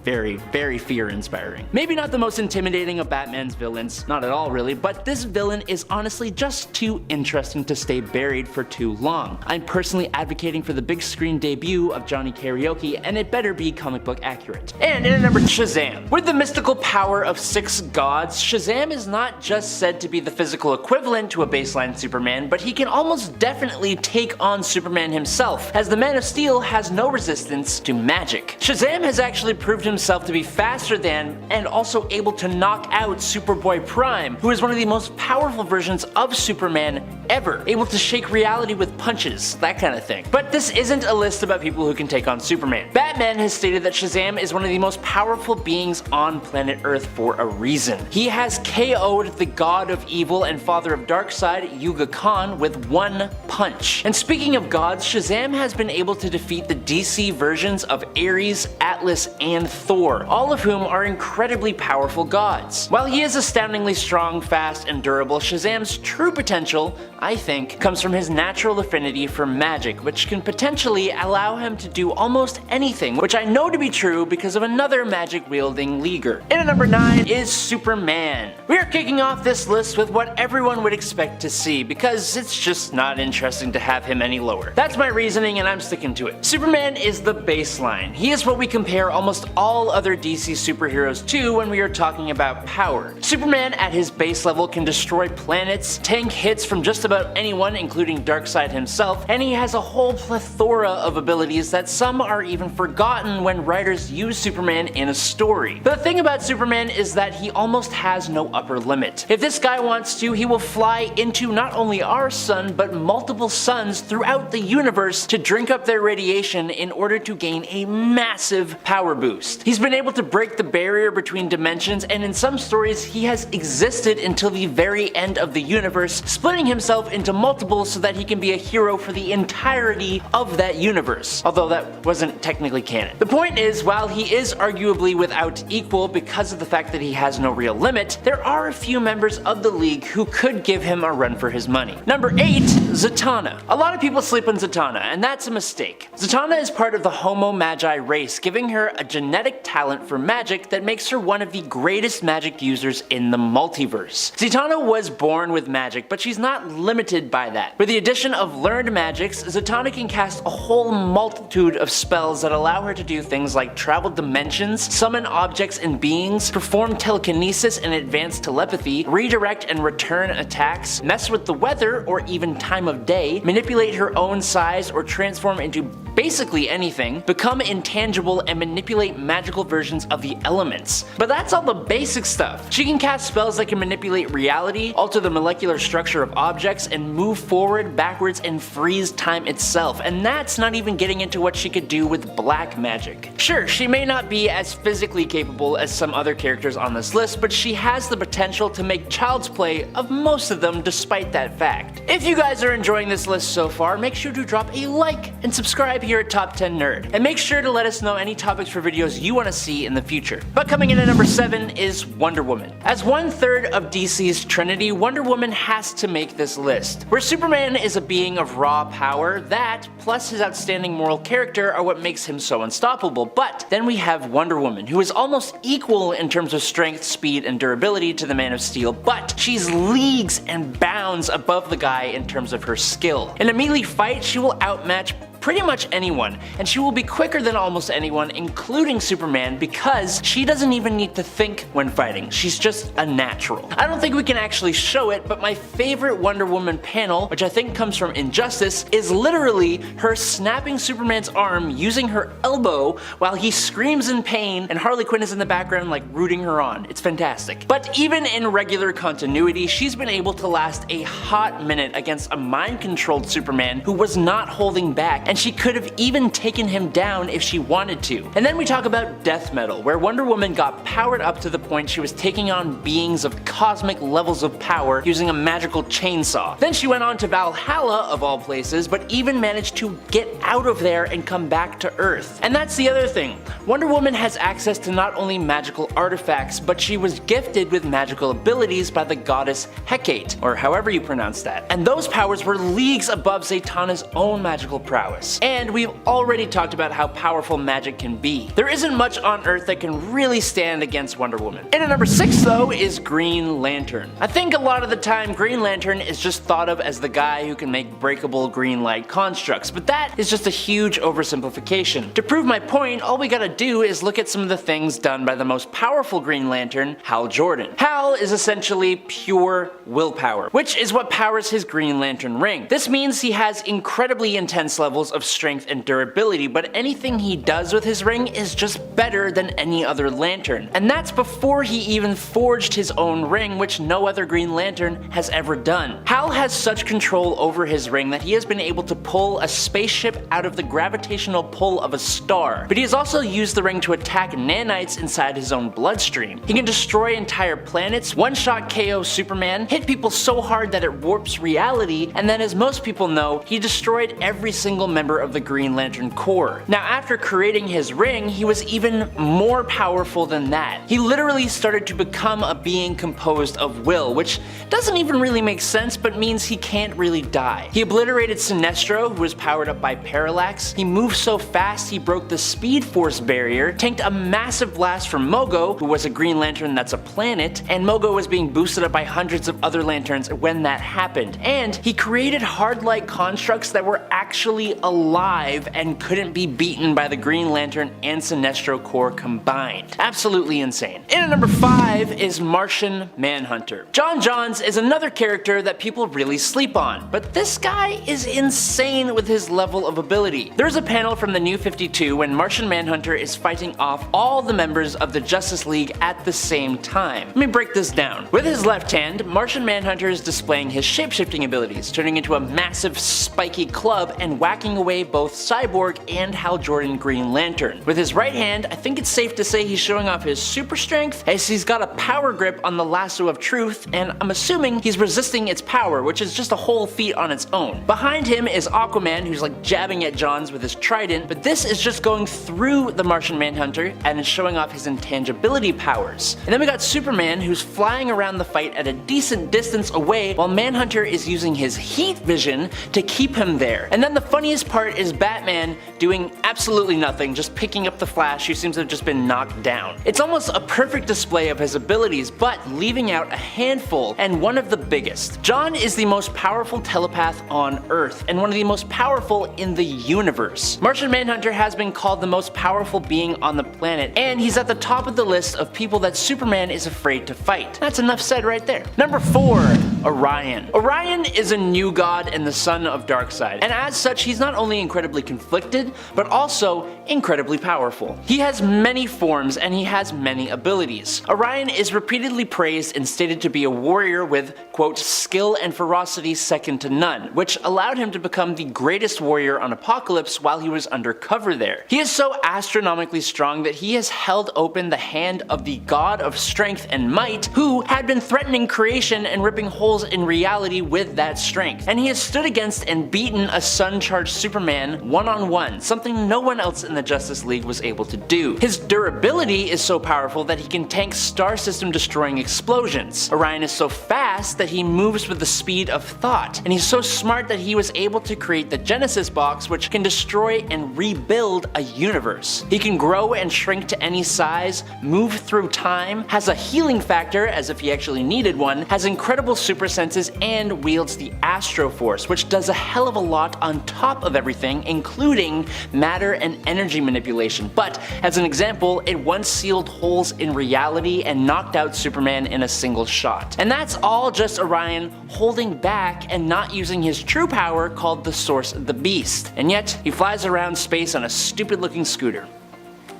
Very, very fear-inspiring. Maybe not the most intimidating of Batman's villains, not at all really, but this villain is honestly just too interesting to stay buried for too long. I'm personally advocating for the big screen debut of Johnny Karaoke, and it better be comic book accurate. And in at number 2, Shazam. With the mystical power of 6 gods, Shazam is not just said to be the physical equivalent to a baseline Superman, but he can almost definitely take on Superman himself, as the Man of Steel has no resistance to magic. Shazam has actually proved himself to be faster than and also able to knock out Superboy Prime, who is one of the most powerful versions of Superman ever, able to shake reality with punches, that kind of thing. But this isn't a list about people who can take on Superman. Batman has stated that Shazam is one of the most powerful beings on planet Earth for a reason. He has KO'd the god of evil and father of Darkseid, Yuga Khan, with 1 punch. And speaking of gods, Shazam has been able to defeat the DC versions of Ares, Atlas, and Thor, all of whom are incredibly powerful gods. While he is astoundingly strong, fast, and durable, Shazam's true potential, I think, comes from his natural affinity for magic, which can potentially allow him to do almost anything, which I know to be true because of another magic-wielding leaguer. In at number 9 is Superman. We are kicking off this list with what everyone would expect to see, because it's just not interesting to have him any lower. That's my reasoning and I'm sticking to it. Superman is the baseline. He is what we compare almost all other DC superheroes to when we are talking about power. Superman at his base level can destroy planets, tank hits from just about anyone including Darkseid himself, and he has a whole plethora of abilities that some are even forgotten when writers use Superman in a story. But the thing about Superman is that he almost has no upper limit. If this guy wants to, he will fly into not only our sun, but multiple suns throughout the universe to drink up their radiation in order to gain a massive power boost. He's been able to break the barrier between dimensions, and in some stories he has existed until the very end of the universe, splitting himself into multiples so that he can be a hero for the entirety of that universe, although that wasn't technically canon. The point is, while he is arguably without equal because of the fact that he has no real limit, there are a few members of the League who could give him a run for his money. Number 8, Zatanna. A lot of people sleep on Zatanna, and that's a mistake. Zatanna is part of the Homo Magi race, giving her a genetic talent for magic that makes her one of the greatest magic users in the multiverse. Zatanna was born with magic, but she's not limited by that. With the addition of learned magics, Zatanna can cast a whole multitude of spells that allow her to do things like travel dimensions, summon objects and beings, perform telekinesis and advanced telepathy, redirect and return attacks, mess with the weather or even time of day, manipulate her own size or transform into basically anything, become intangible, and manipulate magical versions of the elements. But that's all the basic stuff. She can cast spells that can manipulate reality, alter the molecular structure of objects, and move forward, backwards, and freeze time itself, and that's not even getting into what she could do with black magic. Sure, she may not be as physically capable as some other characters on this list, but she has the potential to make child's play of most of them despite that fact. If you guys are enjoying this list so far, make sure to drop a like and subscribe here at Top 10 Nerd. And make sure to let us know any topics for videos you want to see in the future. But coming in at number 7 is Wonder Woman. As 1/3 of DC's Trinity, Wonder Woman has to make this list. Where Superman is a being of raw power, that, plus his outstanding moral character, are what makes him so unstoppable. But then we have Wonder Woman, who is almost equal in terms of strength, speed, and durability to the Man of Steel, but she's leagues and bounds above the guy in terms of her skill. In a melee fight, she will outmatch pretty much anyone, and she will be quicker than almost anyone, including Superman, because she doesn't even need to think when fighting. She's just a natural. I don't think we can actually show it, but my favorite Wonder Woman panel, which I think comes from Injustice, is literally her snapping Superman's arm using her elbow while he screams in pain, and Harley Quinn is in the background like rooting her on. It's fantastic. But even in regular continuity, she's been able to last a hot minute against a mind-controlled Superman who was not holding back, and she could have even taken him down if she wanted to. And then we talk about Death Metal, where Wonder Woman got powered up to the point she was taking on beings of cosmic levels of power using a magical chainsaw. Then she went on to Valhalla, of all places, but even managed to get out of there and come back to Earth. And that's the other thing. Wonder Woman has access to not only magical artifacts, but she was gifted with magical abilities by the goddess Hecate, or however you pronounce that. And those powers were leagues above Zatanna's own magical prowess. And we've already talked about how powerful magic can be. There isn't much on Earth that can really stand against Wonder Woman. And at number 6 though is Green Lantern. I think a lot of the time Green Lantern is just thought of as the guy who can make breakable green light constructs, but that is just a huge oversimplification. To prove my point, all we gotta do is look at some of the things done by the most powerful Green Lantern, Hal Jordan. Hal is essentially pure willpower, which is what powers his Green Lantern ring. This means he has incredibly intense levels of strength and durability, but anything he does with his ring is just better than any other lantern. And that's before he even forged his own ring, which no other Green Lantern has ever done. Hal has such control over his ring that he has been able to pull a spaceship out of the gravitational pull of a star, but he has also used the ring to attack nanites inside his own bloodstream. He can destroy entire planets, one-shot KO Superman, hit people so hard that it warps reality, and then as most people know, he destroyed every single member of the Green Lantern Corps. Now after creating his ring, he was even more powerful than that. He literally started to become a being composed of will, which doesn't even really make sense, but means he can't really die. He obliterated Sinestro, who was powered up by Parallax. He moved so fast he broke the Speed Force barrier, tanked a massive blast from Mogo, who was a Green Lantern that's a planet, and Mogo was being boosted up by hundreds of other lanterns when that happened. And he created hard-like constructs that were actually alive and couldn't be beaten by the Green Lantern and Sinestro Corps combined. Absolutely insane. In at number 5 is Martian Manhunter. John Johns is another character that people really sleep on, but this guy is insane with his level of ability. There's a panel from the New 52 when Martian Manhunter is fighting off all the members of the Justice League at the same time. Let me break this down. With his left hand, Martian Manhunter is displaying his shapeshifting abilities, turning into a massive spiky club and whacking away both Cyborg and Hal Jordan Green Lantern. With his right hand, I think it's safe to say he's showing off his super strength, as he's got a power grip on the lasso of truth, and I'm assuming he's resisting its power, which is just a whole feat on its own. Behind him is Aquaman, who's like jabbing at Johns with his trident, but this is just going through the Martian Manhunter and is showing off his intangibility powers. And then we got Superman, who's flying around the fight at a decent distance away, while Manhunter is using his heat vision to keep him there. And then the funniest part is Batman doing absolutely nothing, just picking up the Flash, who seems to have just been knocked down. It's almost a perfect display of his abilities, but leaving out a handful, and one of the biggest. John is the most powerful telepath on Earth, and one of the most powerful in the universe. Martian Manhunter has been called the most powerful being on the planet, and he's at the top of the list of people that Superman is afraid to fight. That's enough said right there. Number 4, Orion. Orion is a new god and the son of Darkseid, and as such he's not only incredibly conflicted, but also incredibly powerful. He has many forms and he has many abilities. Orion is repeatedly praised and stated to be a warrior with, quote, skill and ferocity second to none, which allowed him to become the greatest warrior on Apokolips while he was undercover there. He is so astronomically strong that he has held open the hand of the god of strength and might, who had been threatening creation and ripping holes in reality with that strength. And he has stood against and beaten a sun-charged Superman one-on-one, something no one else in the Justice League was able to do. His durability is so powerful that he can tank star system destroying explosions. Orion is so fast that he moves with the speed of thought, and he's so smart that he was able to create the Genesis box, which can destroy and rebuild a universe. He can grow and shrink to any size, move through time, has a healing factor as if he actually needed one, has incredible super senses, and wields the Astro Force, which does a hell of a lot on top of everything, including matter and energy manipulation. But as an example, it once sealed holes in reality and knocked out Superman in a single shot. And that's all just Orion holding back and not using his true power called the Source of the Beast. And yet, he flies around space on a stupid looking scooter.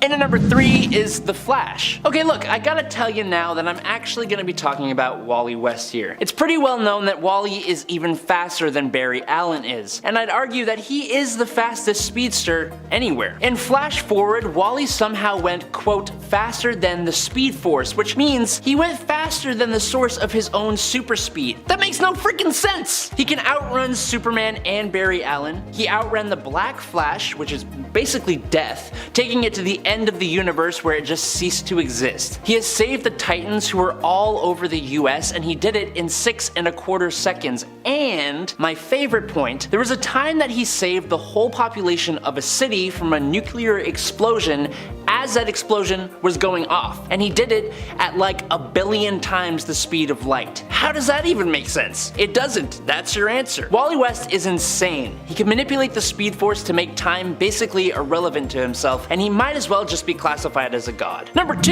And at number 3 is The Flash. Okay, look, I gotta tell you now that I'm actually gonna be talking about Wally West here. It's pretty well known that Wally is even faster than Barry Allen is, and I'd argue that he is the fastest speedster anywhere. In Flash Forward, Wally somehow went, quote, faster than the Speed Force, which means he went faster than the source of his own super speed. That makes no freaking sense! He can outrun Superman and Barry Allen. He outran the Black Flash, which is basically death, taking it to the end of the universe where it just ceased to exist. He has saved the Titans, who were all over the US, and he did it in 6.25 seconds. And my favorite point, there was a time that he saved the whole population of a city from a nuclear explosion as that explosion was going off, and he did it at like 1 billion times the speed of light. How does that even make sense? It doesn't. That's your answer. Wally West is insane. He can manipulate the Speed Force to make time basically irrelevant to himself, and he might as well just be classified as a god. Number 2,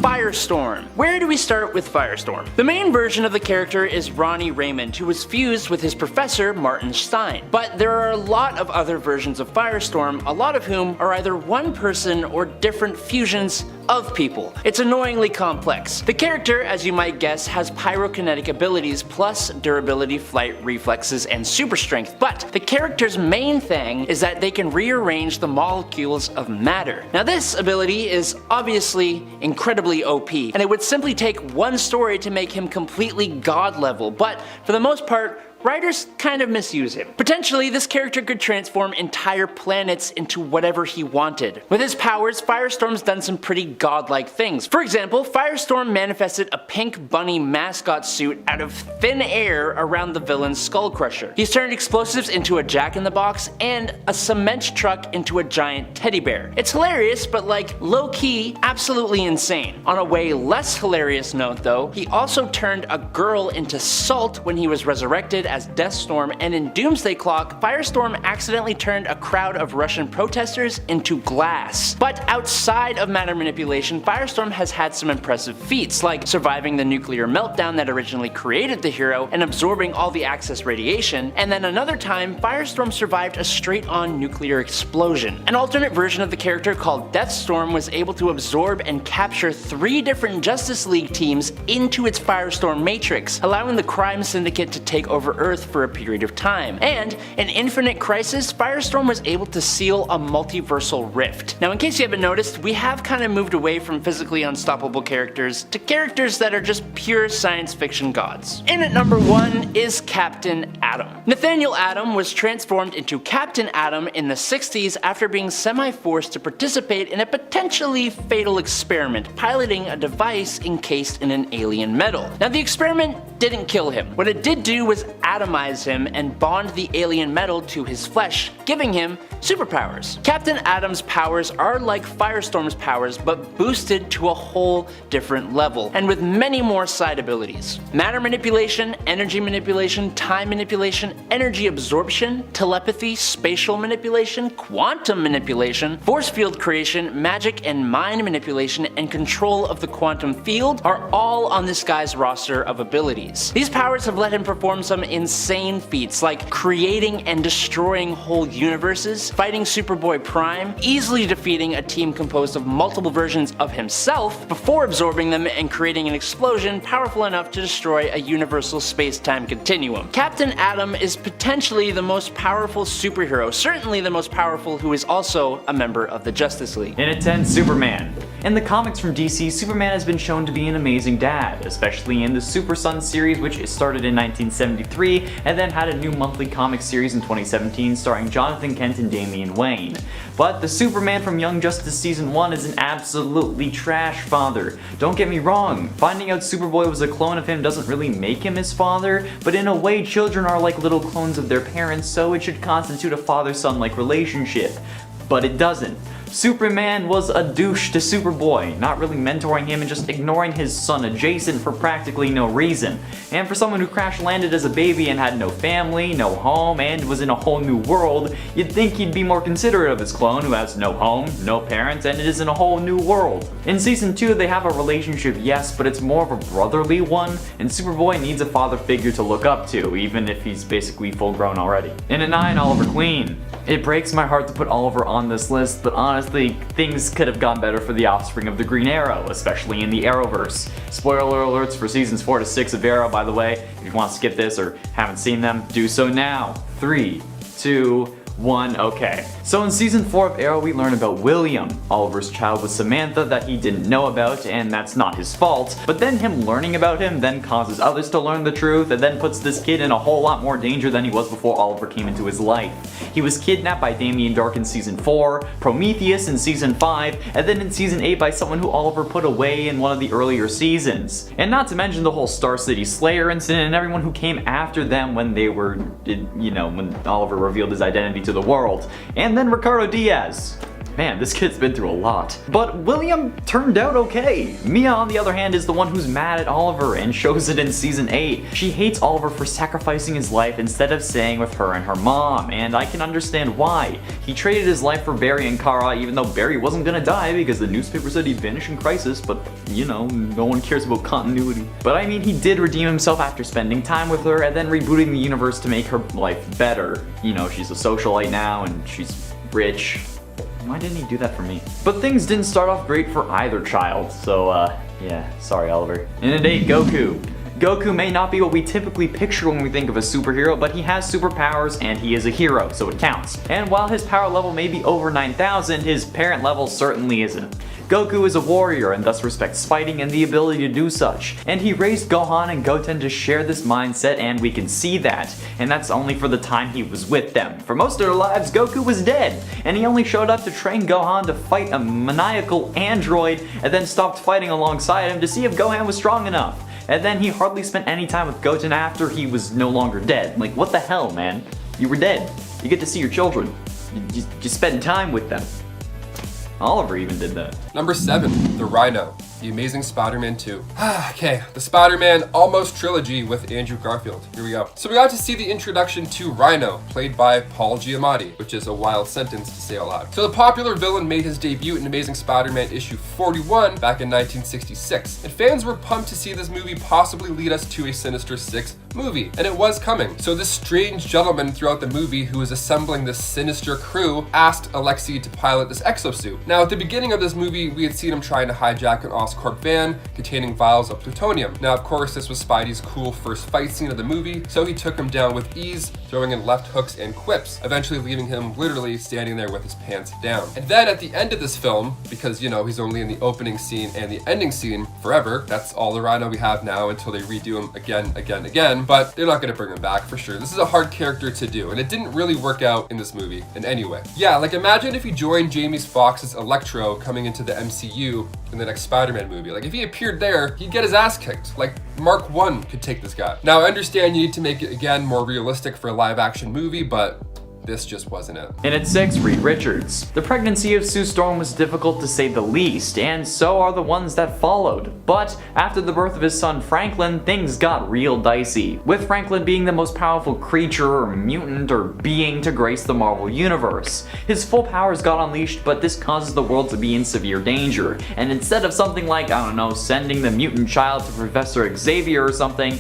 Firestorm. Where do we start with Firestorm? The main version of the character is Ronnie Raymond, who was fused with his professor Martin Stein. But there are a lot of other versions of Firestorm, a lot of whom are either one person or different fusions of people. It's annoyingly complex. The character, as you might guess, has pyrokinetic abilities plus durability, flight, reflexes, and super strength, but the character's main thing is that they can rearrange the molecules of matter. Now this ability is obviously incredibly OP, and it would simply take one story to make him completely god level, but for the most part, writers kind of misuse him. Potentially, this character could transform entire planets into whatever he wanted. With his powers, Firestorm's done some pretty godlike things. For example, Firestorm manifested a pink bunny mascot suit out of thin air around the villain's Skull Crusher. He's turned explosives into a jack-in-the-box and a cement truck into a giant teddy bear. It's hilarious, but like low-key, absolutely insane. On a way less hilarious note though, he also turned a girl into salt when he was resurrected as Deathstorm, and in Doomsday Clock, Firestorm accidentally turned a crowd of Russian protesters into glass. But outside of matter manipulation, Firestorm has had some impressive feats, like surviving the nuclear meltdown that originally created the hero and absorbing all the excess radiation, and then another time, Firestorm survived a straight-on nuclear explosion. An alternate version of the character called Deathstorm was able to absorb and capture 3 different Justice League teams into its Firestorm matrix, allowing the crime syndicate to take over Earth for a period of time. And in Infinite Crisis, Firestorm was able to seal a multiversal rift. Now in case you haven't noticed, we have kind of moved away from physically unstoppable characters to characters that are just pure science fiction gods. And at number 1 is Captain Atom. Nathaniel Atom was transformed into Captain Atom in the 60s after being semi-forced to participate in a potentially fatal experiment, piloting a device encased in an alien metal. Now the experiment didn't kill him. What it did do was atomize him and bond the alien metal to his flesh, giving him superpowers. Captain Atom's powers are like Firestorm's powers, but boosted to a whole different level, and with many more side abilities. Matter manipulation, energy manipulation, time manipulation, energy absorption, telepathy, spatial manipulation, quantum manipulation, force field creation, magic and mind manipulation, and control of the quantum field are all on this guy's roster of abilities. These powers have let him perform some insane feats like creating and destroying whole universes, fighting Superboy Prime, easily defeating a team composed of multiple versions of himself before absorbing them and creating an explosion powerful enough to destroy a universal space-time continuum. Captain Atom is potentially the most powerful superhero, certainly the most powerful who is also a member of the Justice League. And at 10, Superman. In the comics from DC, Superman has been shown to be an amazing dad, especially in the Super Son series, which started in 1973 and then had a new monthly comic series in 2017 starring Jonathan Kent and Damian Wayne. But the Superman from Young Justice Season 1 is an absolutely trash father. Don't get me wrong, finding out Superboy was a clone of him doesn't really make him his father, but in a way children are like little clones of their parents, so it should constitute a father-son-like relationship. But it doesn't. Superman was a douche to Superboy, not really mentoring him and just ignoring his son adjacent for practically no reason. And for someone who crash landed as a baby and had no family, no home, and was in a whole new world, you'd think he'd be more considerate of his clone who has no home, no parents, and is in a whole new world. In Season 2 they have a relationship, yes, but it's more of a brotherly one, and Superboy needs a father figure to look up to, even if he's basically full grown already. In a 9, Oliver Queen. It breaks my heart to put Oliver on this list, but honestly, things could have gone better for the offspring of the Green Arrow, especially in the Arrowverse. Spoiler alerts for seasons 4 to 6 of Arrow, by the way. If you want to skip this or haven't seen them, do so now. 3, 2, 1, okay. So in season 4 of Arrow we learn about William, Oliver's child with Samantha that he didn't know about, and that's not his fault, but then him learning about him then causes others to learn the truth and then puts this kid in a whole lot more danger than he was before Oliver came into his life. He was kidnapped by Damien Darhk in season 4, Prometheus in season 5, and then in season 8 by someone who Oliver put away in one of the earlier seasons. And not to mention the whole Star City Slayer incident and everyone who came after them when they were, when Oliver revealed his identity to the world. And then Ricardo Diaz. Man, this kid's been through a lot. But William turned out okay. Mia, on the other hand, is the one who's mad at Oliver and shows it in season 8. She hates Oliver for sacrificing his life instead of staying with her and her mom, and I can understand why. He traded his life for Barry and Kara even though Barry wasn't gonna die because the newspaper said he'd vanish in Crisis, but no one cares about continuity. But I mean, he did redeem himself after spending time with her and then rebooting the universe to make her life better. She's a socialite now and she's rich. Why didn't he do that for me? But things didn't start off great for either child, so yeah, sorry Oliver. In at 8, Goku. Goku may not be what we typically picture when we think of a superhero, but he has superpowers and he is a hero, so it counts. And while his power level may be over 9,000, his parent level certainly isn't. Goku is a warrior and thus respects fighting and the ability to do such. And he raised Gohan and Goten to share this mindset, and we can see that. And that's only for the time he was with them. For most of their lives, Goku was dead, and he only showed up to train Gohan to fight a maniacal android and then stopped fighting alongside him to see if Gohan was strong enough. And then he hardly spent any time with Goten after he was no longer dead. Like, what the hell, man? You were dead. You get to see your children. You spend time with them. Oliver even did that. Number 7, The Rhino. The Amazing Spider-Man 2. Okay, the Spider-Man almost trilogy with Andrew Garfield. Here we go. So we got to see the introduction to Rhino, played by Paul Giamatti, which is a wild sentence to say out loud. So the popular villain made his debut in Amazing Spider-Man issue 41 back in 1966. And fans were pumped to see this movie possibly lead us to a Sinister Six movie. And it was coming. So this strange gentleman throughout the movie who was assembling this sinister crew asked Alexei to pilot this exosuit. Now at the beginning of this movie, we had seen him trying to hijack an Oscorp van containing vials of plutonium. Now of course this was Spidey's cool first fight scene of the movie, so he took him down with ease, throwing in left hooks and quips, eventually leaving him literally standing there with his pants down. And then at the end of this film, because he's only in the opening scene and the ending scene forever, that's all the Rhino we have now until they redo him again, but they're not gonna bring him back for sure. This is a hard character to do, and it didn't really work out in this movie in any way. Yeah, like imagine if you joined Jamie Foxx's Electro coming into the MCU in the next Spider-Man movie. Like if he appeared there, he'd get his ass kicked. Like Mark 1 could take this guy. Now I understand you need to make it again more realistic for a live action movie, but this just wasn't it. And at 6, Reed Richards. The pregnancy of Sue Storm was difficult to say the least, and so are the ones that followed. But after the birth of his son Franklin, things got real dicey, with Franklin being the most powerful creature or mutant or being to grace the Marvel Universe. His full powers got unleashed, but this causes the world to be in severe danger, and instead of something like, I don't know, sending the mutant child to Professor Xavier or something,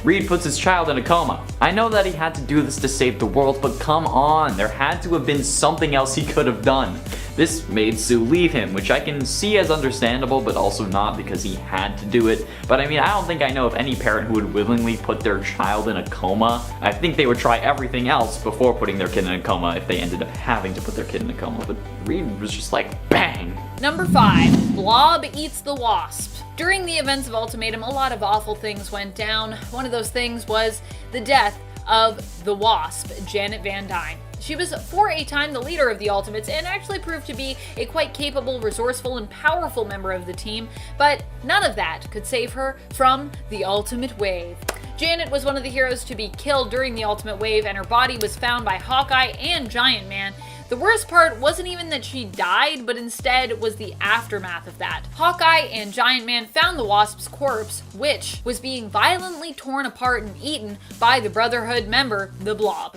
Reed puts his child in a coma. I know that he had to do this to save the world, but come on, there had to have been something else he could have done. This made Sue leave him, which I can see as understandable, but also not because he had to do it. But I mean, I don't think I know of any parent who would willingly put their child in a coma. I think they would try everything else before putting their kid in a coma if they ended up having to put their kid in a coma. But Reed was just like, bang! Number 5. Blob eats the wasp. During the events of Ultimatum, a lot of awful things went down. One of those things was the death of the Wasp, Janet Van Dyne. She was for a time the leader of the Ultimates and actually proved to be a quite capable, resourceful, and powerful member of the team, but none of that could save her from the Ultimate Wave. Janet was one of the heroes to be killed during the Ultimate Wave, and her body was found by Hawkeye and Giant Man. The worst part wasn't even that she died, but instead was the aftermath of that. Hawkeye and Giant Man found the Wasp's corpse, which was being violently torn apart and eaten by the Brotherhood member, the Blob.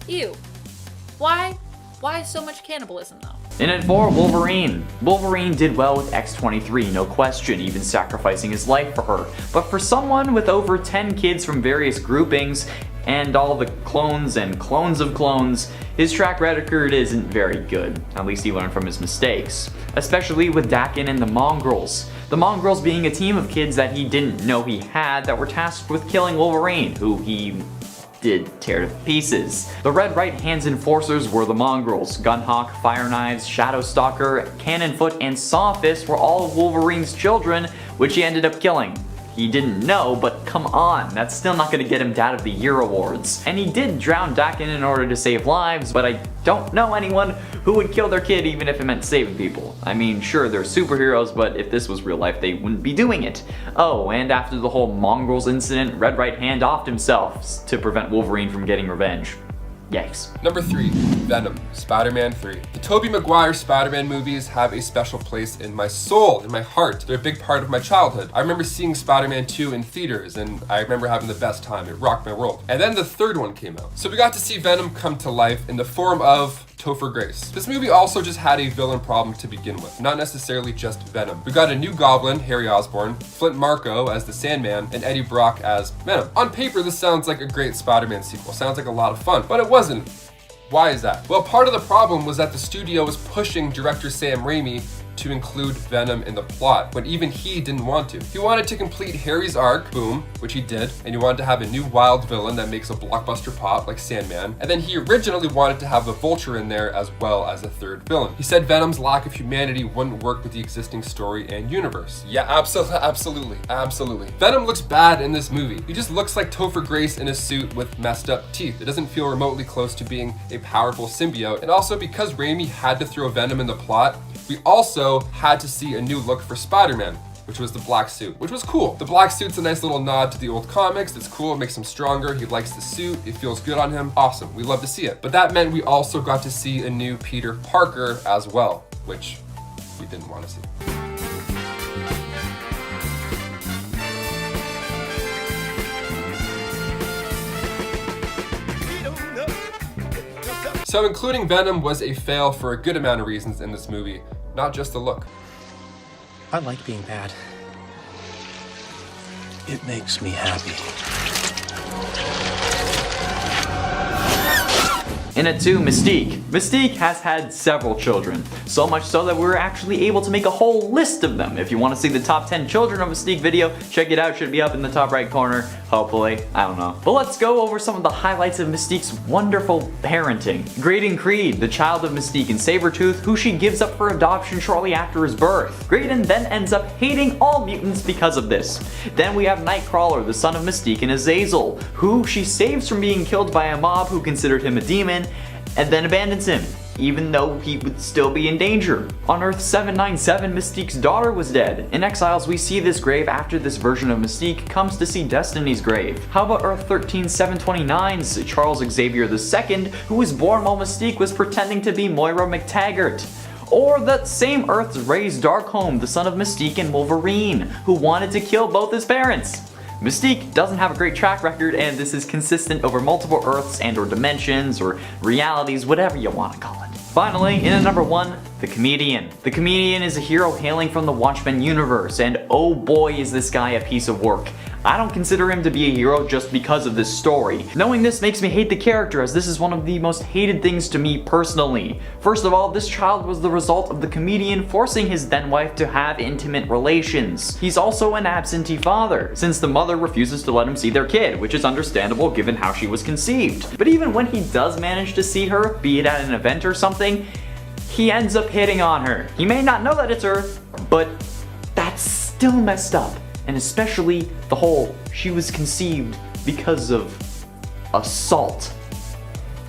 Ew. Why? Why so much cannibalism though? And at 4, Wolverine. Wolverine did well with X-23, no question, even sacrificing his life for her. But for someone with over 10 kids from various groupings, and all the clones and clones of clones, his track record isn't very good. At least he learned from his mistakes. Especially with Dakin and the Mongrels. The Mongrels being a team of kids that he didn't know he had that were tasked with killing Wolverine, who he did tear to pieces. The Red Right Hand's enforcers were the Mongrels. Gunhawk, Fire Knives, Shadowstalker, Cannonfoot, and Sawfist were all of Wolverine's children, which he ended up killing. He didn't know, but come on, that's still not gonna get him Dad of the Year awards. And he did drown Dakin in order to save lives, but I don't know anyone who would kill their kid even if it meant saving people. I mean, sure, they're superheroes, but if this was real life, they wouldn't be doing it. Oh, and after the whole Mongrels incident, Red Right Hand offed himself to prevent Wolverine from getting revenge. Yikes. Number 3, Venom, Spider-Man 3. The Tobey Maguire Spider-Man movies have a special place in my soul, in my heart. They're a big part of my childhood. I remember seeing Spider-Man 2 in theaters, and I remember having the best time. It rocked my world. And then the third one came out. So we got to see Venom come to life in the form of Topher Grace. This movie also just had a villain problem to begin with, not necessarily just Venom. We got a new Goblin, Harry Osborn, Flint Marko as the Sandman, and Eddie Brock as Venom. On paper, this sounds like a great Spider-Man sequel. Sounds like a lot of fun, but it wasn't. Why is that? Well, part of the problem was that the studio was pushing director Sam Raimi to include Venom in the plot, when even he didn't want to. He wanted to complete Harry's arc, boom, which he did, and he wanted to have a new wild villain that makes a blockbuster pop like Sandman, and then he originally wanted to have the Vulture in there as well as a third villain. He said Venom's lack of humanity wouldn't work with the existing story and universe. Yeah, absolutely. Venom looks bad in this movie. He just looks like Topher Grace in a suit with messed up teeth. It doesn't feel remotely close to being a powerful symbiote, and also because Raimi had to throw Venom in the plot, we also had to see a new look for Spider-Man, which was the black suit, which was cool. The black suit's a nice little nod to the old comics. It's cool, it makes him stronger. He likes the suit, it feels good on him. Awesome, we love to see it. But that meant we also got to see a new Peter Parker as well, which we didn't want to see. So including Venom was a fail for a good amount of reasons in this movie, not just the look. I like being bad. It makes me happy. And at 2, Mystique. Mystique has had several children, so much so that we were actually able to make a whole list of them. If you want to see the top 10 children of Mystique video, check it out, should be up in the top right corner, hopefully, I don't know. But let's go over some of the highlights of Mystique's wonderful parenting. Graydon Creed, the child of Mystique and Sabretooth, who she gives up for adoption shortly after his birth. Graydon then ends up hating all mutants because of this. Then we have Nightcrawler, the son of Mystique and Azazel, who she saves from being killed by a mob who considered him a demon, and then abandons him, even though he would still be in danger. On Earth 797, Mystique's daughter was dead. In Exiles, we see this grave after this version of Mystique comes to see Destiny's grave. How about Earth 13729's Charles Xavier II, who was born while Mystique was pretending to be Moira McTaggart? Or that same Earth's Ray's Darkholme, the son of Mystique and Wolverine, who wanted to kill both his parents. Mystique doesn't have a great track record, and this is consistent over multiple Earths and or dimensions or realities, whatever you want to call it. Finally, in at number 1, the Comedian. The Comedian is a hero hailing from the Watchmen universe, and oh boy is this guy a piece of work. I don't consider him to be a hero just because of this story. Knowing this makes me hate the character, as this is one of the most hated things to me personally. First of all, this child was the result of the comedian forcing his then wife to have intimate relations. He's also an absentee father, since the mother refuses to let him see their kid, which is understandable given how she was conceived. But even when he does manage to see her, be it at an event or something, he ends up hitting on her. He may not know that it's her, but that's still messed up. And especially the whole she was conceived because of assault.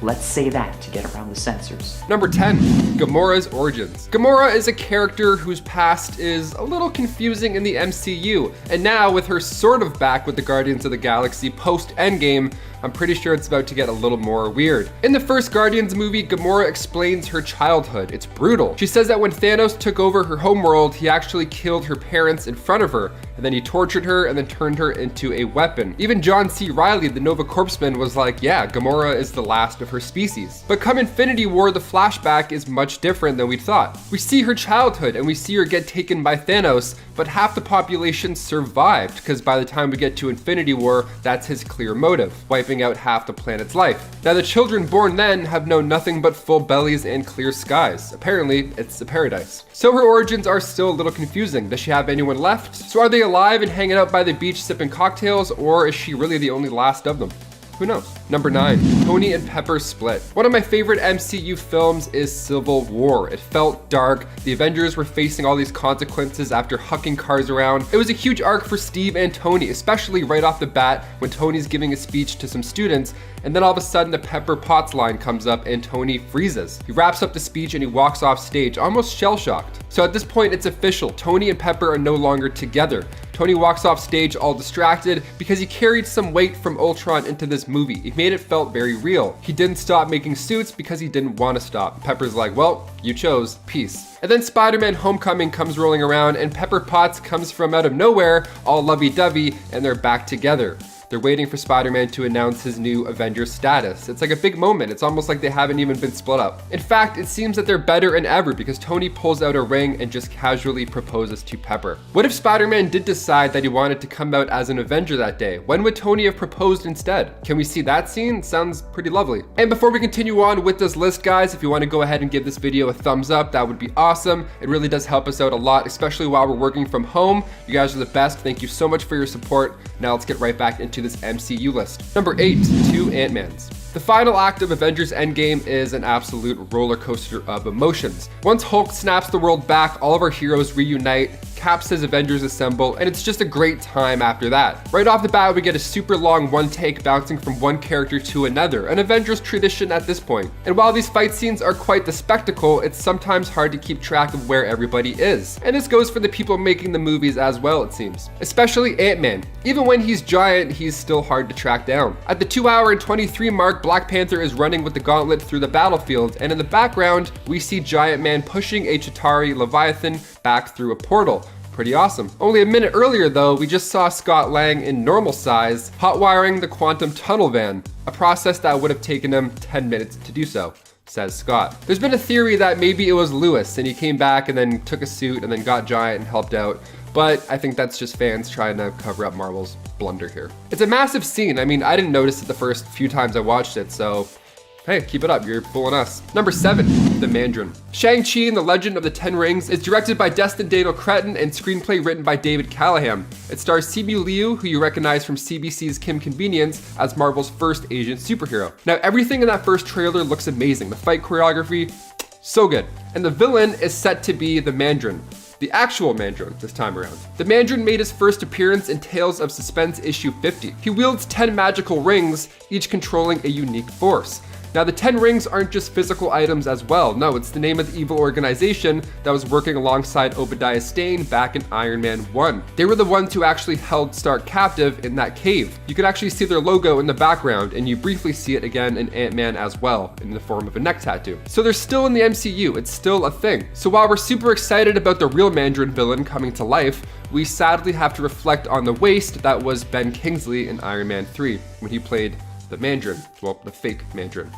Let's say that to get around the censors. Number 10, Gamora's origins. Gamora is a character whose past is a little confusing in the MCU, and now with her sort of back with the Guardians of the Galaxy post-Endgame, I'm pretty sure it's about to get a little more weird. In the first Guardians movie, Gamora explains her childhood. It's brutal. She says that when Thanos took over her homeworld, he actually killed her parents in front of her, and then he tortured her and then turned her into a weapon. Even John C. Reilly, the Nova Corpsman, was like, yeah, Gamora is the last of her species. But come Infinity War, the flashback is much different than we thought. We see her childhood and we see her get taken by Thanos, but half the population survived, because by the time we get to Infinity War, that's his clear motive, wiping out half the planet's life. Now the children born then have known nothing but full bellies and clear skies. Apparently, it's a paradise. So her origins are still a little confusing. Does she have anyone left? So are they alive and hanging out by the beach sipping cocktails, or is she really the only last of them? Who knows? Number 9, Tony and Pepper split. One of my favorite MCU films is Civil War. It felt dark. The Avengers were facing all these consequences after hucking cars around. It was a huge arc for Steve and Tony, especially right off the bat when Tony's giving a speech to some students, and then all of a sudden the Pepper Potts line comes up and Tony freezes. He wraps up the speech and he walks off stage, almost shell-shocked. So at this point it's official. Tony and Pepper are no longer together. Tony walks off stage all distracted because he carried some weight from Ultron into this movie. He made it felt very real. He didn't stop making suits because he didn't want to stop. Pepper's like, well, you chose, peace. And then Spider-Man Homecoming comes rolling around and Pepper Potts comes from out of nowhere, all lovey-dovey, and they're back together. They're waiting for Spider-Man to announce his new Avengers status. It's like a big moment. It's almost like they haven't even been split up. In fact, it seems that they're better than ever because Tony pulls out a ring and just casually proposes to Pepper. What if Spider-Man did decide that he wanted to come out as an Avenger that day? When would Tony have proposed instead? Can we see that scene? Sounds pretty lovely. And before we continue on with this list, guys, if you want to go ahead and give this video a thumbs up, that would be awesome. It really does help us out a lot, especially while we're working from home. You guys are the best. Thank you so much for your support. Now let's get right back into this MCU list. Number 8, 2 Ant-Mans. The final act of Avengers Endgame is an absolute roller coaster of emotions. Once Hulk snaps the world back, all of our heroes reunite, Cap says Avengers assemble, and it's just a great time after that. Right off the bat, we get a super long one take bouncing from one character to another, an Avengers tradition at this point. And while these fight scenes are quite the spectacle, it's sometimes hard to keep track of where everybody is. And this goes for the people making the movies as well, it seems. Especially Ant-Man. Even when he's giant, he's still hard to track down. At the 2-hour and 23 mark, Black Panther is running with the gauntlet through the battlefield, and in the background, we see Giant Man pushing a Chitauri Leviathan back through a portal. Pretty awesome. Only a minute earlier though, we just saw Scott Lang in normal size hot-wiring the quantum tunnel van, a process that would have taken him 10 minutes to do so, says Scott. There's been a theory that maybe it was Lewis and he came back and then took a suit and then got giant and helped out, but I think that's just fans trying to cover up Marvel's blunder here. It's a massive scene. I mean, I didn't notice it the first few times I watched it, so hey, keep it up, you're fooling us. Number 7, The Mandarin. Shang-Chi and the Legend of the Ten Rings is directed by Destin Daniel Cretton and screenplay written by David Callahan. It stars Simu Liu, who you recognize from CBC's Kim Convenience, as Marvel's first Asian superhero. Now, everything in that first trailer looks amazing. The fight choreography, so good. And the villain is set to be the Mandarin. The actual Mandarin this time around. The Mandarin made his first appearance in Tales of Suspense issue 50. He wields 10 magical rings, each controlling a unique force. Now, the 10 rings aren't just physical items as well. No, it's the name of the evil organization that was working alongside Obadiah Stane back in Iron Man 1. They were the ones who actually held Stark captive in that cave. You can actually see their logo in the background, and you briefly see it again in Ant-Man as well, in the form of a neck tattoo. So they're still in the MCU, it's still a thing. So while we're super excited about the real Mandarin villain coming to life, we sadly have to reflect on the waste that was Ben Kingsley in Iron Man 3, when he played the Mandarin, well, the fake Mandarin.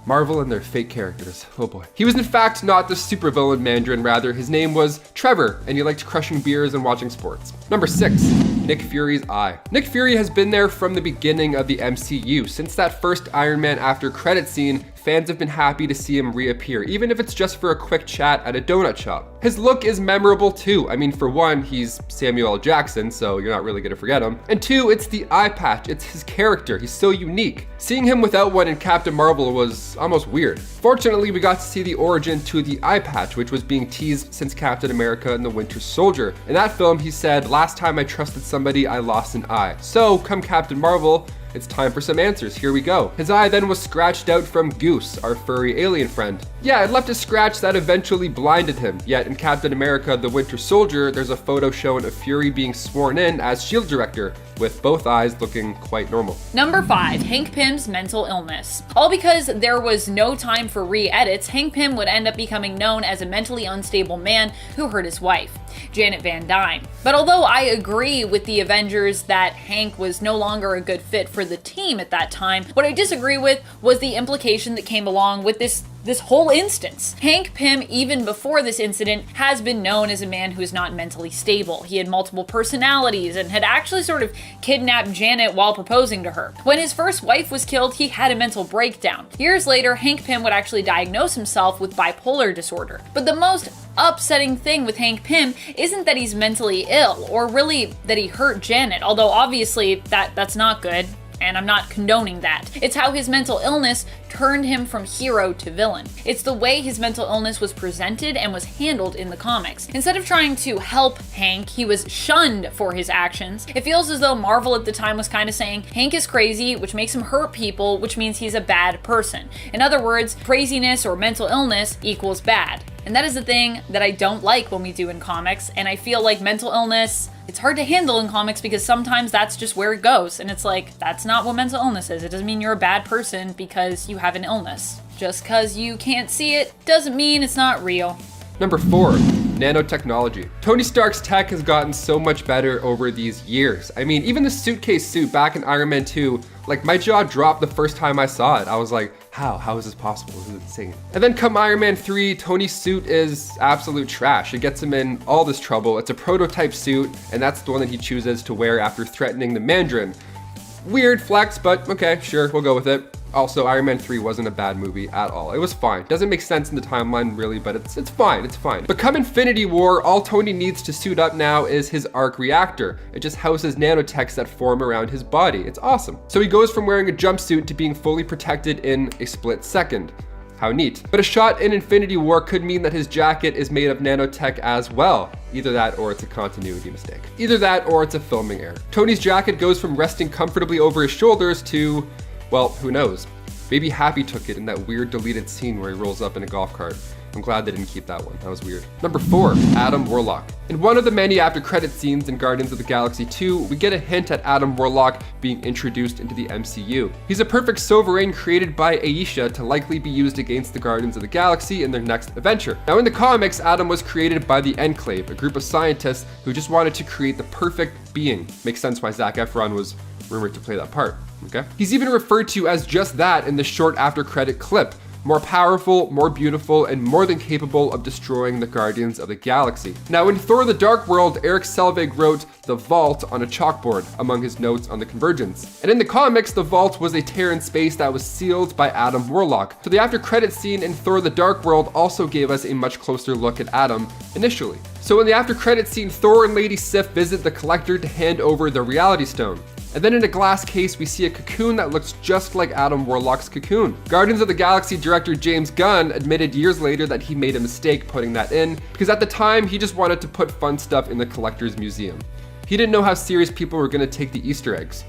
Marvel and their fake characters. Oh boy. He was in fact not the supervillain Mandarin, rather his name was Trevor, and he liked crushing beers and watching sports. Number 6, Nick Fury's eye. Nick Fury has been there from the beginning of the MCU. Since that first Iron Man after credit scene, fans have been happy to see him reappear, even if it's just for a quick chat at a donut shop. His look is memorable too. I mean, for one, he's Samuel L. Jackson, so you're not really gonna forget him. And two, it's the eye patch, it's his character, he's so unique. Seeing him without one in Captain Marvel was almost weird. Fortunately, we got to see the origin to the eye patch, which was being teased since Captain America and the Winter Soldier. In that film, he said, "Last time I trusted somebody, I lost an eye." So, come Captain Marvel, it's time for some answers, here we go. His eye then was scratched out from Goose, our furry alien friend. Yeah, it left a scratch that eventually blinded him, yet in Captain America the Winter Soldier, there's a photo showing of Fury being sworn in as S.H.I.E.L.D. director, with both eyes looking quite normal. Number 5, Hank Pym's mental illness. All because there was no time for re-edits, Hank Pym would end up becoming known as a mentally unstable man who hurt his wife, Janet Van Dyne. But although I agree with the Avengers that Hank was no longer a good fit for the team at that time, what I disagree with was the implication that came along with this whole instance. Hank Pym, even before this incident, has been known as a man who is not mentally stable. He had multiple personalities and had actually sort of kidnapped Janet while proposing to her. When his first wife was killed, he had a mental breakdown. Years later, Hank Pym would actually diagnose himself with bipolar disorder. But the most upsetting thing with Hank Pym isn't that he's mentally ill, or really that he hurt Janet, although obviously that's not good, and I'm not condoning that. It's how his mental illness turned him from hero to villain. It's the way his mental illness was presented and was handled in the comics. Instead of trying to help Hank, he was shunned for his actions. It feels as though Marvel at the time was kind of saying, Hank is crazy, which makes him hurt people, which means he's a bad person. In other words, craziness or mental illness equals bad. And that is the thing that I don't like when we do in comics, and I feel like mental illness, it's hard to handle in comics because sometimes that's just where it goes, and it's like, that's not what mental illness is. It doesn't mean you're a bad person because you have an illness. Just because you can't see it doesn't mean it's not real. Number 4, nanotechnology. Tony Stark's tech has gotten so much better over these years. I mean, even the suitcase suit back in Iron Man 2, like my jaw dropped the first time I saw it. I was like, how is this possible? This is insane. And then come Iron Man 3, Tony's suit is absolute trash. It gets him in all this trouble. It's a prototype suit, and that's the one that he chooses to wear after threatening the Mandarin. Weird flex, but okay, sure, we'll go with it. Also, Iron Man 3 wasn't a bad movie at all. It was fine. Doesn't make sense in the timeline really, but it's fine, it's fine. But come Infinity War, all Tony needs to suit up now is his arc reactor. It just houses nanotechs that form around his body. It's awesome. So he goes from wearing a jumpsuit to being fully protected in a split second. How neat. But a shot in Infinity War could mean that his jacket is made of nanotech as well. Either that or it's a continuity mistake. Either that or it's a filming error. Tony's jacket goes from resting comfortably over his shoulders to, well, who knows? Maybe Happy took it in that weird deleted scene where he rolls up in a golf cart. I'm glad they didn't keep that one, that was weird. Number 4, Adam Warlock. In one of the many after credit scenes in Guardians of the Galaxy 2, we get a hint at Adam Warlock being introduced into the MCU. He's a perfect sovereign created by Aisha to likely be used against the Guardians of the Galaxy in their next adventure. Now in the comics, Adam was created by the Enclave, a group of scientists who just wanted to create the perfect being. Makes sense why Zac Efron was rumored to play that part, okay? He's even referred to as just that in the short after credit clip. More powerful, more beautiful, and more than capable of destroying the Guardians of the Galaxy. Now in Thor the Dark World, Eric Selvig wrote the Vault on a chalkboard among his notes on the Convergence. And in the comics, the Vault was a tear in space that was sealed by Adam Warlock. So the after credit scene in Thor the Dark World also gave us a much closer look at Adam initially. So in the after credit scene, Thor and Lady Sif visit the Collector to hand over the Reality Stone. And then in a glass case, we see a cocoon that looks just like Adam Warlock's cocoon. Guardians of the Galaxy director James Gunn admitted years later that he made a mistake putting that in, because at the time, he just wanted to put fun stuff in the Collector's Museum. He didn't know how serious people were gonna take the Easter eggs.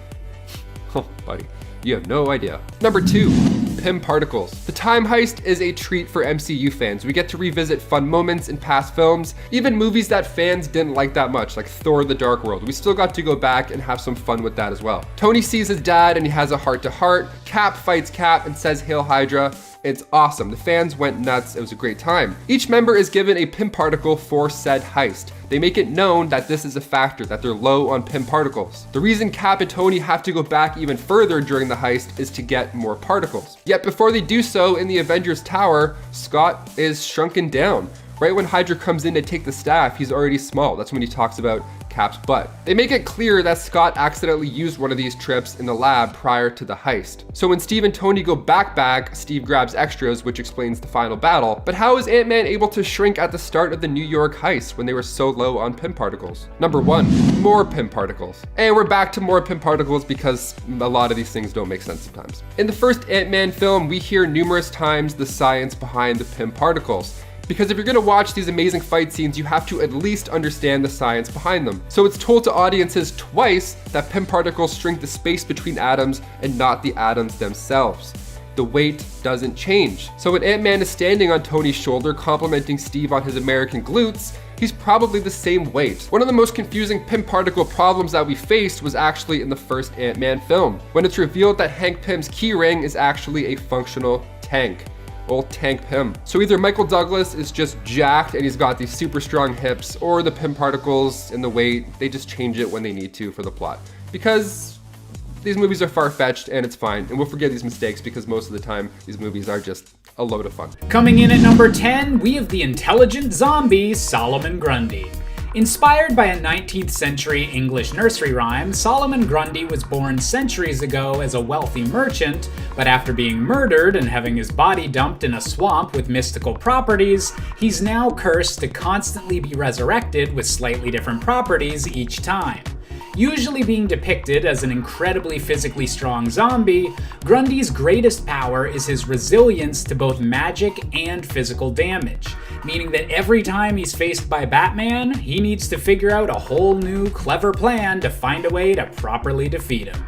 Oh, buddy, you have no idea. Number 2, Pym Particles. The Time Heist is a treat for MCU fans. We get to revisit fun moments in past films, even movies that fans didn't like that much, like Thor the Dark World. We still got to go back and have some fun with that as well. Tony sees his dad and he has a heart-to-heart. Cap fights Cap and says Hail Hydra. It's awesome. The fans went nuts. It was a great time. Each member is given a Pym particle for said heist. They make it known that this is a factor, that they're low on Pym particles. The reason Cap and Tony have to go back even further during the heist is to get more particles. Yet before they do so in the Avengers Tower, Scott is shrunken down. Right when Hydra comes in to take the staff, he's already small. That's when he talks about Cap's butt. They make it clear that Scott accidentally used one of these trips in the lab prior to the heist. So when Steve and Tony go back, Steve grabs extras, which explains the final battle. But how is Ant-Man able to shrink at the start of the New York heist when they were so low on Pym particles? Number 1, more Pym particles. And we're back to more Pym particles because a lot of these things don't make sense sometimes. In the first Ant-Man film, we hear numerous times the science behind the Pym particles. Because if you're gonna watch these amazing fight scenes, you have to at least understand the science behind them. So it's told to audiences twice that Pym particles shrink the space between atoms and not the atoms themselves. The weight doesn't change. So when Ant-Man is standing on Tony's shoulder complimenting Steve on his American glutes, he's probably the same weight. One of the most confusing Pym particle problems that we faced was actually in the first Ant-Man film, when it's revealed that Hank Pym's keyring is actually a functional tank. Old Tank Pym. So either Michael Douglas is just jacked and he's got these super strong hips, or the Pym particles and the weight, they just change it when they need to for the plot. Because these movies are far-fetched and it's fine, and we'll forget these mistakes because most of the time these movies are just a load of fun. Coming in at number 10, we have the intelligent zombie Solomon Grundy. Inspired by a 19th century English nursery rhyme, Solomon Grundy was born centuries ago as a wealthy merchant, but after being murdered and having his body dumped in a swamp with mystical properties, he's now cursed to constantly be resurrected with slightly different properties each time. Usually being depicted as an incredibly physically strong zombie, Grundy's greatest power is his resilience to both magic and physical damage, meaning that every time he's faced by Batman, he needs to figure out a whole new clever plan to find a way to properly defeat him.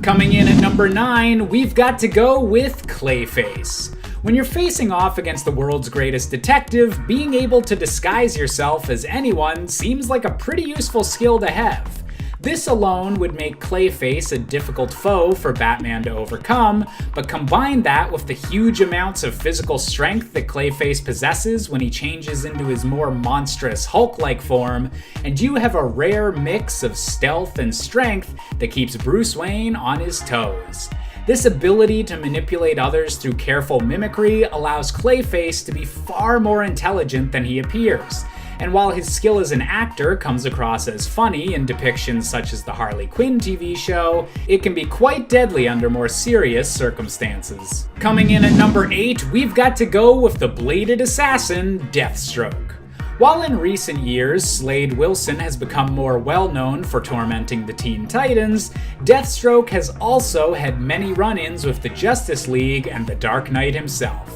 Coming in at number 9, we've got to go with Clayface. When you're facing off against the world's greatest detective, being able to disguise yourself as anyone seems like a pretty useful skill to have. This alone would make Clayface a difficult foe for Batman to overcome, but combine that with the huge amounts of physical strength that Clayface possesses when he changes into his more monstrous Hulk-like form, and you have a rare mix of stealth and strength that keeps Bruce Wayne on his toes. This ability to manipulate others through careful mimicry allows Clayface to be far more intelligent than he appears. And while his skill as an actor comes across as funny in depictions such as the Harley Quinn TV show, it can be quite deadly under more serious circumstances. Coming in at number 8, we've got to go with the bladed assassin, Deathstroke. While in recent years, Slade Wilson has become more well-known for tormenting the Teen Titans, Deathstroke has also had many run-ins with the Justice League and the Dark Knight himself.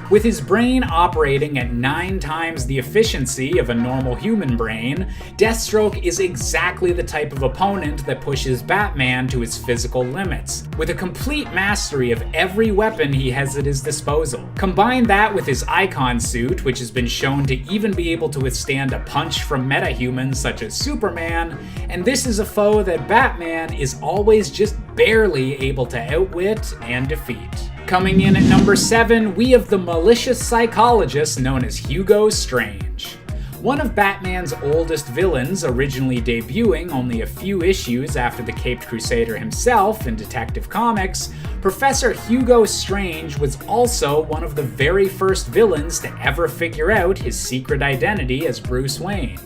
With his brain operating at 9 times the efficiency of a normal human brain, Deathstroke is exactly the type of opponent that pushes Batman to his physical limits, with a complete mastery of every weapon he has at his disposal. Combine that with his Icon suit, which has been shown to even be able to withstand a punch from metahumans such as Superman, and this is a foe that Batman is always just barely able to outwit and defeat. Coming in at number 7, we have the malicious psychologist known as Hugo Strange. One of Batman's oldest villains, originally debuting only a few issues after the Caped Crusader himself in Detective Comics, Professor Hugo Strange was also one of the very first villains to ever figure out his secret identity as Bruce Wayne.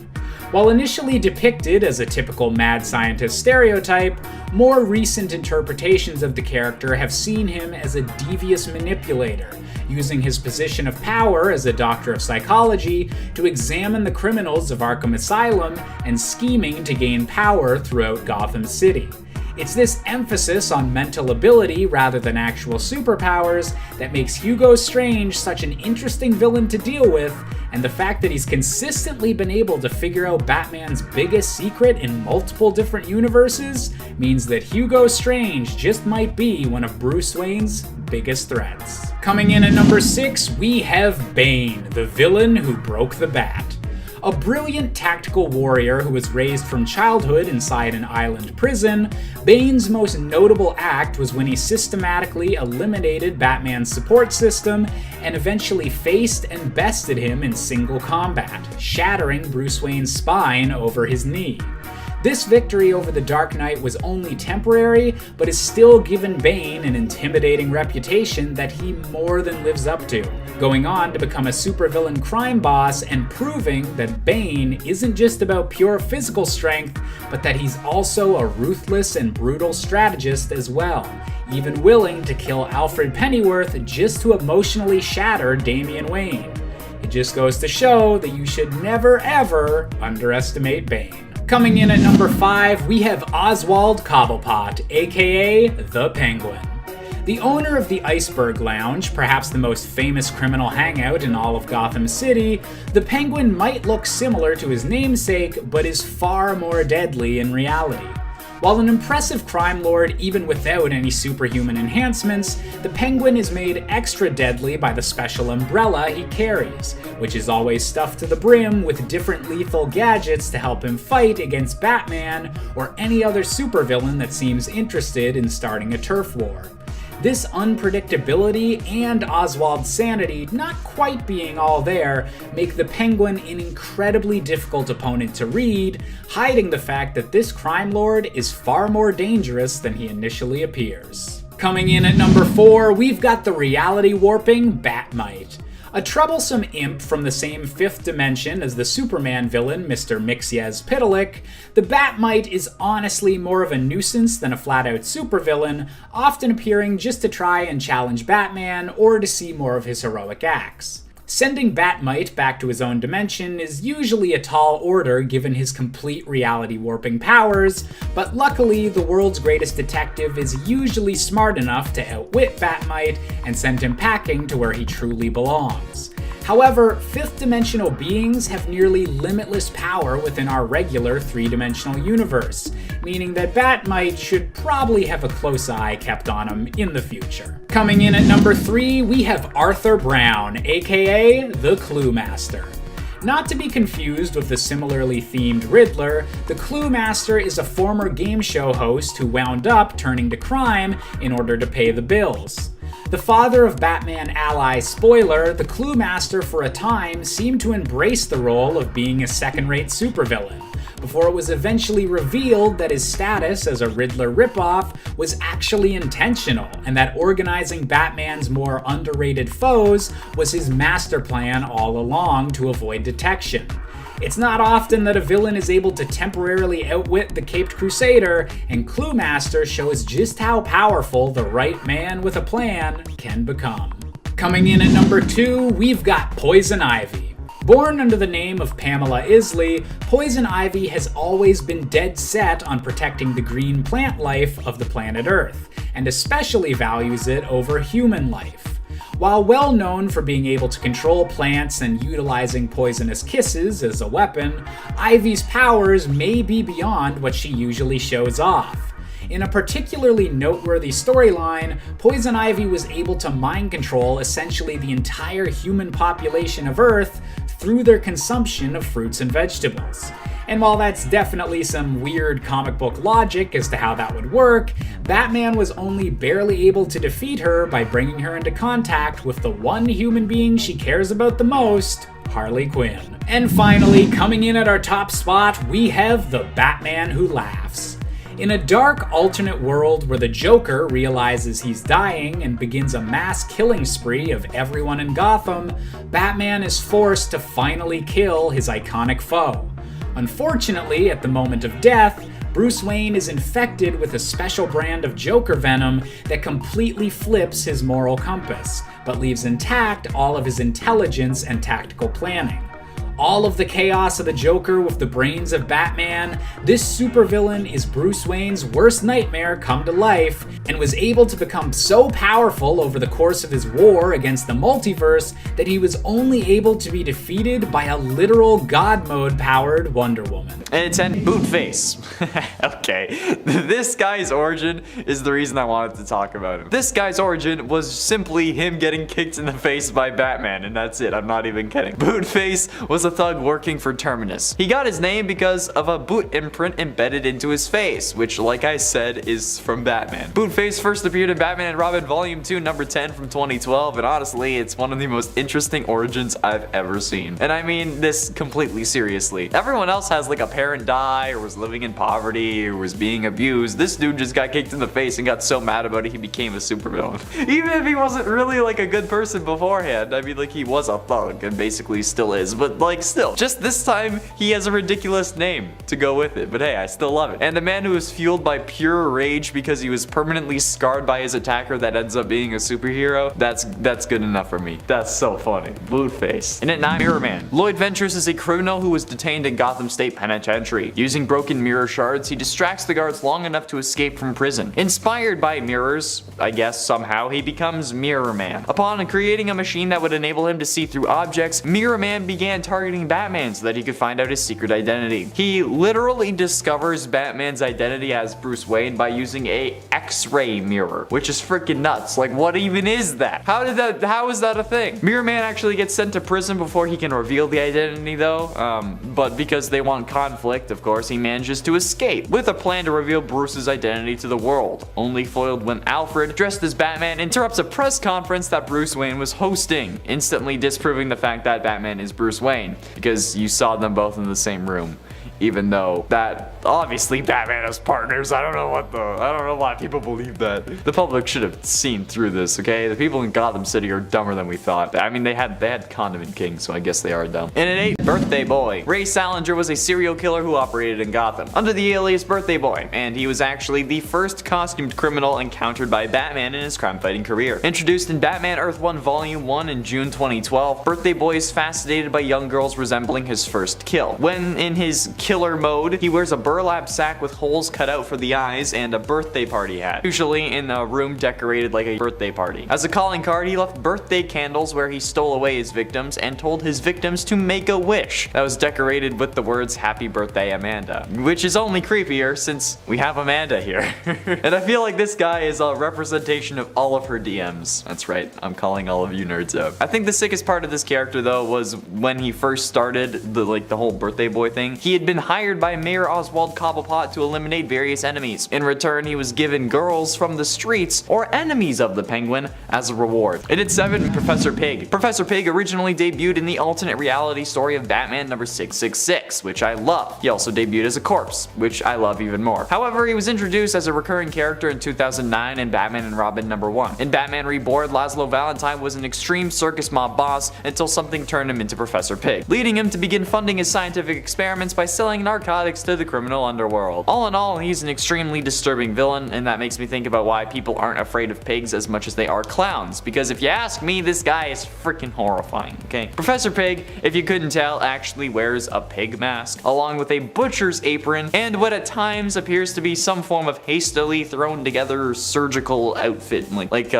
While initially depicted as a typical mad scientist stereotype, more recent interpretations of the character have seen him as a devious manipulator, using his position of power as a doctor of psychology to examine the criminals of Arkham Asylum and scheming to gain power throughout Gotham City. It's this emphasis on mental ability rather than actual superpowers that makes Hugo Strange such an interesting villain to deal with, and the fact that he's consistently been able to figure out Batman's biggest secret in multiple different universes means that Hugo Strange just might be one of Bruce Wayne's biggest threats. Coming in at number 6, we have Bane, the villain who broke the bat. A brilliant tactical warrior who was raised from childhood inside an island prison, Bane's most notable act was when he systematically eliminated Batman's support system and eventually faced and bested him in single combat, shattering Bruce Wayne's spine over his knee. This victory over the Dark Knight was only temporary, but has still given Bane an intimidating reputation that he more than lives up to, going on to become a supervillain crime boss and proving that Bane isn't just about pure physical strength, but that he's also a ruthless and brutal strategist as well, even willing to kill Alfred Pennyworth just to emotionally shatter Damian Wayne. It just goes to show that you should never ever underestimate Bane. Coming in at number 5, we have Oswald Cobblepot, aka the Penguin. The owner of the Iceberg Lounge, perhaps the most famous criminal hangout in all of Gotham City, the Penguin might look similar to his namesake, but is far more deadly in reality. While an impressive crime lord even without any superhuman enhancements, the Penguin is made extra deadly by the special umbrella he carries, which is always stuffed to the brim with different lethal gadgets to help him fight against Batman or any other supervillain that seems interested in starting a turf war. This unpredictability and Oswald's sanity not quite being all there make the Penguin an incredibly difficult opponent to read, hiding the fact that this crime lord is far more dangerous than he initially appears. Coming in at number 4, we've got the reality warping Bat-Mite. A troublesome imp from the same fifth dimension as the Superman villain Mr. Mxyzptlk, the Bat-Mite is honestly more of a nuisance than a flat-out supervillain, often appearing just to try and challenge Batman or to see more of his heroic acts. Sending Bat-Mite back to his own dimension is usually a tall order given his complete reality warping powers, but luckily the world's greatest detective is usually smart enough to outwit Bat-Mite and send him packing to where he truly belongs. However, fifth-dimensional beings have nearly limitless power within our regular three-dimensional universe, meaning that Bat-Mite should probably have a close eye kept on him in the future. Coming in at number 3, we have Arthur Brown, aka the Clue Master. Not to be confused with the similarly themed Riddler, the Clue Master is a former game show host who wound up turning to crime in order to pay the bills. The father of Batman ally Spoiler, the Clue Master for a time seemed to embrace the role of being a second-rate supervillain, before it was eventually revealed that his status as a Riddler ripoff was actually intentional, and that organizing Batman's more underrated foes was his master plan all along to avoid detection. It's not often that a villain is able to temporarily outwit the Caped Crusader, and Clue Master shows just how powerful the right man with a plan can become. Coming in at number 2, we've got Poison Ivy. Born under the name of Pamela Isley, Poison Ivy has always been dead set on protecting the green plant life of the planet Earth, and especially values it over human life. While well known for being able to control plants and utilizing poisonous kisses as a weapon, Ivy's powers may be beyond what she usually shows off. In a particularly noteworthy storyline, Poison Ivy was able to mind control essentially the entire human population of Earth through their consumption of fruits and vegetables. And while that's definitely some weird comic book logic as to how that would work, Batman was only barely able to defeat her by bringing her into contact with the one human being she cares about the most, Harley Quinn. And finally, coming in at our top spot, we have the Batman Who Laughs. In a dark alternate world where the Joker realizes he's dying and begins a mass killing spree of everyone in Gotham, Batman is forced to finally kill his iconic foe. Unfortunately, at the moment of death, Bruce Wayne is infected with a special brand of Joker venom that completely flips his moral compass, but leaves intact all of his intelligence and tactical planning. All of the chaos of the Joker with the brains of Batman, this supervillain is Bruce Wayne's worst nightmare come to life, and was able to become so powerful over the course of his war against the multiverse that he was only able to be defeated by a literal God mode powered Wonder Woman. And 10, boot face. Okay, this guy's origin is the reason I wanted to talk about him. This guy's origin was simply him getting kicked in the face by Batman, and that's it, I'm not even kidding. Boot face was a a thug working for Terminus. He got his name because of a boot imprint embedded into his face, which, like I said, is from Batman. Bootface first appeared in Batman and Robin Volume 2, number 10 from 2012, and honestly, it's one of the most interesting origins I've ever seen. And I mean this completely seriously. Everyone else has like a parent die, or was living in poverty, or was being abused. This dude just got kicked in the face and got so mad about it he became a supervillain. Even if he wasn't really like a good person beforehand. I mean, like, he was a thug and basically still is, but like still, just this time he has a ridiculous name to go with it. But hey, I still love it. And the man who is fueled by pure rage because he was permanently scarred by his attacker that ends up being a superhero, that's good enough for me. That's so funny. Bootface. And at 9, Mirror Man. Lloyd Ventures is a criminal who was detained in Gotham State Penitentiary. Using broken mirror shards, he distracts the guards long enough to escape from prison. Inspired by mirrors, I guess somehow, he becomes Mirror Man. Upon creating a machine that would enable him to see through objects, Mirror Man began targeting Batman so that he could find out his secret identity. He literally discovers Batman's identity as Bruce Wayne by using a X-ray mirror, which is freaking nuts. Like, what even is that? How is that a thing? Mirror Man actually gets sent to prison before he can reveal the identity though, but because they want conflict, of course, he manages to escape with a plan to reveal Bruce's identity to the world, only foiled when Alfred, dressed as Batman, interrupts a press conference that Bruce Wayne was hosting, instantly disproving the fact that Batman is Bruce Wayne, because you saw them both in the same room. Even though that obviously Batman has partners. I don't know why people believe that. The public should have seen through this, okay? The people in Gotham City are dumber than we thought. I mean, they had Condiment King, so I guess they are dumb. And at 8, Birthday Boy. Ray Salinger was a serial killer who operated in Gotham under the alias Birthday Boy, and he was actually the first costumed criminal encountered by Batman in his crime-fighting career. Introduced in Batman Earth 1 Volume 1 in June 2012, Birthday Boy is fascinated by young girls resembling his first kill. When in his killer mode, he wears a burlap sack with holes cut out for the eyes and a birthday party hat, usually in a room decorated like a birthday party. As a calling card, he left birthday candles where he stole away his victims and told his victims to make a wish that was decorated with the words "Happy Birthday, Amanda," which is only creepier since we have Amanda here. And I feel like this guy is a representation of all of her DMs. That's right, I'm calling all of you nerds out. I think the sickest part of this character though was when he first started the whole Birthday Boy thing. He had been hired by Mayor Oswald Cobblepot to eliminate various enemies. In return, he was given girls from the streets or enemies of the Penguin as a reward. And at 7, Professor Pig. Professor Pig originally debuted in the alternate reality story of Batman number 666, which I love. He also debuted as a corpse, which I love even more. However, he was introduced as a recurring character in 2009 in Batman and Robin number 1. In Batman Reborn, Laszlo Valentine was an extreme circus mob boss until something turned him into Professor Pig, leading him to begin funding his scientific experiments by selling narcotics to the criminal underworld. All in all, he's an extremely disturbing villain, and that makes me think about why people aren't afraid of pigs as much as they are clowns, because if you ask me, this guy is freaking horrifying, okay? Professor Pig, if you couldn't tell, actually wears a pig mask, along with a butcher's apron, and what at times appears to be some form of hastily thrown together surgical outfit, like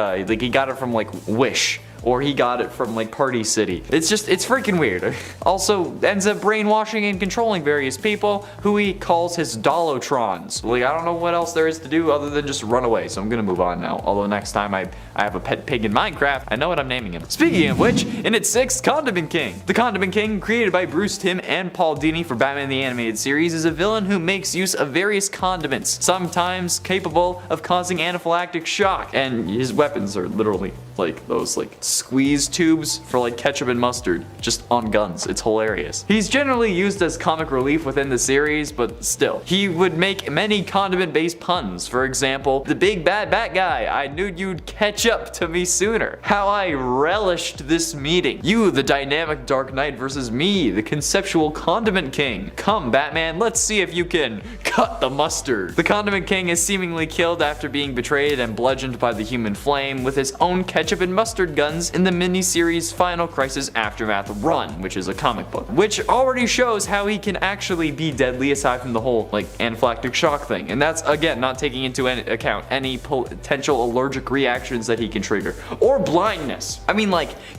he got it from like Wish. Or he got it from like Party City. It's freaking weird. Also ends up brainwashing and controlling various people who he calls his Dolotrons. Like, I don't know what else there is to do other than just run away, so I'm gonna move on now. Although next time I have a pet pig in Minecraft, I know what I'm naming him. Speaking of which, in its 6th, Condiment King. The Condiment King, created by Bruce Timm and Paul Dini for Batman the Animated Series, is a villain who makes use of various condiments, sometimes capable of causing anaphylactic shock. And his weapons are literally like those squeeze tubes for like ketchup and mustard, just on guns. It's hilarious. He's generally used as comic relief within the series, but still. He would make many condiment-based puns. For example, the big bad bat guy, I knew you'd catch up to me sooner. How I relished this meeting. You, the dynamic Dark Knight, versus me, the conceptual Condiment King. Come, Batman, let's see if you can cut the mustard. The Condiment King is seemingly killed after being betrayed and bludgeoned by the Human Flame with his own ketchup and mustard guns in the miniseries Final Crisis Aftermath Run, which is a comic book, which already shows how he can actually be deadly aside from the whole anaphylactic shock thing. And that's again not taking into account any potential allergic reactions that he can trigger or blindness. I mean,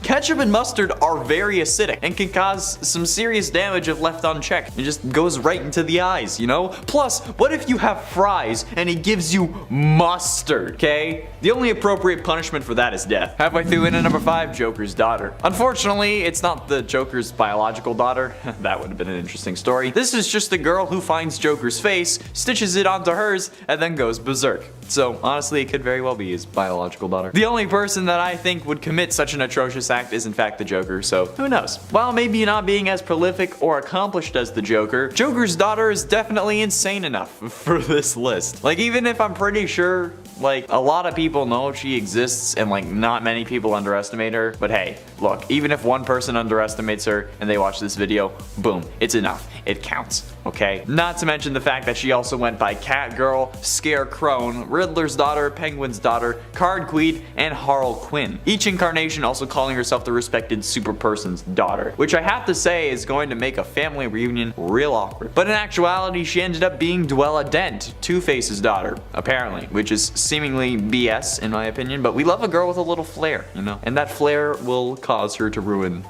ketchup and mustard are very acidic and can cause some serious damage if left unchecked. It just goes right into the eyes, you know? Plus, what if you have fries and he gives you mustard, okay? The only appropriate punishment for that is death. death. Halfway through into number 5, Joker's daughter. Unfortunately, it's not the Joker's biological daughter. That would have been an interesting story. This is just a girl who finds Joker's face, stitches it onto hers, and then goes berserk. So honestly, it could very well be his biological daughter. The only person that I think would commit such an atrocious act is in fact the Joker, so who knows. While maybe not being as prolific or accomplished as the Joker, Joker's daughter is definitely insane enough for this list. Like, even if I'm pretty sure like a lot of people know she exists and like not many people underestimate her, but hey, look, even if one person underestimates her and they watch this video, boom, it's enough. It counts, okay? Not to mention the fact that she also went by Catgirl, Scarecrow, Riddler's daughter, Penguin's daughter, Card Queen, and Harley Quinn. Each incarnation also calling herself the respected super person's daughter, which I have to say is going to make a family reunion real awkward. But in actuality, she ended up being Dwella Dent, Two-Face's daughter, apparently, which is seemingly BS in my opinion, but we love a girl with a little flair, you know? And that flair will cause her to ruin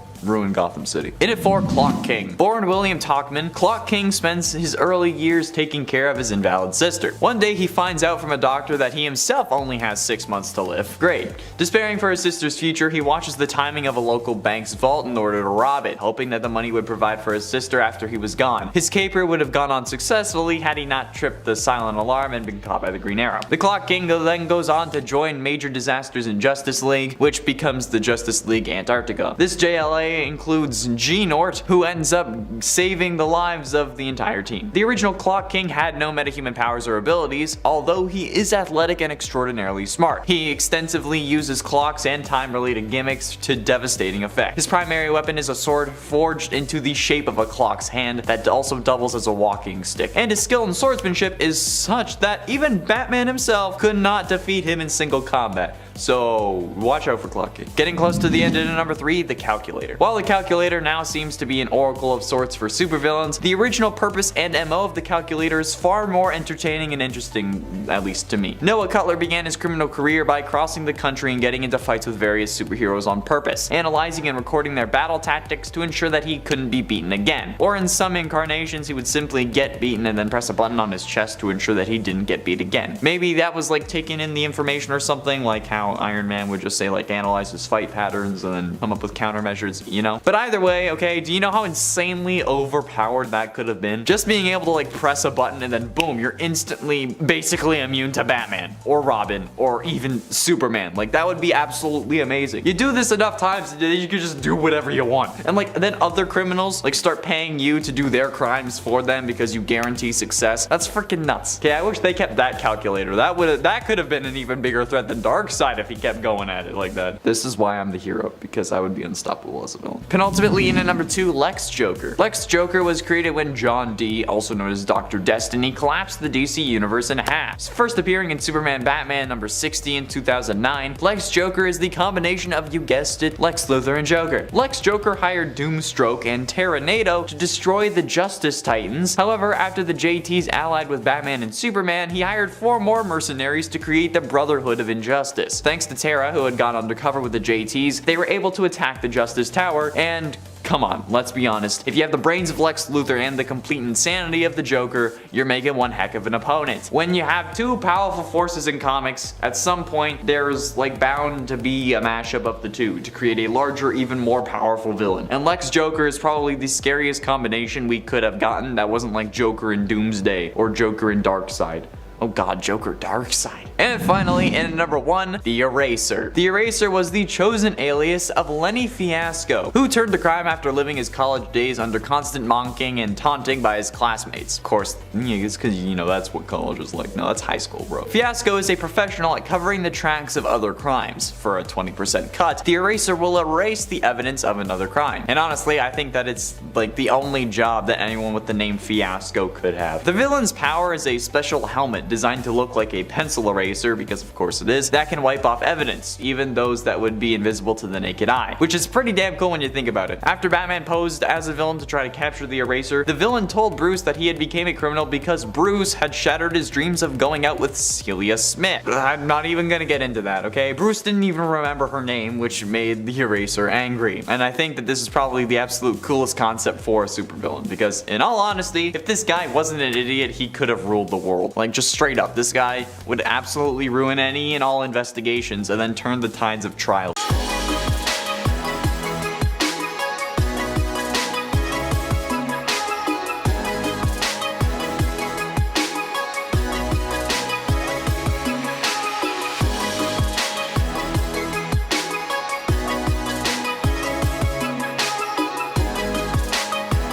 Gotham City. In at 4, Clock King. Born William Talkman, Clock King spends his early years taking care of his invalid sister. One day he finds out from a doctor that he himself only has 6 months to live. Great. Despairing for his sister's future, he watches the timing of a local bank's vault in order to rob it, hoping that the money would provide for his sister after he was gone. His caper would have gone on successfully had he not tripped the silent alarm and been caught by the Green Arrow. The Clock King then goes on to join Major Disasters in Justice League, which becomes the Justice League Antarctica. This JLA includes G-Nort, who ends up saving the lives of the entire team. The original Clock King had no metahuman powers or abilities, although he is athletic and extraordinarily smart. He extensively uses clocks and time-related gimmicks to devastating effect. His primary weapon is a sword forged into the shape of a clock's hand that also doubles as a walking stick. And his skill in swordsmanship is such that even Batman himself could not defeat him in single combat. So watch out for Clock King. Getting close to the end of number 3, the Calculator. While the Calculator now seems to be an oracle of sorts for supervillains, the original purpose and MO of the Calculator is far more entertaining and interesting, at least to me. Noah Cutler began his criminal career by crossing the country and getting into fights with various superheroes on purpose, analyzing and recording their battle tactics to ensure that he couldn't be beaten again. Or in some incarnations, he would simply get beaten and then press a button on his chest to ensure that he didn't get beat again. Maybe that was like taking in the information or something, like how Iron Man would just say like analyze his fight patterns and then come up with countermeasures, you know? But either way, okay, do you know how insanely overpowered that could have been? Just being able to like press a button and then boom, you're instantly basically immune to Batman or Robin or even Superman. Like that would be absolutely amazing. You do this enough times, you could just do whatever you want. And like then other criminals like start paying you to do their crimes for them because you guarantee success. That's freaking nuts. Okay, I wish they kept that Calculator. That could have been an even bigger threat than Darkseid if he kept going at it like that. This is why I'm the hero, because I would be unstoppable as a villain. Penultimately, in at number 2, Lex Joker. Lex Joker was created when John Dee, also known as Dr. Destiny, collapsed the DC universe in half. First appearing in Superman Batman number 60 in 2009, Lex Joker is the combination of, you guessed it, Lex Luthor and Joker. Lex Joker hired Doomstroke and Terranado to destroy the Justice Titans. However, after the JTs allied with Batman and Superman, he hired 4 more mercenaries to create the Brotherhood of Injustice. Thanks to Terra, who had gone undercover with the JTs, they were able to attack the Justice Tower and come on, let's be honest. If you have the brains of Lex Luthor and the complete insanity of the Joker, you're making one heck of an opponent. When you have 2 powerful forces in comics, at some point there's like bound to be a mashup of the 2 to create a larger, even more powerful villain. And Lex Joker is probably the scariest combination we could have gotten that wasn't like Joker and Doomsday or Joker and Darkseid. Oh god, Joker Darkseid. And finally, in number 1, the Eraser. The Eraser was the chosen alias of Lenny Fiasco, who turned to crime after living his college days under constant mocking and taunting by his classmates. Of course, it's because, you know, that's what college is like. No, that's high school, bro. Fiasco is a professional at covering the tracks of other crimes. For a 20% cut, the Eraser will erase the evidence of another crime. And honestly, I think that it's like the only job that anyone with the name Fiasco could have. The villain's power is a special helmet designed to look like a pencil eraser, because of course it is, that can wipe off evidence, even those that would be invisible to the naked eye, which is pretty damn cool when you think about it. After Batman posed as a villain to try to capture the eraser, the villain told Bruce that he had became a criminal because Bruce had shattered his dreams of going out with Celia Smith. I'm not even gonna get into that, okay? Bruce didn't even remember her name, which made the eraser angry. And I think that this is probably the absolute coolest concept for a supervillain, because in all honesty, if this guy wasn't an idiot, he could have ruled the world. Like, just Straight up, this guy would absolutely ruin any and all investigations and then turn the tides of trial.